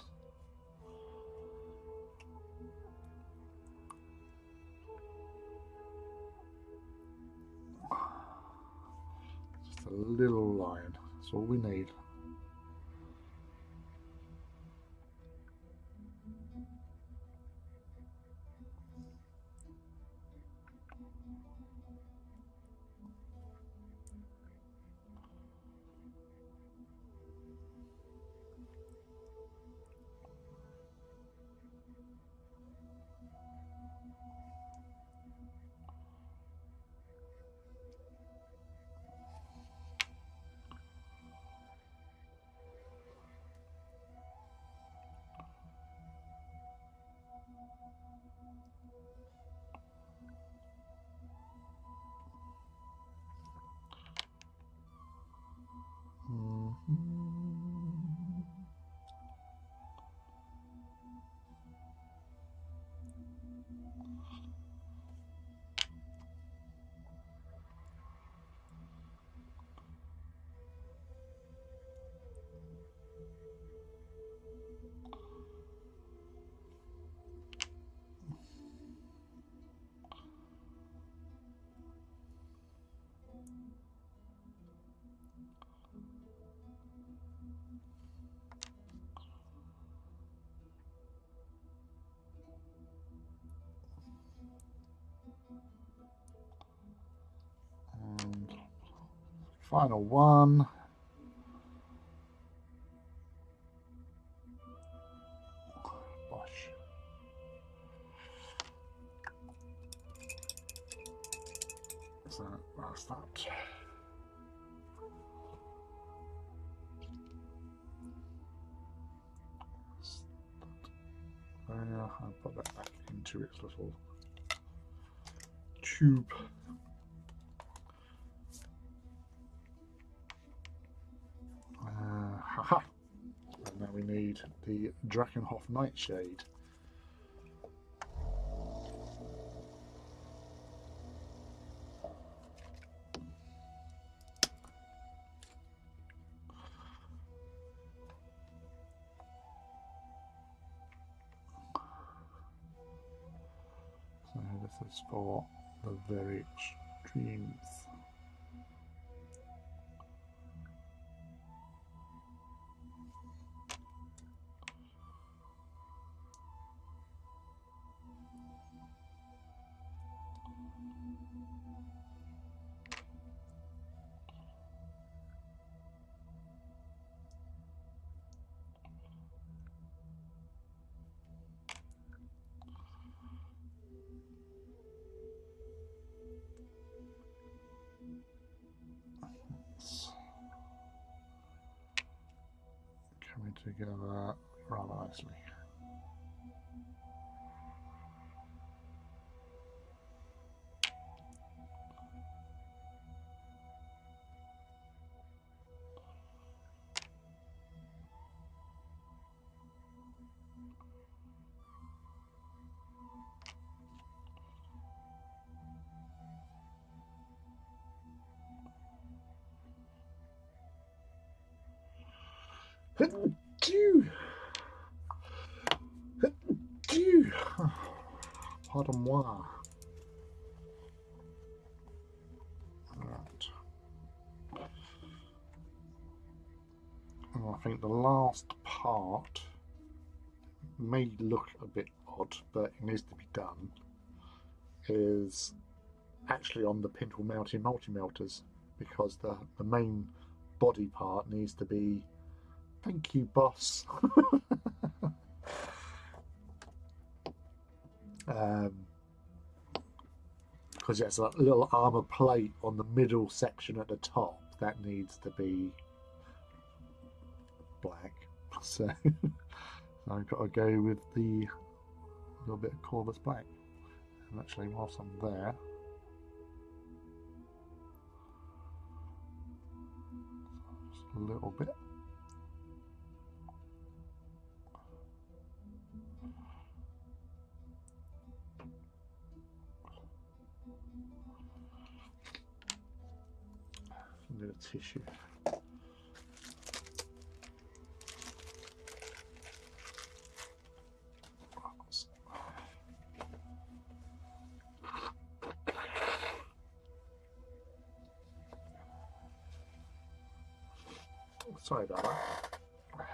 Speaker 1: Just a little line, that's all we need. Final one. Bosh. So that's that. I'll put that back into its little tube. Haha! And now we need the Drakenhof Nightshade. So this is for the very extremes. Coming together rather nicely. Pardon moi. Right. And I think the last part may look a bit odd, but it needs to be done, is actually on the Pintle Mountain multi-melters, because the main body part needs to be, thank you boss, because it's a little armor plate on the middle section at the top that needs to be black. So I've got to go with the little bit of Corvus black. And actually, whilst I'm there, just a little bit. A little tissue. Sorry about that.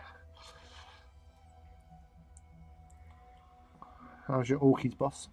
Speaker 1: How's your orchids, boss?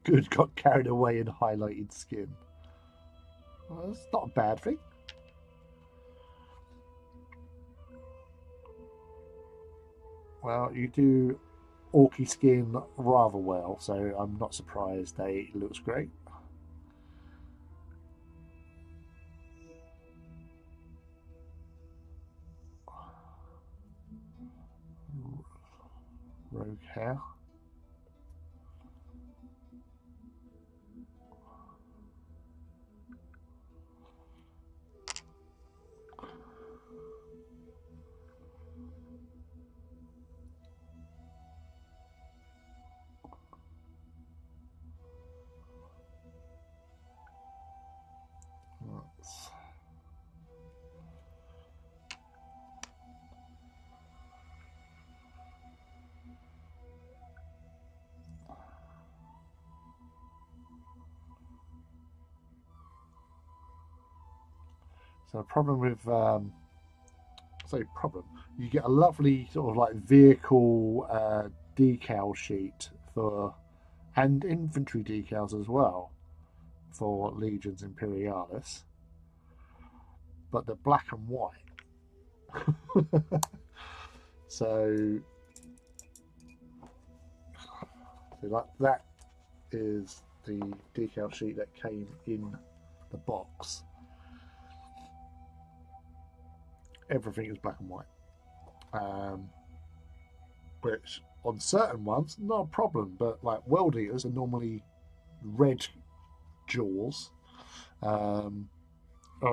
Speaker 1: Good, got carried away in highlighted skin. Well, that's not a bad thing. Well, you do orky skin rather well, so I'm not surprised that it looks great. Rogue hair. So the problem with say problem, you get a lovely sort of like vehicle decal sheet for, and infantry decals as well for Legions Imperialis, but they're black and white. So like that is the decal sheet that came in the box. Everything is black and white, which on certain ones not a problem, but like World Eaters are normally red jaws.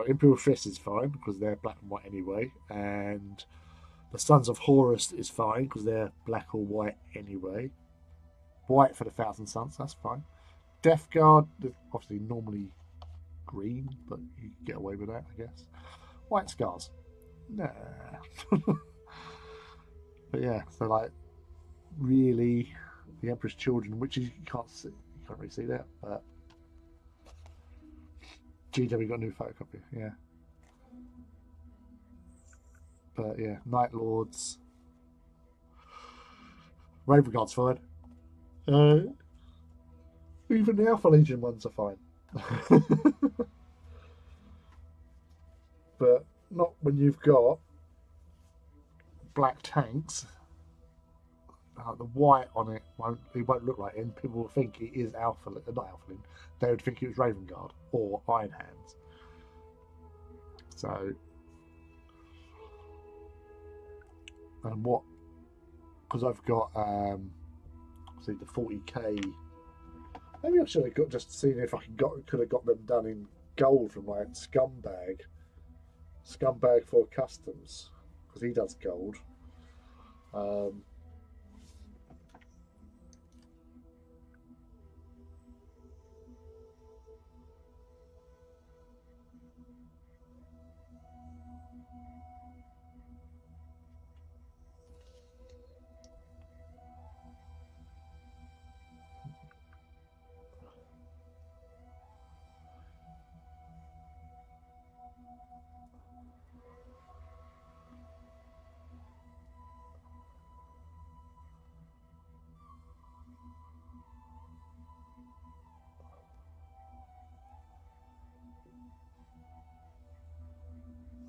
Speaker 1: Imperial Fist is fine because they're black and white anyway, and the Sons of Horus is fine because they're black or white anyway. White for the Thousand Suns, that's fine. Death Guard, obviously normally green, but you get away with that, I guess. White Scars, nah. But yeah, so like really, the Emperor's Children, which you can't see, you can't really see that, but GW got a new photocopy, yeah. But yeah, Night Lords, Raven Guard's fine. Even the Alpha Legion ones are fine. But not when you've got black tanks. The white on it won't look like it, and people will think it is not Alpha Legion. They would think it was Raven Guard or Iron Hands. So, and what? Because I've got see the 40k. Maybe I should have got just seen if I could have got them done in gold from like Scumbag for Customs, because he does gold. Um,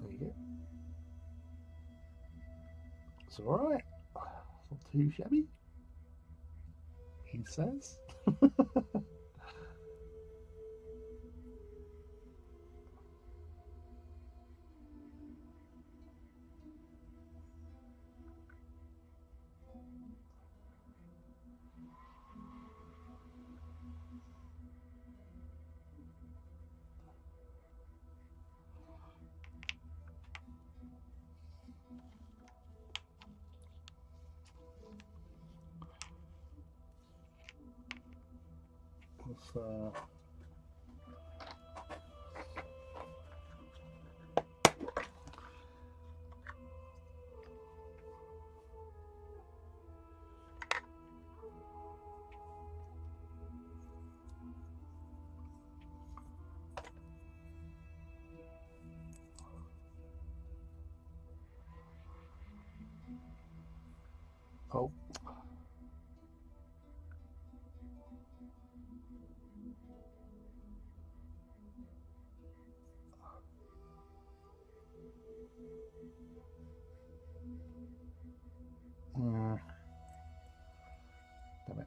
Speaker 1: there you go. It's all right. It's not too shabby, he says. Let's, oh. Damn it.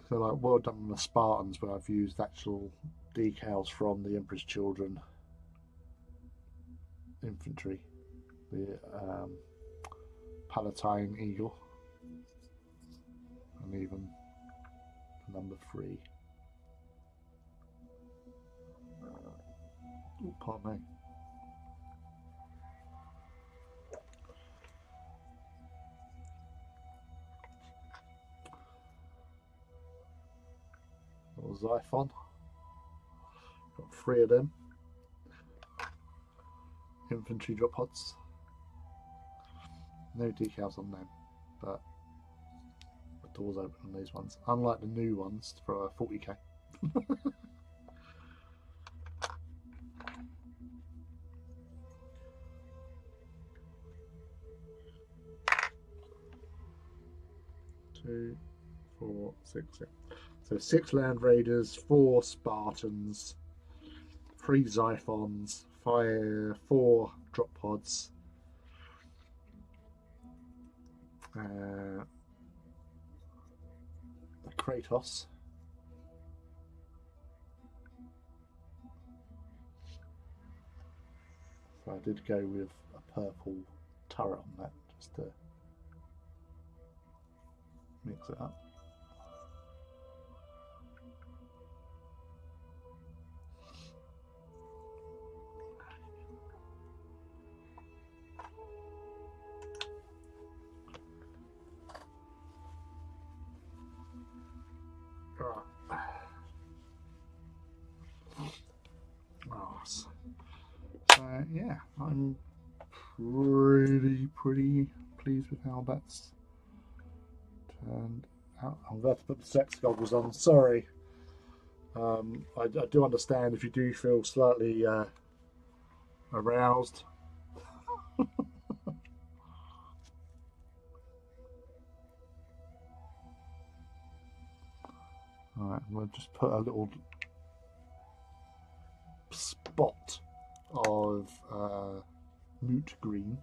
Speaker 1: So like well done on the Spartans, where I've used actual decals from the Emperor's Children infantry, the Palatine Eagle, and even number 3. Oh, pardon me. little Xiphon. Got 3 of them. Infantry drop pods. No decals on them, but the doors open on these ones. Unlike the new ones for 40k. Two, 4, 6, 6. So 6 Land Raiders, 4 Spartans, 3 Xiphons, 4 drop pods, the Kratos, so I did go with a purple turret on that just to mix it up. So yeah, I'm pretty pleased with how that's turned out. I'm about to put the sex goggles on. Sorry, I do understand if you do feel slightly aroused. Alright, we'll just put a little spot of moot green.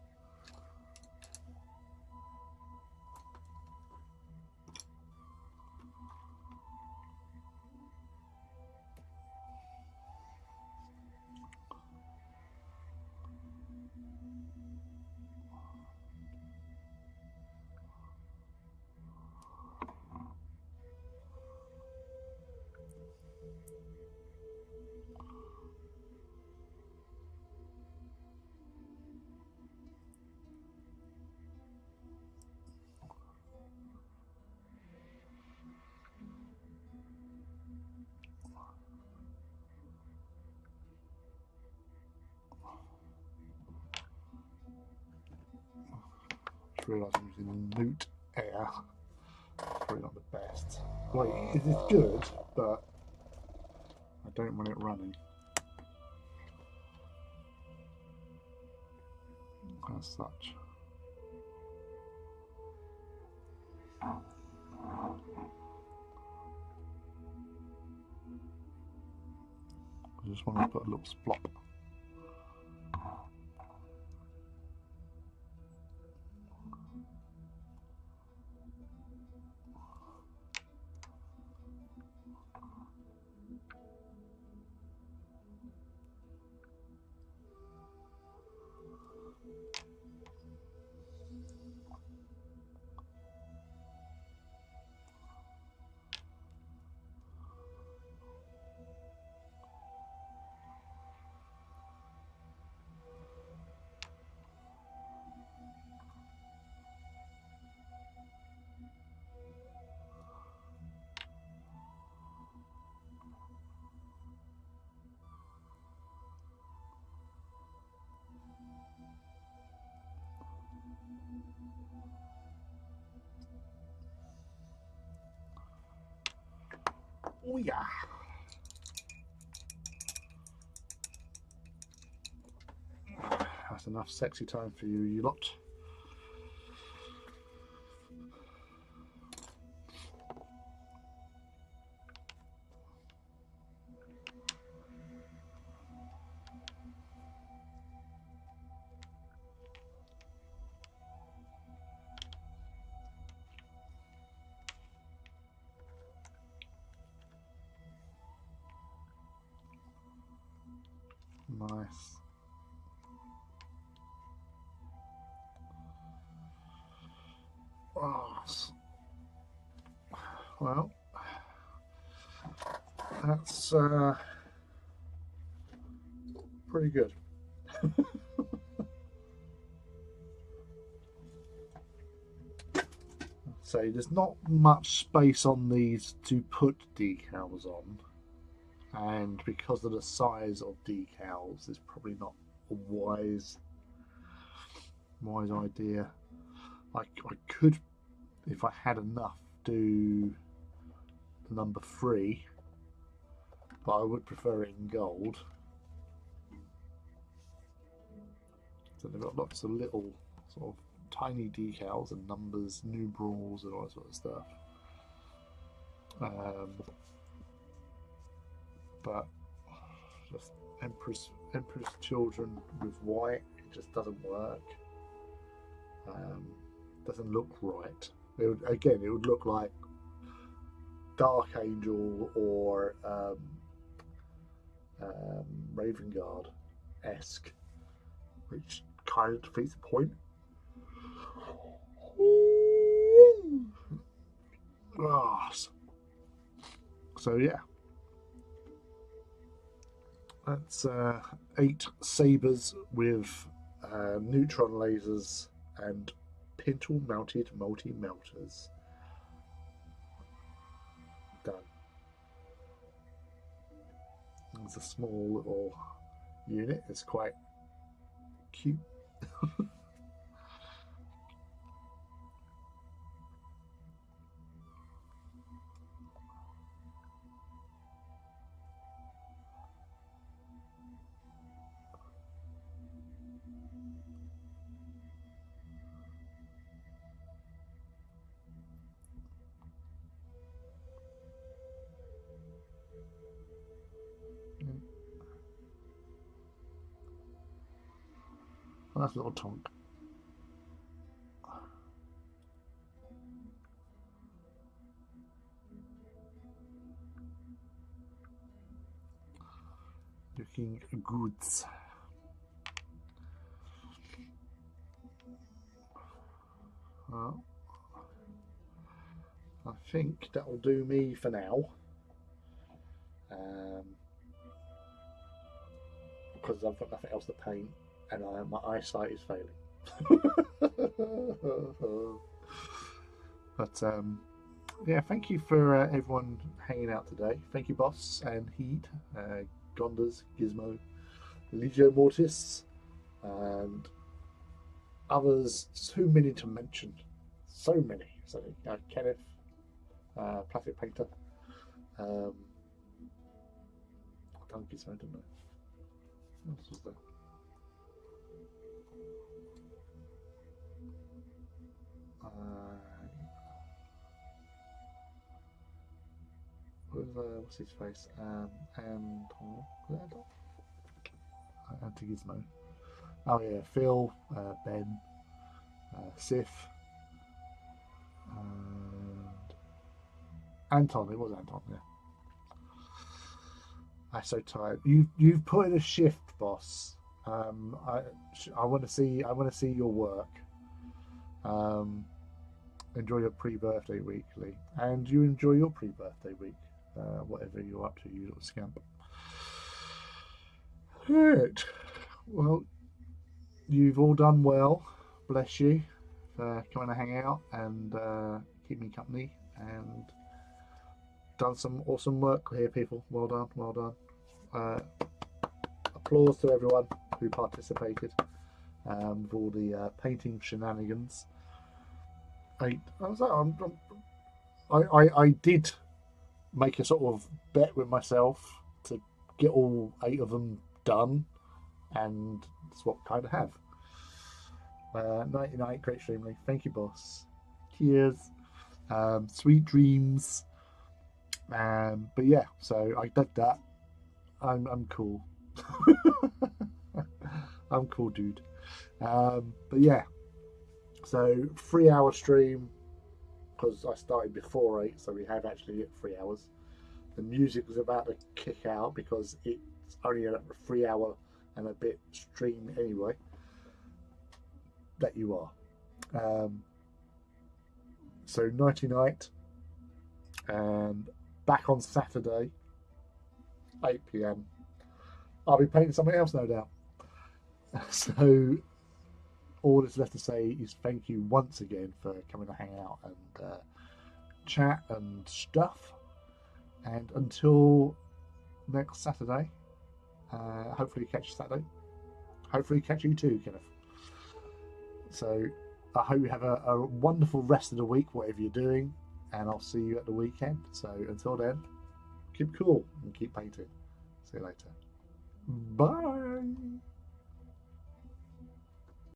Speaker 1: Realise I'm using Newt Air. Probably not the best. Like, it is good, but I don't want it running as such. I just want to put a little splop. Oh yeah. That's enough sexy time for you, you lot. Nice. Oh, well, that's pretty good. So there's not much space on these to put decals on, and because of the size of decals, it's probably not a wise idea. I could, if I had enough, do the number 3, but I would prefer it in gold. So they've got lots of little sort of tiny decals and numbers, numerals, and all that sort of stuff. But just Emperor's Children with white, it just doesn't work. Doesn't look right. It would look like Dark Angel or Raven Guard-esque, which kind of defeats the point. So yeah, that's 8 sabers with neutron lasers and pintle mounted multi-melters. Done. It's a small little unit. It's quite cute. Oh, that's a little tonk. Looking good. Well, I think that'll do me for now. Because I've got nothing else to paint, and my eyesight is failing. But yeah, thank you for everyone hanging out today. Thank you, Boss and Heed, Gondas, Gizmo, Legio Mortis, and others too many to mention. So many. So Kenneth, Plastic Painter. I've done Gizmo, didn't I? What else was there? What's his face? Anti-Gizmo. Oh yeah, Phil, Ben, Sif, and Anton. It was Anton. Yeah. I'm so tired. You've put in a shift, boss. I want to see your work. Enjoy your pre-birthday weekly, and you enjoy your pre-birthday week, whatever you're up to, you little scamp. Right. Well, you've all done well. Bless you for coming to hang out and keep me company, and done some awesome work here, people. Well done, well done. Applause to everyone who participated with all the painting shenanigans. I did make a sort of bet with myself to get all 8 of them done, and that's what I kind of have. 99 great streaming. Thank you, boss. Cheers. Sweet dreams. But yeah, so I did that. I'm cool. I'm cool, dude. But yeah, so 3-hour stream, because I started before 8, so we have actually hit 3 hours. The music was about to kick out because it's only a 3-hour and a bit stream anyway. That you are. So nighty night, and back on Saturday, 8 p.m. I'll be painting something else, no doubt. So all that's left to say is thank you once again for coming to hang out and chat and stuff. And until next Saturday, hopefully catch you Saturday. Hopefully catch you too, Kenneth. So I hope you have a wonderful rest of the week, whatever you're doing, and I'll see you at the weekend. So until then, keep cool and keep painting. See you later. Bye.